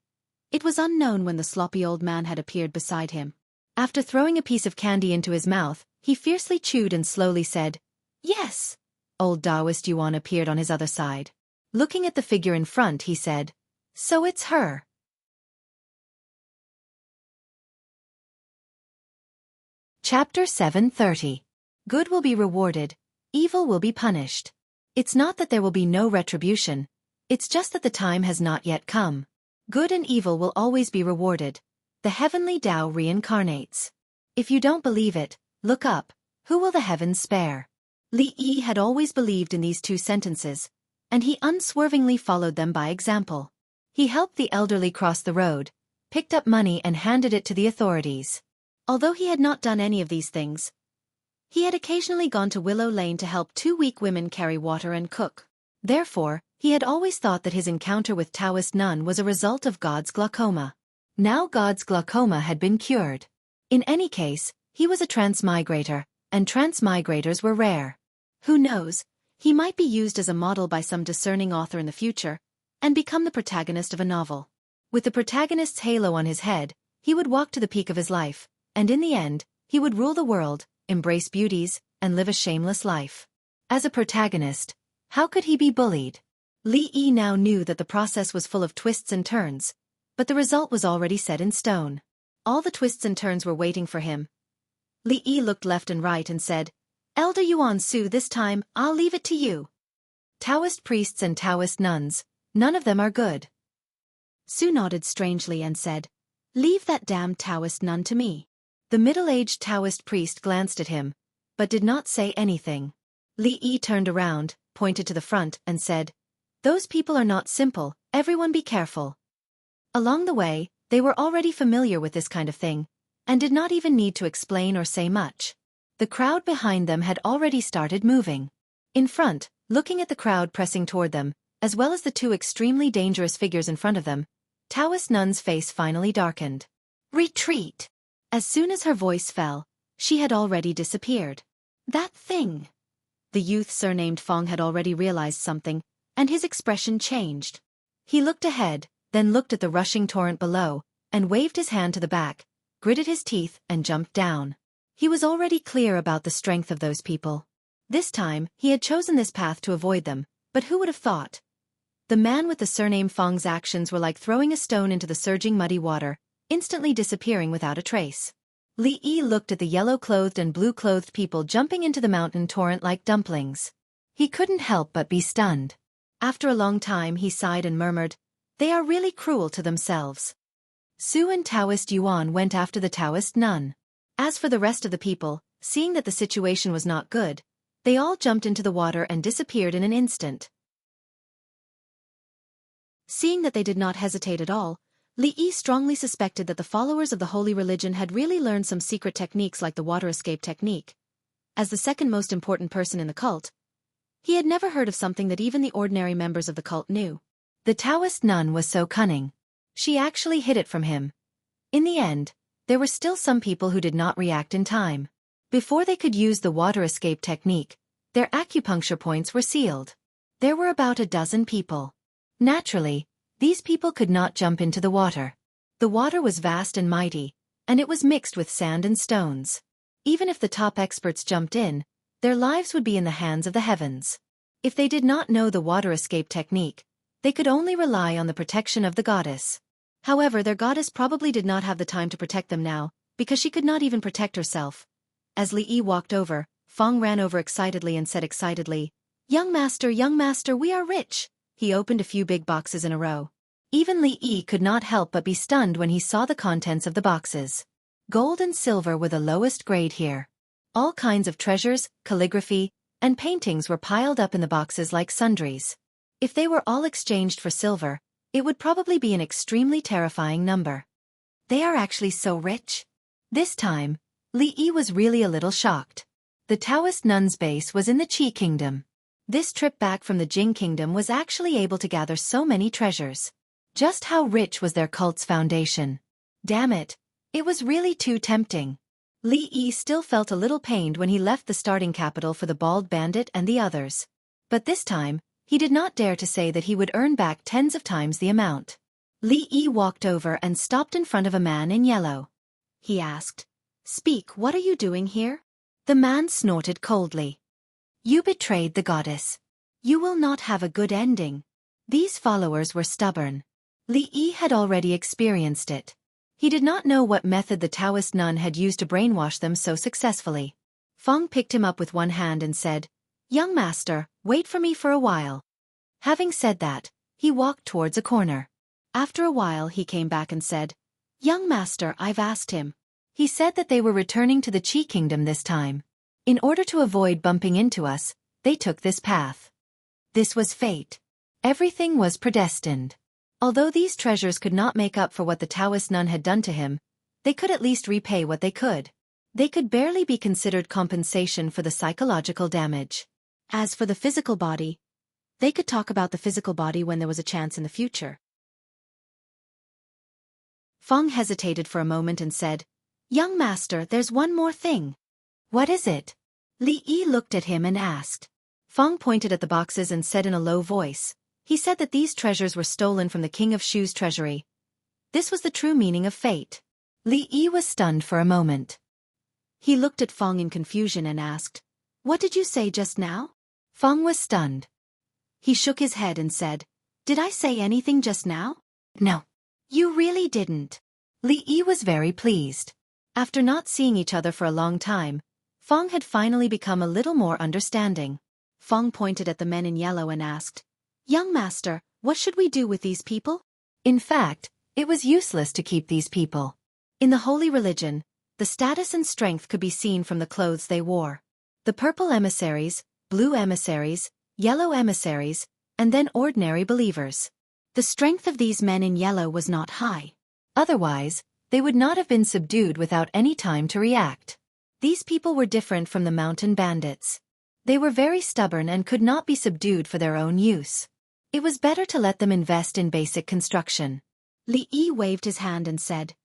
It was unknown when the sloppy old man had appeared beside him. After throwing a piece of candy into his mouth, he fiercely chewed and slowly said, "Yes." Old Taoist Yuan appeared on his other side. Looking at the figure in front, he said, "So it's her." Chapter 730. Good will be rewarded, evil will be punished. It's not that there will be no retribution, it's just that the time has not yet come. Good and evil will always be rewarded. The heavenly Tao reincarnates. If you don't believe it, look up. Who will the heavens spare? Li Yi had always believed in these two sentences, and he unswervingly followed them by example. He helped the elderly cross the road, picked up money and handed it to the authorities. Although he had not done any of these things, he had occasionally gone to Willow Lane to help 2 weak women carry water and cook. Therefore, he had always thought that his encounter with Taoist nun was a result of God's glaucoma. Now God's glaucoma had been cured. In any case, he was a transmigrator, and transmigrators were rare. Who knows, he might be used as a model by some discerning author in the future, and become the protagonist of a novel. With the protagonist's halo on his head, he would walk to the peak of his life, and in the end, he would rule the world, embrace beauties, and live a shameless life. As a protagonist, how could he be bullied? Li Yi now knew that the process was full of twists and turns, but the result was already set in stone. All the twists and turns were waiting for him. Li Yi looked left and right and said, "Elder Yuan Su, this time, I'll leave it to you." Taoist priests and Taoist nuns, none of them are good. Su nodded strangely and said, "Leave that damned Taoist nun to me." The middle-aged Taoist priest glanced at him, but did not say anything. Li Yi turned around, pointed to the front, and said, "Those people are not simple, everyone be careful." Along the way, they were already familiar with this kind of thing, and did not even need to explain or say much. The crowd behind them had already started moving. In front, looking at the crowd pressing toward them, as well as the two extremely dangerous figures in front of them, Taoist Nun's face finally darkened. "Retreat!" As soon as her voice fell, she had already disappeared. "That thing!" The youth surnamed Fong had already realized something, and his expression changed. He looked ahead, then looked at the rushing torrent below, and waved his hand to the back, gritted his teeth, and jumped down. He was already clear about the strength of those people. This time, he had chosen this path to avoid them, but who would have thought? The man with the surname Fong's actions were like throwing a stone into the surging muddy water, instantly disappearing without a trace. Li Yi looked at the yellow-clothed and blue-clothed people jumping into the mountain torrent like dumplings. He couldn't help but be stunned. After a long time he sighed and murmured, "They are really cruel to themselves." Su and Taoist Yuan went after the Taoist nun. As for the rest of the people, seeing that the situation was not good, they all jumped into the water and disappeared in an instant. Seeing that they did not hesitate at all, Li Yi strongly suspected that the followers of the holy religion had really learned some secret techniques like the water escape technique. As the second most important person in the cult, he had never heard of something that even the ordinary members of the cult knew. The Taoist nun was so cunning. She actually hid it from him. In the end, there were still some people who did not react in time. Before they could use the water escape technique, their acupuncture points were sealed. There were about a dozen people. Naturally, these people could not jump into the water. The water was vast and mighty, and it was mixed with sand and stones. Even if the top experts jumped in, their lives would be in the hands of the heavens. If they did not know the water escape technique, they could only rely on the protection of the goddess. However, their goddess probably did not have the time to protect them now, because she could not even protect herself. As Li Yi walked over, Fong ran over excitedly and said excitedly, young master, we are rich." He opened a few big boxes in a row. Even Li Yi could not help but be stunned when he saw the contents of the boxes. Gold and silver were the lowest grade here. All kinds of treasures, calligraphy, and paintings were piled up in the boxes like sundries. If they were all exchanged for silver, it would probably be an extremely terrifying number. They are actually so rich. This time, Li Yi was really a little shocked. The Taoist nun's base was in the Qi kingdom. This trip back from the Jing kingdom was actually able to gather so many treasures. Just how rich was their cult's foundation? Damn it, it was really too tempting. Li Yi still felt a little pained when he left the starting capital for the bald bandit and the others. But this time, he did not dare to say that he would earn back tens of times the amount. Li Yi walked over and stopped in front of a man in yellow. He asked, "Speak, what are you doing here?" The man snorted coldly. "You betrayed the goddess. You will not have a good ending." These followers were stubborn. Li Yi had already experienced it. He did not know what method the Taoist nun had used to brainwash them so successfully. Fong picked him up with one hand and said, "Young master, wait for me for a while." Having said that, he walked towards a corner. After a while he came back and said, "Young master, I've asked him." He said that they were returning to the Qi kingdom this time. In order to avoid bumping into us, they took this path. This was fate. Everything was predestined. Although these treasures could not make up for what the Taoist nun had done to him, they could at least repay what they could. They could barely be considered compensation for the psychological damage. As for the physical body, they could talk about the physical body when there was a chance in the future. Fong hesitated for a moment and said, "Young master, there's one more thing." "What is it?" Li Yi looked at him and asked. Fong pointed at the boxes and said in a low voice, he said that these treasures were stolen from the King of Shu's treasury. This was the true meaning of fate. Li Yi was stunned for a moment. He looked at Fong in confusion and asked, "What did you say just now?" Fong was stunned. He shook his head and said, "Did I say anything just now?" "No. You really didn't." Li Yi was very pleased. After not seeing each other for a long time, Fong had finally become a little more understanding. Feng pointed at the men in yellow and asked, "Young master, what should we do with these people?" In fact, it was useless to keep these people. In the holy religion, the status and strength could be seen from the clothes they wore. The purple emissaries, blue emissaries, yellow emissaries, and then ordinary believers. The strength of these men in yellow was not high. Otherwise, they would not have been subdued without any time to react. These people were different from the mountain bandits. They were very stubborn and could not be subdued for their own use. It was better to let them invest in basic construction. Li Yi waved his hand and said,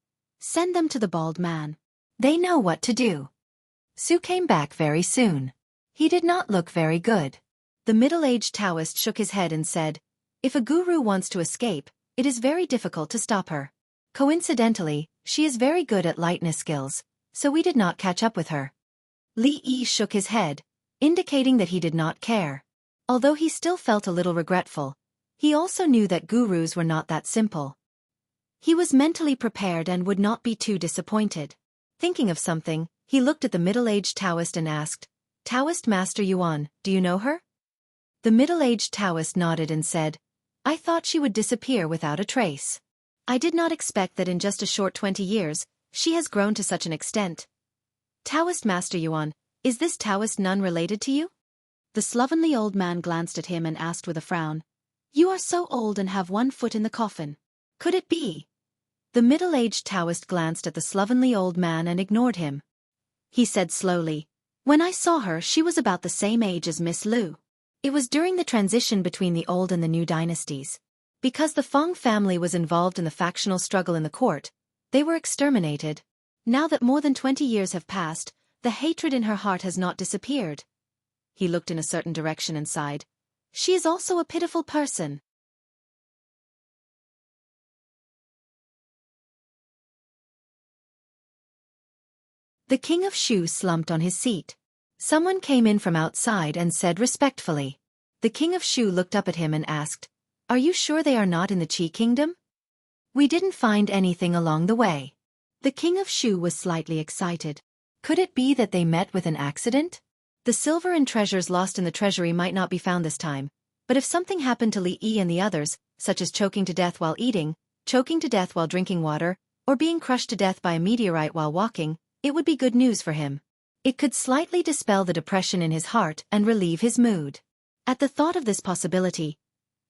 "Send them to the bald man. They know what to do." Su came back very soon. He did not look very good. The middle-aged Taoist shook his head and said, "If a guru wants to escape, it is very difficult to stop her. Coincidentally, she is very good at lightness skills, so we did not catch up with her." Li Yi shook his head, indicating that he did not care. Although he still felt a little regretful, he also knew that gurus were not that simple. He was mentally prepared and would not be too disappointed. Thinking of something, he looked at the middle-aged Taoist and asked, "Taoist Master Yuan, do you know her?" The middle-aged Taoist nodded and said, "I thought she would disappear without a trace. I did not expect that in just a short 20 years, she has grown to such an extent. Taoist Master Yuan, is this Taoist nun related to you?" The slovenly old man glanced at him and asked with a frown, "You are so old and have one foot in the coffin. Could it be?" The middle-aged Taoist glanced at the slovenly old man and ignored him. He said slowly, "When I saw her, she was about the same age as Miss Lu. It was during the transition between the old and the new dynasties. Because the Feng family was involved in the factional struggle in the court, they were exterminated. Now that more than 20 years have passed, the hatred in her heart has not disappeared." He looked in a certain direction and sighed. "She is also a pitiful person." The king of Shu slumped on his seat. Someone came in from outside and said respectfully. The king of Shu looked up at him and asked, "Are you sure they are not in the Qi kingdom? We didn't find anything along the way." The king of Shu was slightly excited. Could it be that they met with an accident? The silver and treasures lost in the treasury might not be found this time, but if something happened to Li Yi and the others, such as choking to death while eating, choking to death while drinking water, or being crushed to death by a meteorite while walking, it would be good news for him. It could slightly dispel the depression in his heart and relieve his mood. At the thought of this possibility,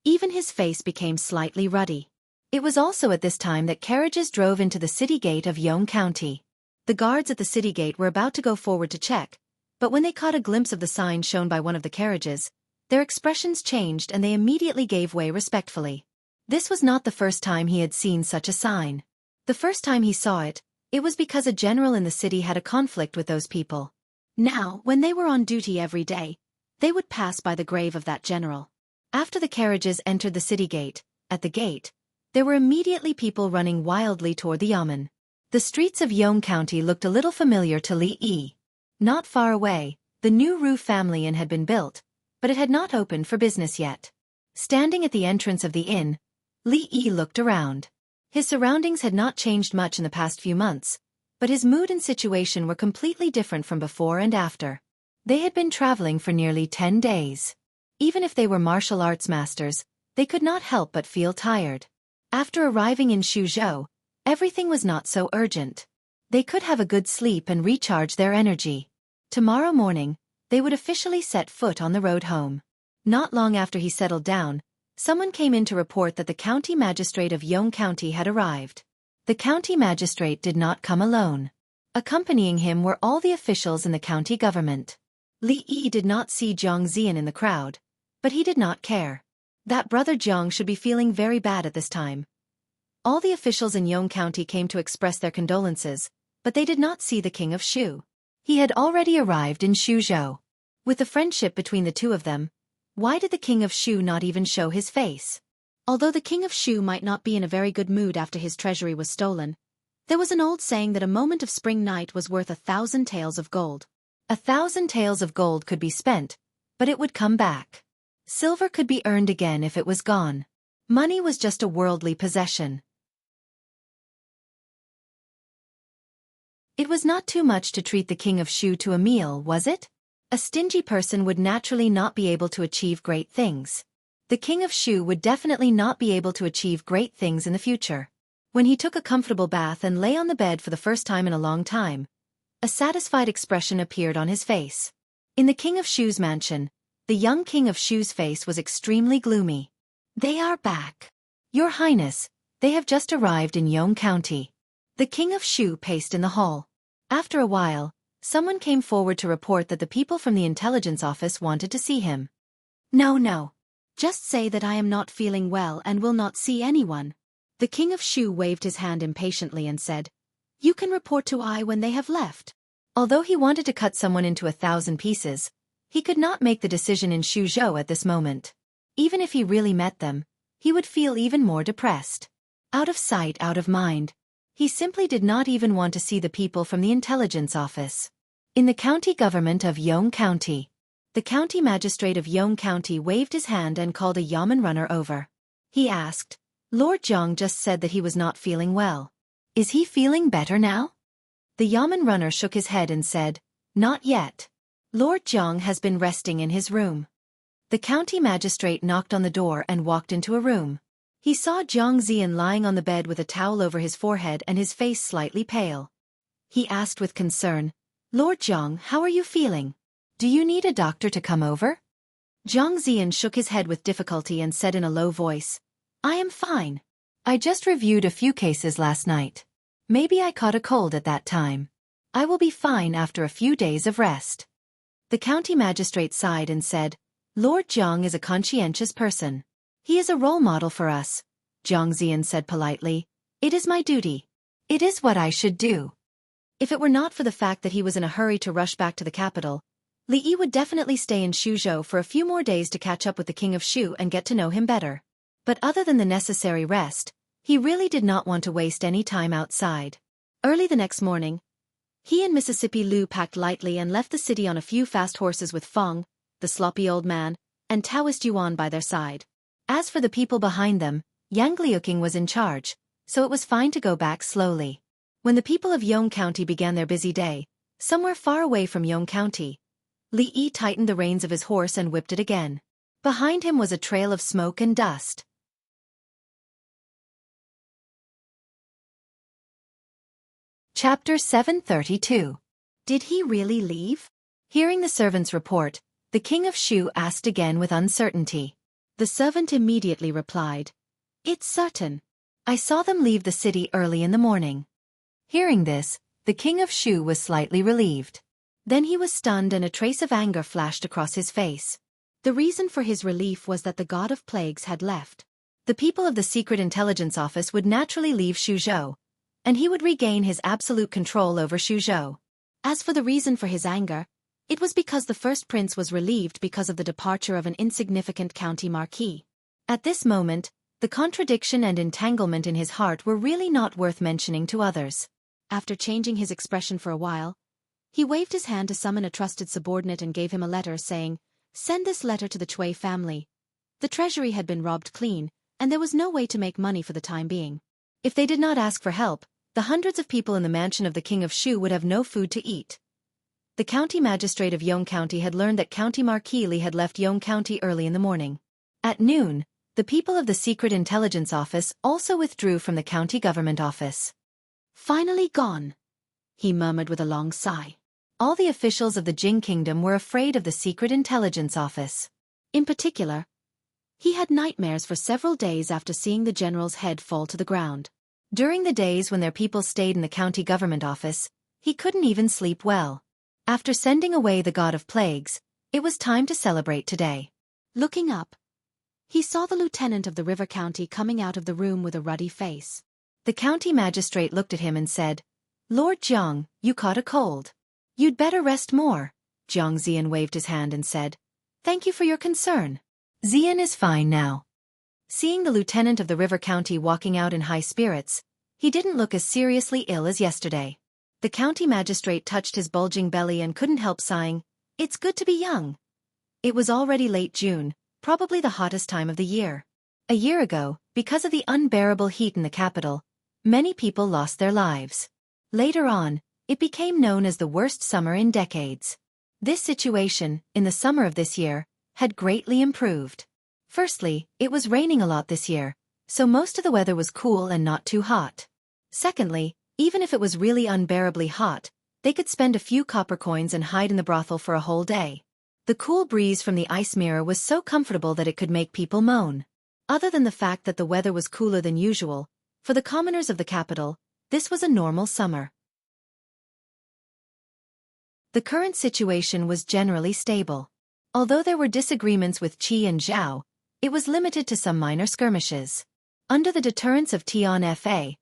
even his face became slightly ruddy. It was also at this time that carriages drove into the city gate of Yong County. The guards at the city gate were about to go forward to check, but when they caught a glimpse of the sign shown by one of the carriages, their expressions changed and they immediately gave way respectfully. This was not the first time he had seen such a sign. The first time he saw it, it was because a general in the city had a conflict with those people. Now, when they were on duty every day, they would pass by the grave of that general. After the carriages entered the city gate, at the gate, there were immediately people running wildly toward the yamen. The streets of Yong County looked a little familiar to Li Yi. Not far away, the new Ru family inn had been built, but it had not opened for business yet. Standing at the entrance of the inn, Li Yi looked around. His surroundings had not changed much in the past few months, but his mood and situation were completely different from before and after. They had been traveling for nearly 10 days. Even if they were martial arts masters, they could not help but feel tired. After arriving in Suzhou, everything was not so urgent. They could have a good sleep and recharge their energy. Tomorrow morning, they would officially set foot on the road home. Not long after he settled down, someone came in to report that the county magistrate of Yong County had arrived. The county magistrate did not come alone. Accompanying him were all the officials in the county government. Li Yi did not see Jiang Zian in the crowd, but he did not care. That brother Jiang should be feeling very bad at this time. All the officials in Yong County came to express their condolences, but they did not see the king of Shu. He had already arrived in Suzhou. With the friendship between the two of them, why did the king of Shu not even show his face? Although the king of Shu might not be in a very good mood after his treasury was stolen, there was an old saying that a moment of spring night was worth 1,000 taels of gold. 1,000 taels of gold could be spent, but it would come back. Silver could be earned again if it was gone. Money was just a worldly possession. It was not too much to treat the king of Shu to a meal, was it? A stingy person would naturally not be able to achieve great things. The king of Shu would definitely not be able to achieve great things in the future. When he took a comfortable bath and lay on the bed for the first time in a long time, a satisfied expression appeared on his face. In the king of Shu's mansion, the young king of Shu's face was extremely gloomy. "They are back. Your Highness, they have just arrived in Yong County." The king of Shu paced in the hall. After a while, someone came forward to report that the people from the intelligence office wanted to see him. No. Just say that I am not feeling well and will not see anyone." The king of Shu waved his hand impatiently and said, "You can report to I when they have left." Although he wanted to cut someone into 1,000 pieces, he could not make the decision in Shuzhou at this moment. Even if he really met them, he would feel even more depressed. Out of sight, out of mind. He simply did not even want to see the people from the intelligence office. In the county government of Yong County, the county magistrate of Yong County waved his hand and called a yamen runner over. He asked, "Lord Zhang just said that he was not feeling well. Is he feeling better now?" The yamen runner shook his head and said, "Not yet. Lord Zhang has been resting in his room." The county magistrate knocked on the door and walked into a room. He saw Zhang Ziyan lying on the bed with a towel over his forehead and his face slightly pale. He asked with concern, "Lord Zhang, how are you feeling? Do you need a doctor to come over?" Zhang Ziyan shook his head with difficulty and said in a low voice, "I am fine. I just reviewed a few cases last night. Maybe I caught a cold at that time. I will be fine after a few days of rest." The county magistrate sighed and said, "Lord Zhang is a conscientious person. He is a role model for us," Zhang Ziyan said politely. "It is my duty. It is what I should do." If it were not for the fact that he was in a hurry to rush back to the capital, Li Yi would definitely stay in Shuzhou for a few more days to catch up with the king of Shu and get to know him better. But other than the necessary rest, he really did not want to waste any time outside. Early the next morning, he and Mississippi Lu packed lightly and left the city on a few fast horses with Feng, the sloppy old man, and Taoist Yuan by their side. As for the people behind them, Yang Liuqing was in charge, so it was fine to go back slowly. When the people of Yong County began their busy day, somewhere far away from Yong County, Li Yi tightened the reins of his horse and whipped it again. Behind him was a trail of smoke and dust. Chapter 732. Did he really leave? Hearing the servant's report, the king of Shu asked again with uncertainty. The servant immediately replied, "It's certain. I saw them leave the city early in the morning." Hearing this, the king of Shu was slightly relieved. Then he was stunned and a trace of anger flashed across his face. The reason for his relief was that the god of plagues had left. The people of the secret intelligence office would naturally leave Shuzhou, and he would regain his absolute control over Shuzhou. As for the reason for his anger, it was because the first prince was relieved because of the departure of an insignificant county marquis. At this moment, the contradiction and entanglement in his heart were really not worth mentioning to others. After changing his expression for a while, he waved his hand to summon a trusted subordinate and gave him a letter saying, "Send this letter to the Cui family." The treasury had been robbed clean, and there was no way to make money for the time being. If they did not ask for help, the hundreds of people in the mansion of the king of Shu would have no food to eat. The county magistrate of Yong County had learned that County Marquis Li had left Yong County early in the morning. At noon, the people of the secret intelligence office also withdrew from the county government office. "Finally gone," he murmured with a long sigh. All the officials of the Jing Kingdom were afraid of the secret intelligence office. In particular, he had nightmares for several days after seeing the general's head fall to the ground. During the days when their people stayed in the county government office, he couldn't even sleep well. After sending away the god of plagues, it was time to celebrate today. Looking up, he saw the lieutenant of the river county coming out of the room with a ruddy face. The county magistrate looked at him and said, "Lord Zhang, you caught a cold. You'd better rest more." Zhang Ziyan waved his hand and said, "Thank you for your concern. Ziyan is fine now." Seeing the lieutenant of the river county walking out in high spirits, he didn't look as seriously ill as yesterday. The county magistrate touched his bulging belly and couldn't help sighing, "It's good to be young." It was already late June, probably the hottest time of the year. A year ago, because of the unbearable heat in the capital, many people lost their lives. Later on, it became known as the worst summer in decades. This situation, in the summer of this year, had greatly improved. Firstly, it was raining a lot this year, so most of the weather was cool and not too hot. Secondly, even if it was really unbearably hot, they could spend a few copper coins and hide in the brothel for a whole day. The cool breeze from the ice mirror was so comfortable that it could make people moan. Other than the fact that the weather was cooler than usual, for the commoners of the capital, this was a normal summer. The current situation was generally stable. Although there were disagreements with Qi and Zhao, it was limited to some minor skirmishes. Under the deterrence of Tianfa,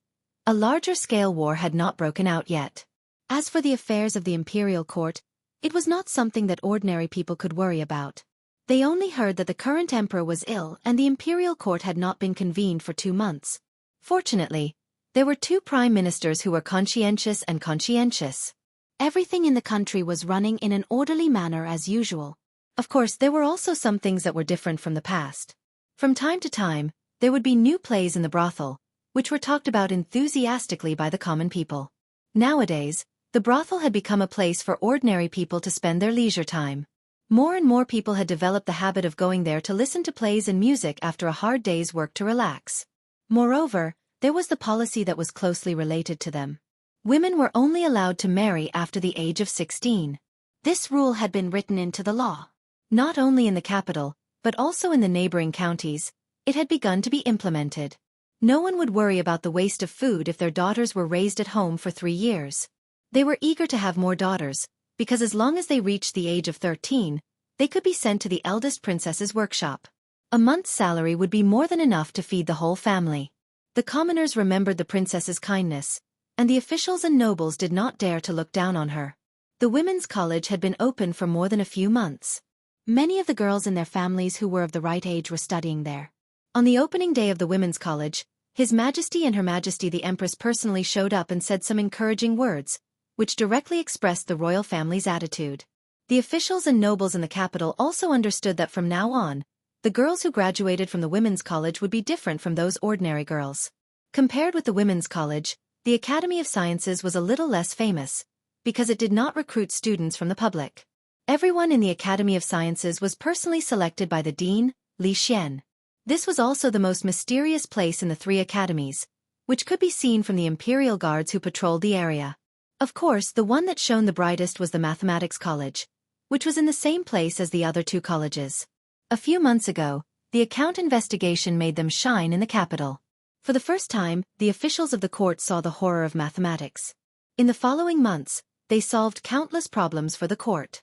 a larger-scale war had not broken out yet. As for the affairs of the imperial court, it was not something that ordinary people could worry about. They only heard that the current emperor was ill and the imperial court had not been convened for 2 months. Fortunately, there were 2 prime ministers who were conscientious and conscientious. Everything in the country was running in an orderly manner as usual. Of course, there were also some things that were different from the past. From time to time, there would be new plays in the brothel, which were talked about enthusiastically by the common people. Nowadays, the brothel had become a place for ordinary people to spend their leisure time. More and more people had developed the habit of going there to listen to plays and music after a hard day's work to relax. Moreover, there was the policy that was closely related to them. Women were only allowed to marry after the age of 16. This rule had been written into the law. Not only in the capital, but also in the neighboring counties, it had begun to be implemented. No one would worry about the waste of food if their daughters were raised at home for 3 years. They were eager to have more daughters, because as long as they reached the age of 13, they could be sent to the eldest princess's workshop. A month's salary would be more than enough to feed the whole family. The commoners remembered the princess's kindness, and the officials and nobles did not dare to look down on her. The women's college had been open for more than a few months. Many of the girls and their families who were of the right age were studying there. On the opening day of the women's college, His Majesty and Her Majesty the Empress personally showed up and said some encouraging words, which directly expressed the royal family's attitude. The officials and nobles in the capital also understood that from now on, the girls who graduated from the women's college would be different from those ordinary girls. Compared with the women's college, the Academy of Sciences was a little less famous, because it did not recruit students from the public. Everyone in the Academy of Sciences was personally selected by the dean, Li Xian. This was also the most mysterious place in the 3 academies, which could be seen from the imperial guards who patrolled the area. Of course, the one that shone the brightest was the Mathematics College, which was in the same place as the other 2 colleges. A few months ago, the account investigation made them shine in the capital. For the first time, the officials of the court saw the horror of mathematics. In the following months, they solved countless problems for the court.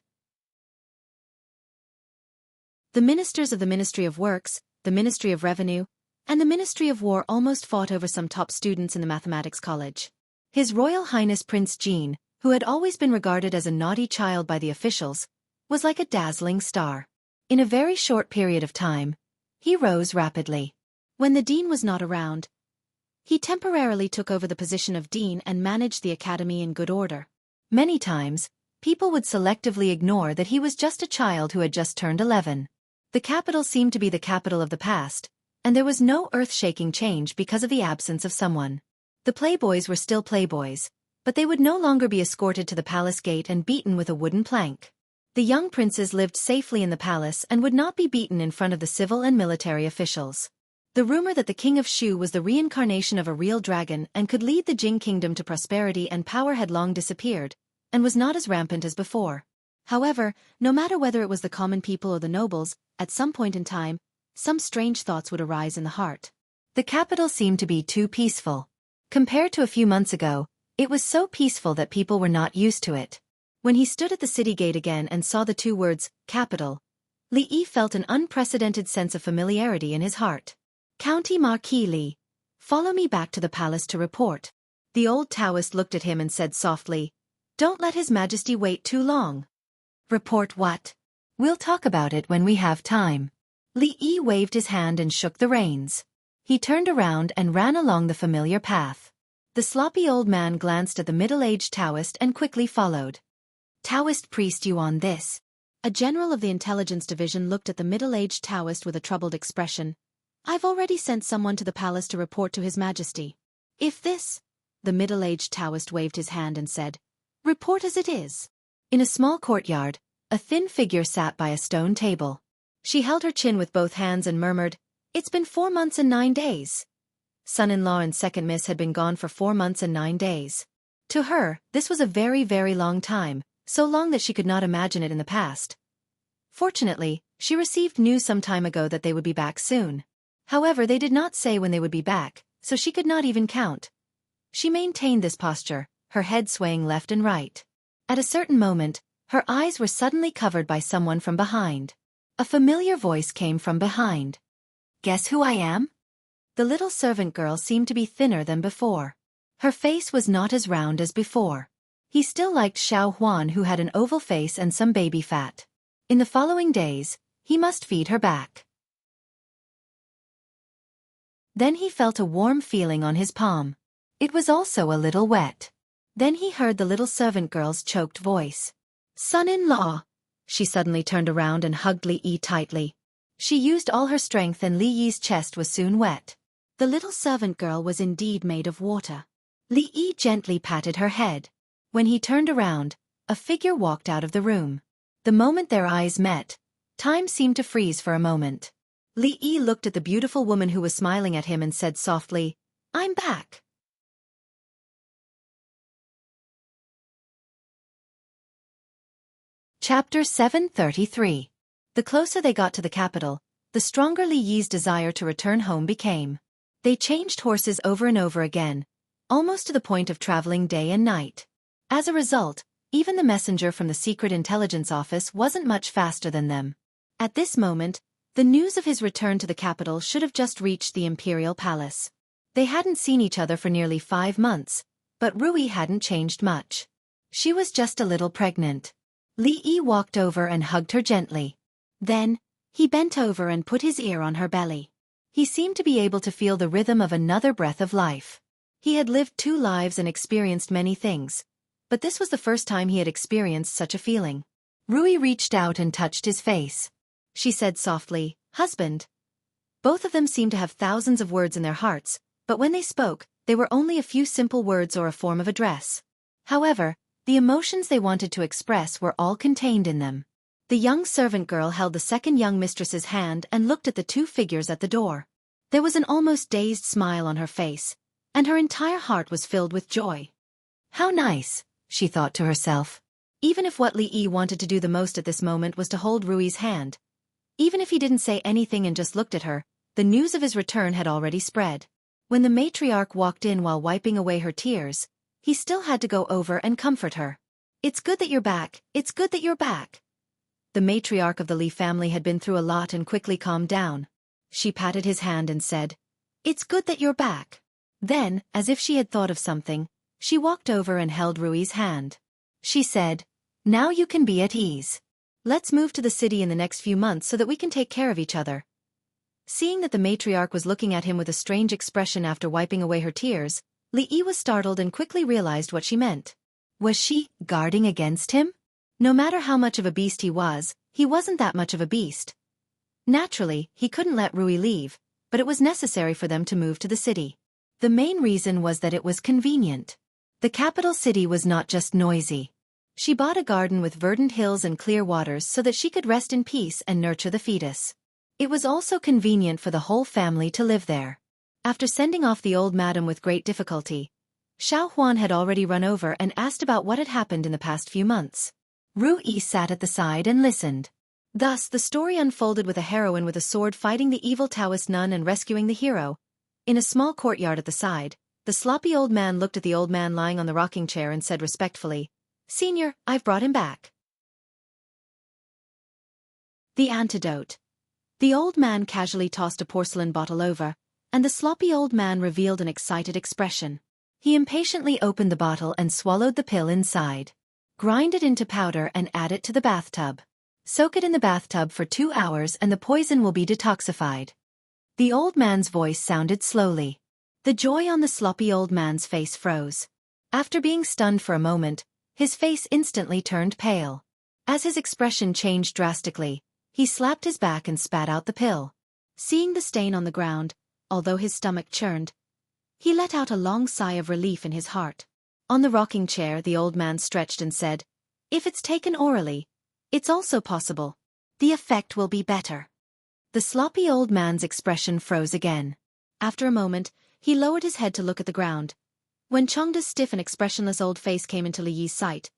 The ministers of the Ministry of Works, the Ministry of Revenue, and the Ministry of War almost fought over some top students in the Mathematics College. His Royal Highness Prince Jean, who had always been regarded as a naughty child by the officials, was like a dazzling star. In a very short period of time, he rose rapidly. When the dean was not around, he temporarily took over the position of dean and managed the academy in good order. Many times, people would selectively ignore that he was just a child who had just turned 11. The capital seemed to be the capital of the past, and there was no earth-shaking change because of the absence of someone. The playboys were still playboys, but they would no longer be escorted to the palace gate and beaten with a wooden plank. The young princes lived safely in the palace and would not be beaten in front of the civil and military officials. The rumor that the king of Shu was the reincarnation of a real dragon and could lead the Jing kingdom to prosperity and power had long disappeared, and was not as rampant as before. However, no matter whether it was the common people or the nobles, at some point in time, some strange thoughts would arise in the heart. The capital seemed to be too peaceful. Compared to a few months ago, it was so peaceful that people were not used to it. When he stood at the city gate again and saw the 2 words, capital, Li Yi felt an unprecedented sense of familiarity in his heart. County Marquis Li, follow me back to the palace to report. The old Taoist looked at him and said softly, don't let His Majesty wait too long. Report what? We'll talk about it when we have time. Li Yi waved his hand and shook the reins. He turned around and ran along the familiar path. The sloppy old man glanced at the middle-aged Taoist and quickly followed. Taoist priest Yuan this. A general of the intelligence division looked at the middle-aged Taoist with a troubled expression. I've already sent someone to the palace to report to His Majesty. If this, the middle-aged Taoist waved his hand and said, report as it is. In a small courtyard, A thin figure sat by a stone table. She held her chin with both hands and murmured, "It's been 4 months and 9 days." Son-in-law and second miss had been gone for 4 months and 9 days. To her, this was a very, very long time, so long that she could not imagine it in the past. Fortunately, she received news some time ago that they would be back soon. However, they did not say when they would be back, so she could not even count. She maintained this posture, her head swaying left and right. At a certain moment, her eyes were suddenly covered by someone from behind. A familiar voice came from behind. "Guess who I am?" The little servant girl seemed to be thinner than before. Her face was not as round as before. He still liked Xiaofan, who had an oval face and some baby fat. In the following days, he must feed her back. Then he felt a warm feeling on his palm. It was also a little wet. Then he heard the little servant girl's choked voice. "Son-in-law!" She suddenly turned around and hugged Li Yi tightly. She used all her strength and Li Yi's chest was soon wet. The little servant girl was indeed made of water. Li Yi gently patted her head. When he turned around, a figure walked out of the room. The moment their eyes met, time seemed to freeze for a moment. Li Yi looked at the beautiful woman who was smiling at him and said softly, "I'm back." Chapter 733. The closer they got to the capital, the stronger Li Yi's desire to return home became. They changed horses over and over again, almost to the point of traveling day and night. As a result, even the messenger from the secret intelligence office wasn't much faster than them. At this moment, the news of his return to the capital should have just reached the imperial palace. They hadn't seen each other for nearly 5 months, but Rui hadn't changed much. She was just a little pregnant. Li Yi walked over and hugged her gently. Then, he bent over and put his ear on her belly. He seemed to be able to feel the rhythm of another breath of life. He had lived 2 lives and experienced many things, but this was the first time he had experienced such a feeling. Rui reached out and touched his face. She said softly, "Husband." Both of them seemed to have thousands of words in their hearts, but when they spoke, they were only a few simple words or a form of address. However, the emotions they wanted to express were all contained in them. The young servant girl held the second young mistress's hand and looked at the 2 figures at the door. There was an almost dazed smile on her face, and her entire heart was filled with joy. How nice, she thought to herself. Even if what Li Yi wanted to do the most at this moment was to hold Rui's hand. Even if he didn't say anything and just looked at her, the news of his return had already spread. When the matriarch walked in while wiping away her tears, he still had to go over and comfort her. "It's good that you're back, it's good that you're back." The matriarch of the Li family had been through a lot and quickly calmed down. She patted his hand and said, "It's good that you're back." Then, as if she had thought of something, she walked over and held Rui's hand. She said, "Now you can be at ease. Let's move to the city in the next few months so that we can take care of each other." Seeing that the matriarch was looking at him with a strange expression after wiping away her tears, Li Yi was startled and quickly realized what she meant. Was she guarding against him? No matter how much of a beast he wasn't that much of a beast. Naturally, he couldn't let Rui leave, but it was necessary for them to move to the city. The main reason was that it was convenient. The capital city was not just noisy. She bought a garden with verdant hills and clear waters so that she could rest in peace and nurture the fetus. It was also convenient for the whole family to live there. After sending off the old madam with great difficulty, Xiaofan had already run over and asked about what had happened in the past few months. Rui sat at the side and listened. Thus, the story unfolded with a heroine with a sword fighting the evil Taoist nun and rescuing the hero. In a small courtyard at the side, the sloppy old man looked at the old man lying on the rocking chair and said respectfully, "Senior, I've brought him back." The antidote. The old man casually tossed a porcelain bottle over, and the sloppy old man revealed an excited expression. He impatiently opened the bottle and swallowed the pill inside. Grind it into powder and add it to the bathtub. Soak it in the bathtub for 2 hours and the poison will be detoxified. The old man's voice sounded slowly. The joy on the sloppy old man's face froze. After being stunned for a moment, his face instantly turned pale. As his expression changed drastically, he slapped his back and spat out the pill. Seeing the stain on the ground, although his stomach churned, he let out a long sigh of relief in his heart. On the rocking chair, the old man stretched and said, "If it's taken orally, It's also possible. The effect will be better. The sloppy old man's expression froze again. After a moment, he lowered his head to look at the ground. When Changda's stiff and expressionless old face came into Li Yi's sight,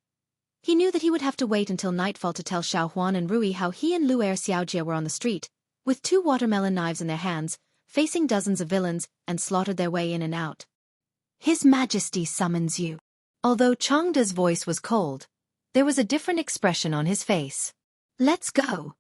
he knew that he would have to wait until nightfall to tell Xiaofan and Rui how he and Lu'er Xiaojie were on the street, with 2 watermelon knives in their hands, facing dozens of villains, and slaughtered their way in and out. His Majesty summons you. Although Changda's voice was cold, there was a different expression on his face. Let's go.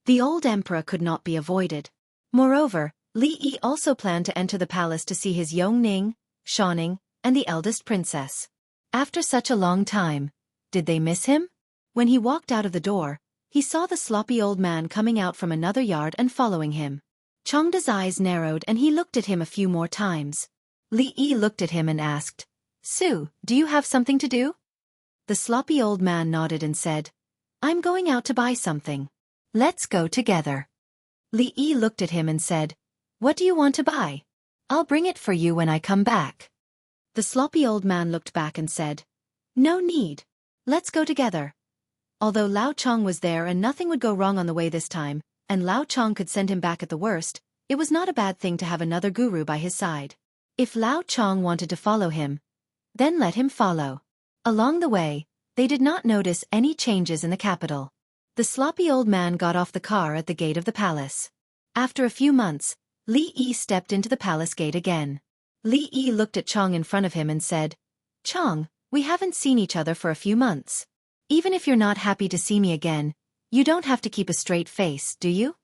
The old emperor could not be avoided. Moreover, Li Yi also planned to enter the palace to see his Yongning, Shaoning, and the eldest princess. After such a long time, did they miss him? When he walked out of the door, he saw the sloppy old man coming out from another yard and following him. Changda's eyes narrowed and he looked at him a few more times. Li Yi looked at him and asked, "Su, do you have something to do?" The sloppy old man nodded and said, "I'm going out to buy something. Let's go together." Li Yi looked at him and said, "What do you want to buy? I'll bring it for you when I come back." The sloppy old man looked back and said, "No need. Let's go together." Although Lao Chong was there and nothing would go wrong on the way this time, and Lao Chong could send him back at the worst, it was not a bad thing to have another guru by his side. If Lao Chong wanted to follow him, then let him follow. Along the way, they did not notice any changes in the capital. The sloppy old man got off the car at the gate of the palace. After a few months, Li Yi stepped into the palace gate again. Li Yi looked at Chong in front of him and said, "Chong, we haven't seen each other for a few months. Even if you're not happy to see me again, you don't have to keep a straight face, do you?"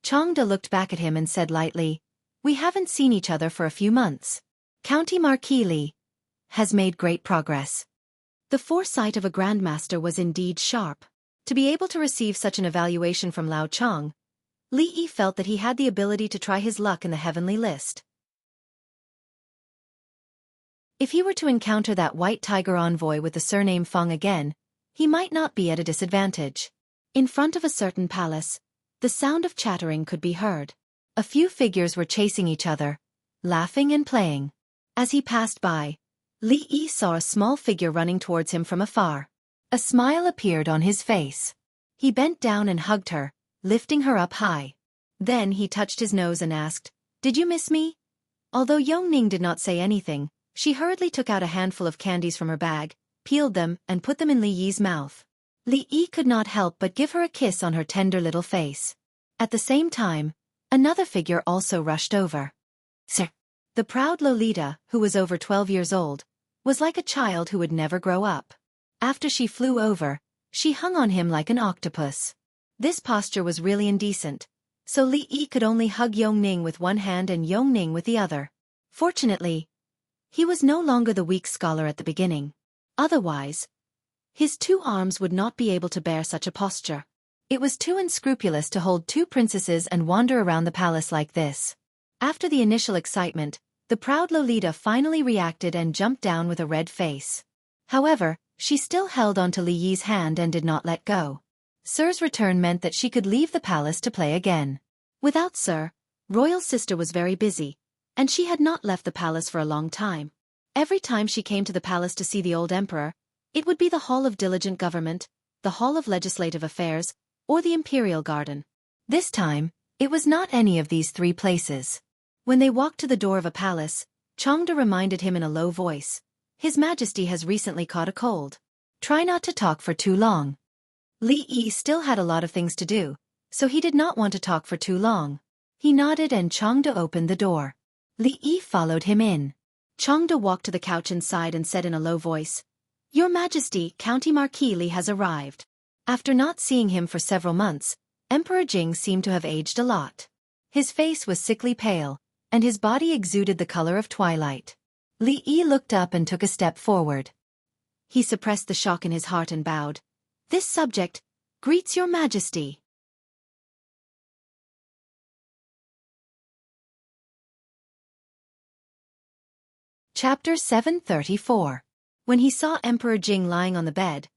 Changda looked back at him and said lightly, "We haven't seen each other for a few months. County Marquis Li has made great progress." The foresight of a grandmaster was indeed sharp. To be able to receive such an evaluation from Lao Chong, Li Yi felt that he had the ability to try his luck in the heavenly list. If he were to encounter that white tiger envoy with the surname Feng again, he might not be at a disadvantage. In front of a certain palace, the sound of chattering could be heard. A few figures were chasing each other, laughing and playing. As he passed by, Li Yi saw a small figure running towards him from afar. A smile appeared on his face. He bent down and hugged her, lifting her up high. Then he touched his nose and asked, "Did you miss me?" Although Yongning did not say anything, she hurriedly took out a handful of candies from her bag, peeled them, and put them in Li Yi's mouth. Li Yi could not help but give her a kiss on her tender little face. At the same time, another figure also rushed over. Sir. The proud Lolita, who was over 12 years old, was like a child who would never grow up. After she flew over, she hung on him like an octopus. This posture was really indecent, so Li Yi could only hug Yongning with one hand and Yongning with the other. Fortunately, he was no longer the weak scholar at the beginning. Otherwise, his 2 arms would not be able to bear such a posture. It was too unscrupulous to hold 2 princesses and wander around the palace like this. After the initial excitement, the proud Lolita finally reacted and jumped down with a red face. However, she still held onto Li Yi's hand and did not let go. Sir's return meant that she could leave the palace to play again. Without Sir, Royal Sister was very busy, and she had not left the palace for a long time. Every time she came to the palace to see the old emperor, it would be the Hall of Diligent Government, the Hall of Legislative Affairs, or the Imperial Garden. This time, it was not any of these 3 places. When they walked to the door of a palace, Changda reminded him in a low voice, "His Majesty has recently caught a cold. Try not to talk for too long." Li Yi still had a lot of things to do, so he did not want to talk for too long. He nodded and Changda opened the door. Li Yi followed him in. Changda walked to the couch inside and said in a low voice, "Your Majesty, County Marquis Li has arrived." After not seeing him for several months, Emperor Jing seemed to have aged a lot. His face was sickly pale, and his body exuded the color of twilight. Li Yi looked up and took a step forward. He suppressed the shock in his heart and bowed. "This subject greets your Majesty." Chapter 734. When he saw Emperor Jing lying on the bed,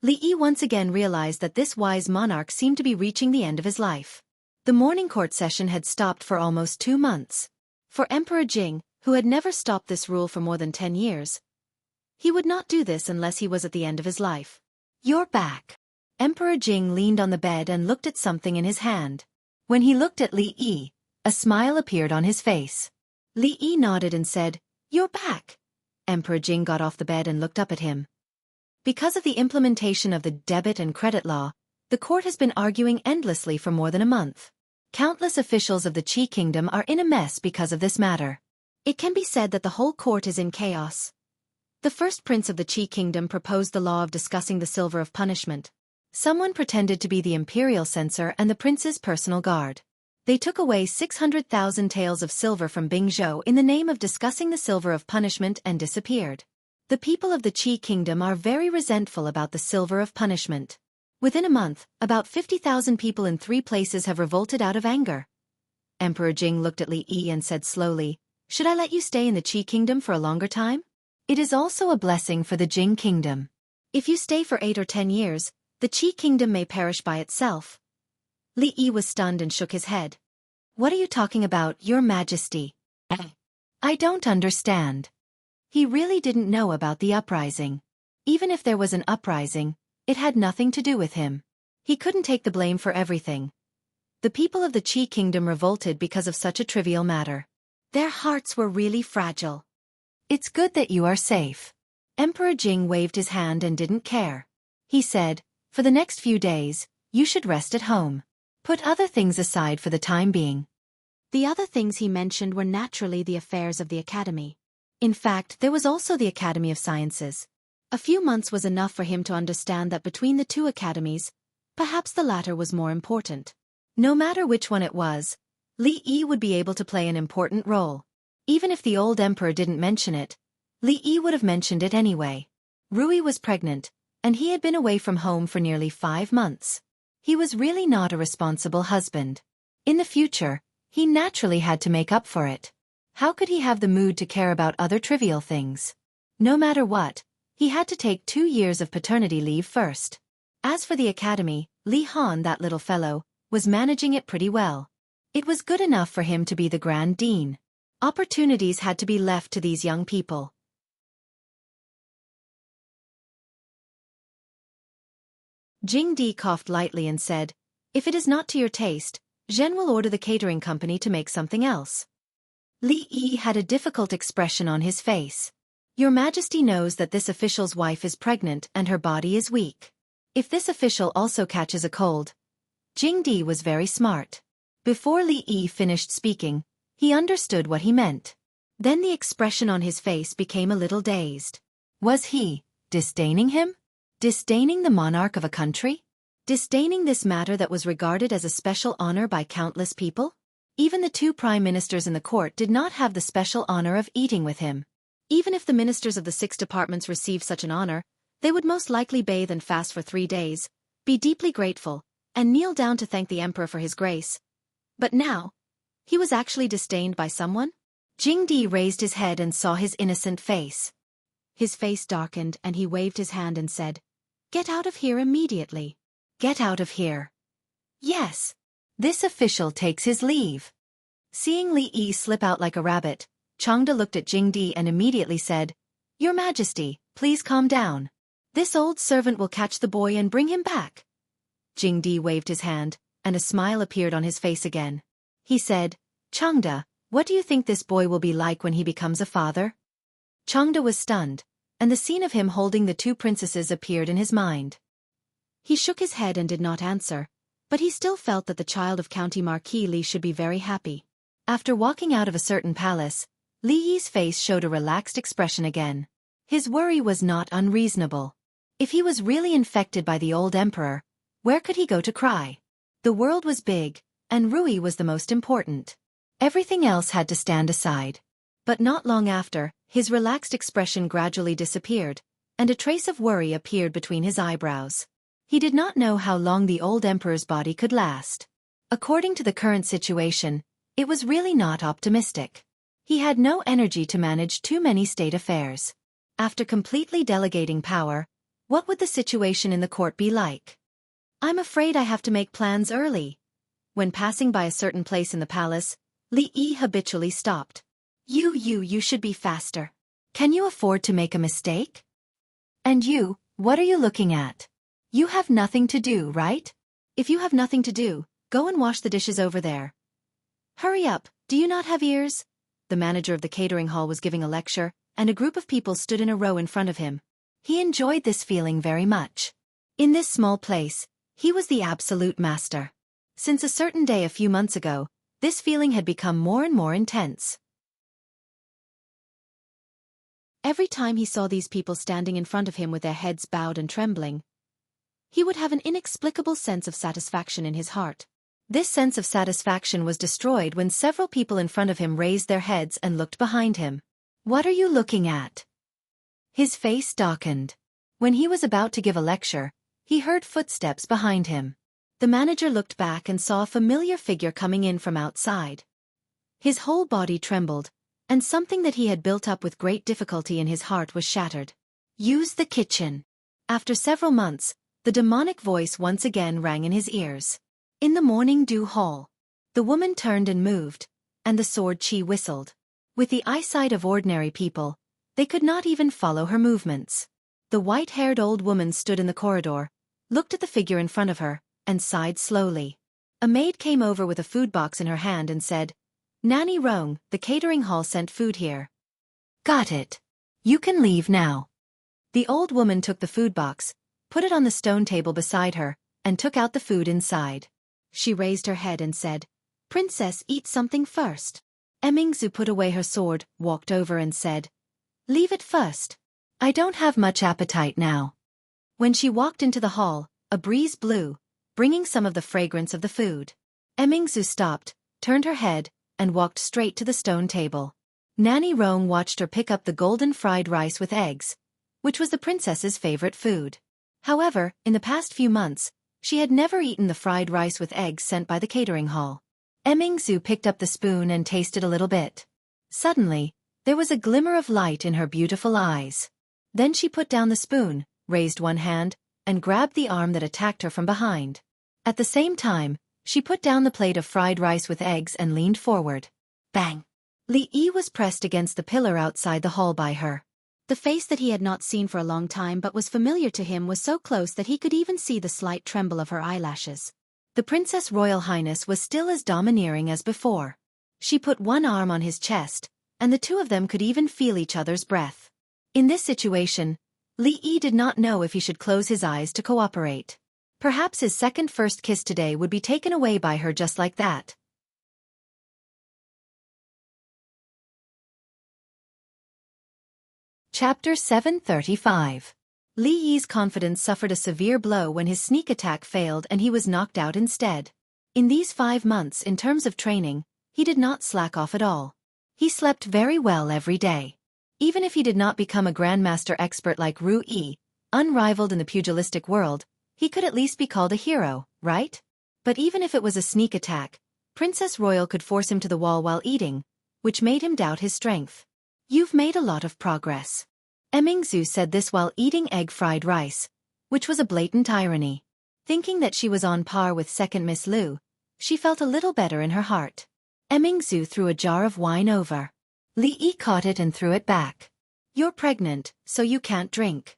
Li Yi once again realized that this wise monarch seemed to be reaching the end of his life. The morning court session had stopped for almost 2 months. For Emperor Jing, who had never stopped this rule for more than 10 years, he would not do this unless he was at the end of his life. "You're back." Emperor Jing leaned on the bed and looked at something in his hand. When he looked at Li Yi, a smile appeared on his face. Li Yi nodded and said, "You're back." Emperor Jing got off the bed and looked up at him. Because of the implementation of the debit and credit law, the court has been arguing endlessly for more than a month. Countless officials of the Qi Kingdom are in a mess because of this matter. It can be said that the whole court is in chaos. The first prince of the Qi Kingdom proposed the law of discussing the silver of punishment. Someone pretended to be the imperial censor and the prince's personal guard. They took away 600,000 taels of silver from Bingzhou in the name of discussing the silver of punishment and disappeared. The people of the Qi Kingdom are very resentful about the silver of punishment. Within a month, about 50,000 people in 3 places have revolted out of anger. Emperor Jing looked at Li Yi and said slowly, "Should I let you stay in the Qi Kingdom for a longer time? It is also a blessing for the Jing Kingdom. If you stay for 8 or 10 years, the Qi Kingdom may perish by itself." Li Yi was stunned and shook his head. "What are you talking about, Your Majesty? I don't understand." He really didn't know about the uprising. Even if there was an uprising, it had nothing to do with him. He couldn't take the blame for everything. The people of the Qi Kingdom revolted because of such a trivial matter. Their hearts were really fragile. "It's good that you are safe." Emperor Jing waved his hand and didn't care. He said, "For the next few days, you should rest at home. Put other things aside for the time being." The other things he mentioned were naturally the affairs of the academy. In fact, there was also the Academy of Sciences. A few months was enough for him to understand that between the 2 academies, perhaps the latter was more important. No matter which one it was, Li Yi would be able to play an important role. Even if the old emperor didn't mention it, Li Yi would have mentioned it anyway. Rui was pregnant, and he had been away from home for nearly 5 months. He was really not a responsible husband. In the future, he naturally had to make up for it. How could he have the mood to care about other trivial things? No matter what, he had to take 2 years of paternity leave first. As for the academy, Li Han, that little fellow, was managing it pretty well. It was good enough for him to be the Grand Dean. Opportunities had to be left to these young people. Jing Di coughed lightly and said, "If it is not to your taste, Zhen will order the catering company to make something else." Li Yi had a difficult expression on his face. "Your Majesty knows that this official's wife is pregnant and her body is weak. If this official also catches a cold..." Jing Di was very smart. Before Li Yi finished speaking, he understood what he meant. Then the expression on his face became a little dazed. Was he disdaining him? Disdaining the monarch of a country? Disdaining this matter that was regarded as a special honor by countless people? Even the 2 prime ministers in the court did not have the special honor of eating with him. Even if the ministers of the 6 departments received such an honor, they would most likely bathe and fast for 3 days, be deeply grateful, and kneel down to thank the emperor for his grace. But now, he was actually disdained by someone? Jing Di raised his head and saw his innocent face. His face darkened and he waved his hand and said, "Get out of here immediately." "Get out of here." "Yes. This official takes his leave." Seeing Li Yi slip out like a rabbit, Changde looked at Jing Di and immediately said, "Your Majesty, please calm down. This old servant will catch the boy and bring him back." Jing Di waved his hand, and a smile appeared on his face again. He said, "Changde, what do you think this boy will be like when he becomes a father?" Changde was stunned, and the scene of him holding the 2 princesses appeared in his mind. He shook his head and did not answer, but he still felt that the child of County Marquis Li should be very happy. After walking out of a certain palace, Li Yi's face showed a relaxed expression again. His worry was not unreasonable. If he was really infected by the old emperor, where could he go to cry? The world was big, and Rui was the most important. Everything else had to stand aside. But not long after, his relaxed expression gradually disappeared, and a trace of worry appeared between his eyebrows. He did not know how long the old emperor's body could last. According to the current situation, it was really not optimistic. He had no energy to manage too many state affairs. After completely delegating power, what would the situation in the court be like? "I'm afraid I have to make plans early." When passing by a certain place in the palace, Li Yi habitually stopped. You should be faster. Can you afford to make a mistake? And you, what are you looking at?" You have nothing to do, right? If you have nothing to do, go and wash the dishes over there. Hurry up, do you not have ears? The manager of the catering hall was giving a lecture, and a group of people stood in a row in front of him. He enjoyed this feeling very much. In this small place, he was the absolute master. Since a certain day a few months ago, this feeling had become more and more intense. Every time he saw these people standing in front of him with their heads bowed and trembling, he would have an inexplicable sense of satisfaction in his heart. This sense of satisfaction was destroyed when several people in front of him raised their heads and looked behind him. What are you looking at? His face darkened. When he was about to give a lecture, he heard footsteps behind him. The manager looked back and saw a familiar figure coming in from outside. His whole body trembled, and something that he had built up with great difficulty in his heart was shattered. Use the kitchen. After several months, the demonic voice once again rang in his ears. In the morning dew hall, the woman turned and moved, and the sword chi whistled. With the eyesight of ordinary people, they could not even follow her movements. The white-haired old woman stood in the corridor, looked at the figure in front of her, and sighed slowly. A maid came over with a food box in her hand and said, "Nanny Rong, the catering hall sent food here." Got it. You can leave now. The old woman took the food box, put it on the stone table beside her, and took out the food inside. She raised her head and said, "Princess, eat something first." Emingzu put away her sword, walked over and said, "Leave it first. I don't have much appetite now." When she walked into the hall, a breeze blew, bringing some of the fragrance of the food. Emingzu stopped, turned her head, and walked straight to the stone table. Nanny Rong watched her pick up the golden fried rice with eggs, which was the princess's favorite food. However, in the past few months, she had never eaten the fried rice with eggs sent by the catering hall. Emingzu picked up the spoon and tasted a little bit. Suddenly, there was a glimmer of light in her beautiful eyes. Then she put down the spoon, raised one hand, and grabbed the arm that attacked her from behind. At the same time, she put down the plate of fried rice with eggs and leaned forward. Bang! Li Yi was pressed against the pillar outside the hall by her. The face that he had not seen for a long time but was familiar to him was so close that he could even see the slight tremble of her eyelashes. The Princess Royal Highness was still as domineering as before. She put one arm on his chest, and the two of them could even feel each other's breath. In this situation, Li Yi did not know if he should close his eyes to cooperate. Perhaps his first kiss today would be taken away by her just like that. Chapter 735. Li Yi's confidence suffered a severe blow when his sneak attack failed and he was knocked out instead. In these 5 months in terms of training, he did not slack off at all. He slept very well every day. Even if he did not become a grandmaster expert like Ru Yi, unrivaled in the pugilistic world, he could at least be called a hero, right? But even if it was a sneak attack, Princess Royal could force him to the wall while eating, which made him doubt his strength. You've made a lot of progress. Emingzu said this while eating egg fried rice, which was a blatant irony. Thinking that she was on par with second Miss Lu, she felt a little better in her heart. Emingzu threw a jar of wine over. Li Yi caught it and threw it back. "You're pregnant, so you can't drink."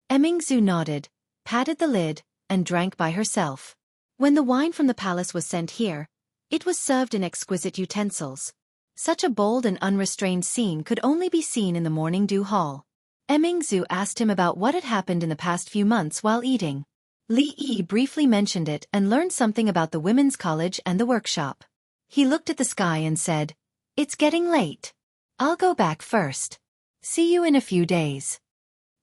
Emingzu nodded, patted the lid, and drank by herself. When the wine from the palace was sent here, it was served in exquisite utensils. Such a bold and unrestrained scene could only be seen in the morning dew hall. Emingzu asked him about what had happened in the past few months while eating. Li Yi briefly mentioned it and learned something about the women's college and the workshop. He looked at the sky and said, "It's getting late. I'll go back first. See you in a few days."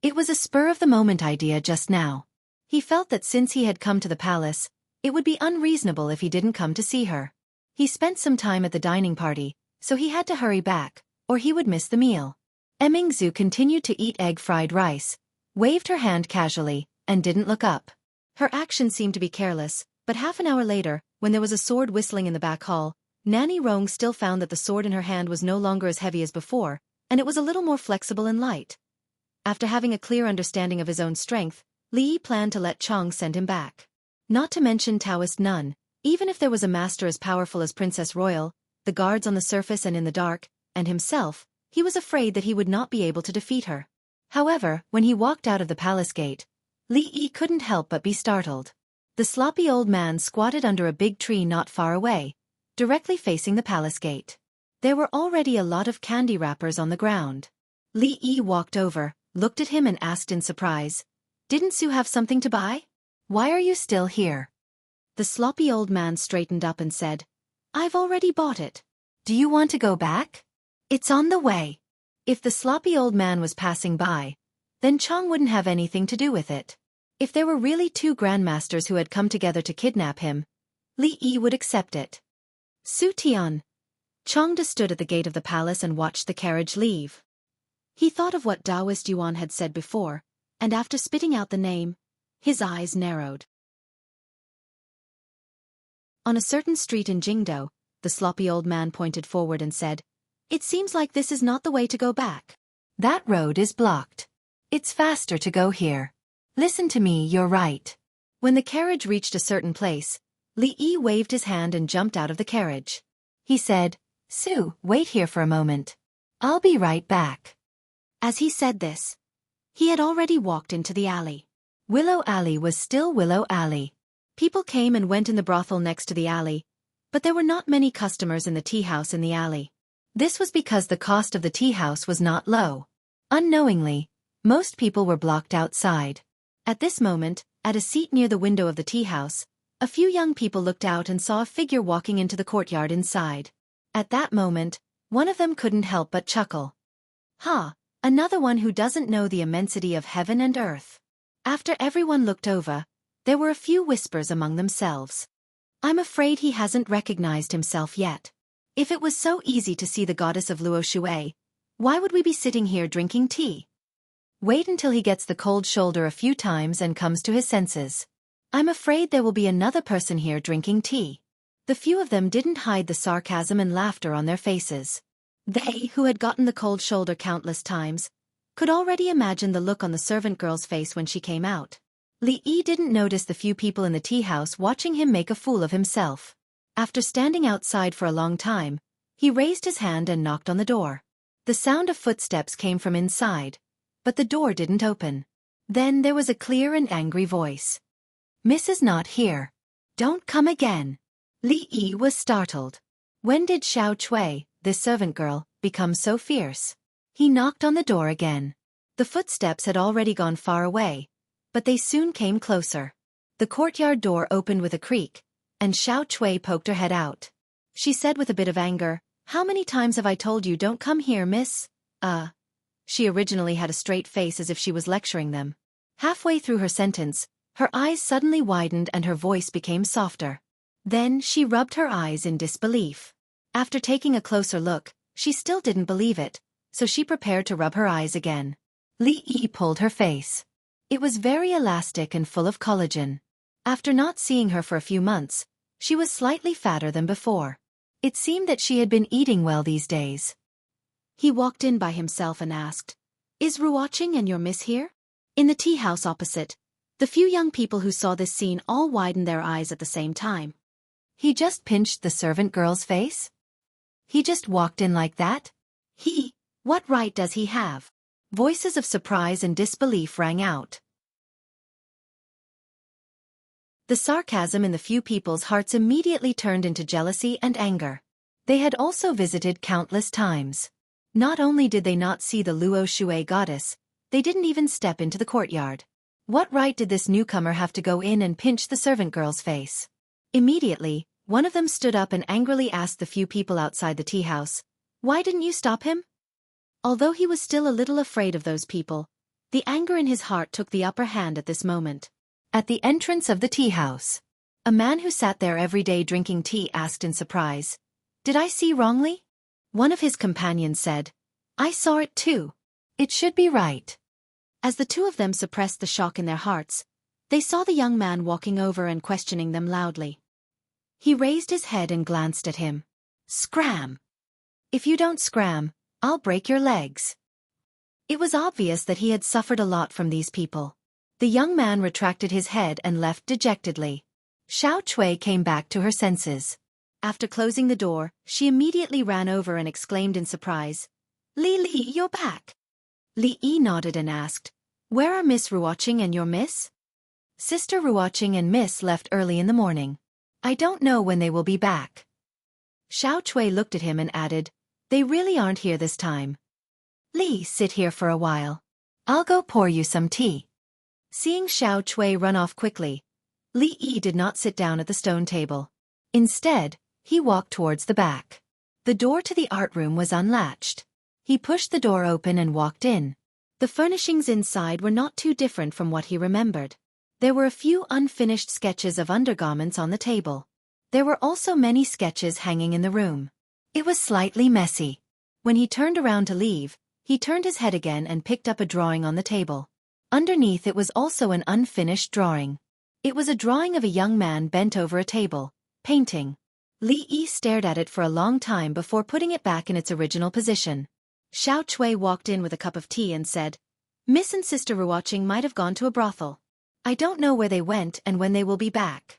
It was a spur-of-the-moment idea just now. He felt that since he had come to the palace, it would be unreasonable if he didn't come to see her. He spent some time at the dining party, so he had to hurry back, or he would miss the meal. Emingzu continued to eat egg fried rice, waved her hand casually, and didn't look up. Her action seemed to be careless, but half an hour later, when there was a sword whistling in the back hall, Nanny Rong still found that the sword in her hand was no longer as heavy as before, and it was a little more flexible and light. After having a clear understanding of his own strength, Li Yi planned to let Chong send him back. Not to mention Taoist none, even if there was a master as powerful as Princess Royal, the guards on the surface and in the dark, and himself, he was afraid that he would not be able to defeat her. However, when he walked out of the palace gate, Li Yi couldn't help but be startled. The sloppy old man squatted under a big tree not far away, directly facing the palace gate. There were already a lot of candy wrappers on the ground. Li Yi walked over, looked at him and asked in surprise, "Didn't Su have something to buy? Why are you still here?" The sloppy old man straightened up and said, "I've already bought it." "Do you want to go back?" "It's on the way." If the sloppy old man was passing by, then Chong wouldn't have anything to do with it. If there were really two grandmasters who had come together to kidnap him, Li Yi would accept it. Su Tian. Chong stood at the gate of the palace and watched the carriage leave. He thought of what Taoist Yuan had said before, and after spitting out the name, his eyes narrowed. On a certain street in Jingdo, the sloppy old man pointed forward and said, "It seems like this is not the way to go back." "That road is blocked. It's faster to go here. Listen to me, you're right." When the carriage reached a certain place, Li Yi waved his hand and jumped out of the carriage. He said, "Su, wait here for a moment. I'll be right back." As he said this, he had already walked into the alley. Willow Alley was still Willow Alley. People came and went in the brothel next to the alley, but there were not many customers in the tea house in the alley. This was because the cost of the tea house was not low. Unknowingly, most people were blocked outside. At this moment, at a seat near the window of the tea house, a few young people looked out and saw a figure walking into the courtyard inside. At that moment, one of them couldn't help but chuckle. "Ha, another one who doesn't know the immensity of heaven and earth." After everyone looked over, there were a few whispers among themselves. "I'm afraid he hasn't recognized himself yet. If it was so easy to see the goddess of Luo Shui, why would we be sitting here drinking tea?" Wait until he gets the cold shoulder a few times and comes to his senses. "I'm afraid there will be another person here drinking tea." The few of them didn't hide the sarcasm and laughter on their faces. They, who had gotten the cold shoulder countless times, could already imagine the look on the servant girl's face when she came out. Li Yi didn't notice the few people in the tea house watching him make a fool of himself. After standing outside for a long time, he raised his hand and knocked on the door. The sound of footsteps came from inside, but the door didn't open. Then there was a clear and angry voice. "Miss is not here. Don't come again." Li Yi was startled. When did Xiao Chui, this servant girl, become so fierce? He knocked on the door again. The footsteps had already gone far away, but they soon came closer. The courtyard door opened with a creak, and Xiao Chui poked her head out. She said with a bit of anger, "How many times have I told you don't come here, miss?" She originally had a straight face as if she was lecturing them. Halfway through her sentence, her eyes suddenly widened and her voice became softer. Then she rubbed her eyes in disbelief. After taking a closer look, she still didn't believe it, so she prepared to rub her eyes again. Li Yi pulled her face. It was very elastic and full of collagen. After not seeing her for a few months, she was slightly fatter than before. It seemed that she had been eating well these days. He walked in by himself and asked, "Is Ruoqing and your miss here?" In the tea house opposite, the few young people who saw this scene all widened their eyes at the same time. He just pinched the servant girl's face? He just walked in like that? What right does he have? Voices of surprise and disbelief rang out. The sarcasm in the few people's hearts immediately turned into jealousy and anger. They had also visited countless times. Not only did they not see the Luo Shui goddess, they didn't even step into the courtyard. What right did this newcomer have to go in and pinch the servant girl's face? Immediately, one of them stood up and angrily asked the few people outside the tea house, "Why didn't you stop him?" Although he was still a little afraid of those people, the anger in his heart took the upper hand at this moment. At the entrance of the tea house, a man who sat there every day drinking tea asked in surprise, "Did I see wrongly?" One of his companions said, "I saw it too. It should be right." As the two of them suppressed the shock in their hearts, they saw the young man walking over and questioning them loudly. He raised his head and glanced at him. "Scram! If you don't scram, I'll break your legs." It was obvious that he had suffered a lot from these people. The young man retracted his head and left dejectedly. Xiao Chui came back to her senses. After closing the door, she immediately ran over and exclaimed in surprise, Li, you're back." Li Yi nodded and asked, Where are Miss Ruoqing and your miss? Sister Ruoqing and Miss left early in the morning. I don't know when they will be back. Xiao Chui looked at him and added, they really aren't here this time. Li, sit here for a while. I'll go pour you some tea. Seeing Xiao Chui run off quickly, Li Yi did not sit down at the stone table. Instead, he walked towards the back. The door to the art room was unlatched. He pushed the door open and walked in. The furnishings inside were not too different from what he remembered. There were a few unfinished sketches of undergarments on the table. There were also many sketches hanging in the room. It was slightly messy. When he turned around to leave, he turned his head again and picked up a drawing on the table. Underneath it was also an unfinished drawing. It was a drawing of a young man bent over a table, painting. Li Yi stared at it for a long time before putting it back in its original position. Xiao Chui walked in with a cup of tea and said, Miss and Sister Ruoqing might have gone to a brothel. I don't know where they went and when they will be back.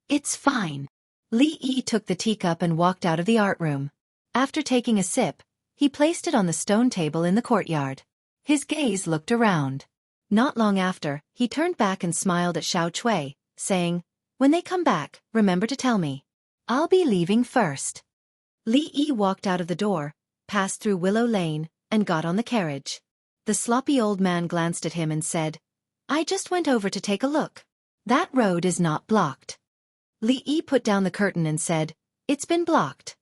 It's fine. Li Yi took the teacup and walked out of the art room. After taking a sip, he placed it on the stone table in the courtyard. His gaze looked around. Not long after, he turned back and smiled at Xiao Chui, saying, when they come back, remember to tell me. I'll be leaving first. Li Yi walked out of the door, passed through Willow Lane, and got on the carriage. The sloppy old man glanced at him and said, I just went over to take a look. That road is not blocked. Li Yi put down the curtain and said, it's been blocked.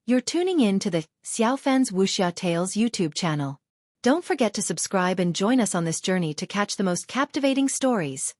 You're tuning in to the Xiaofan's Wuxia Tales YouTube channel. Don't forget to subscribe and join us on this journey to catch the most captivating stories.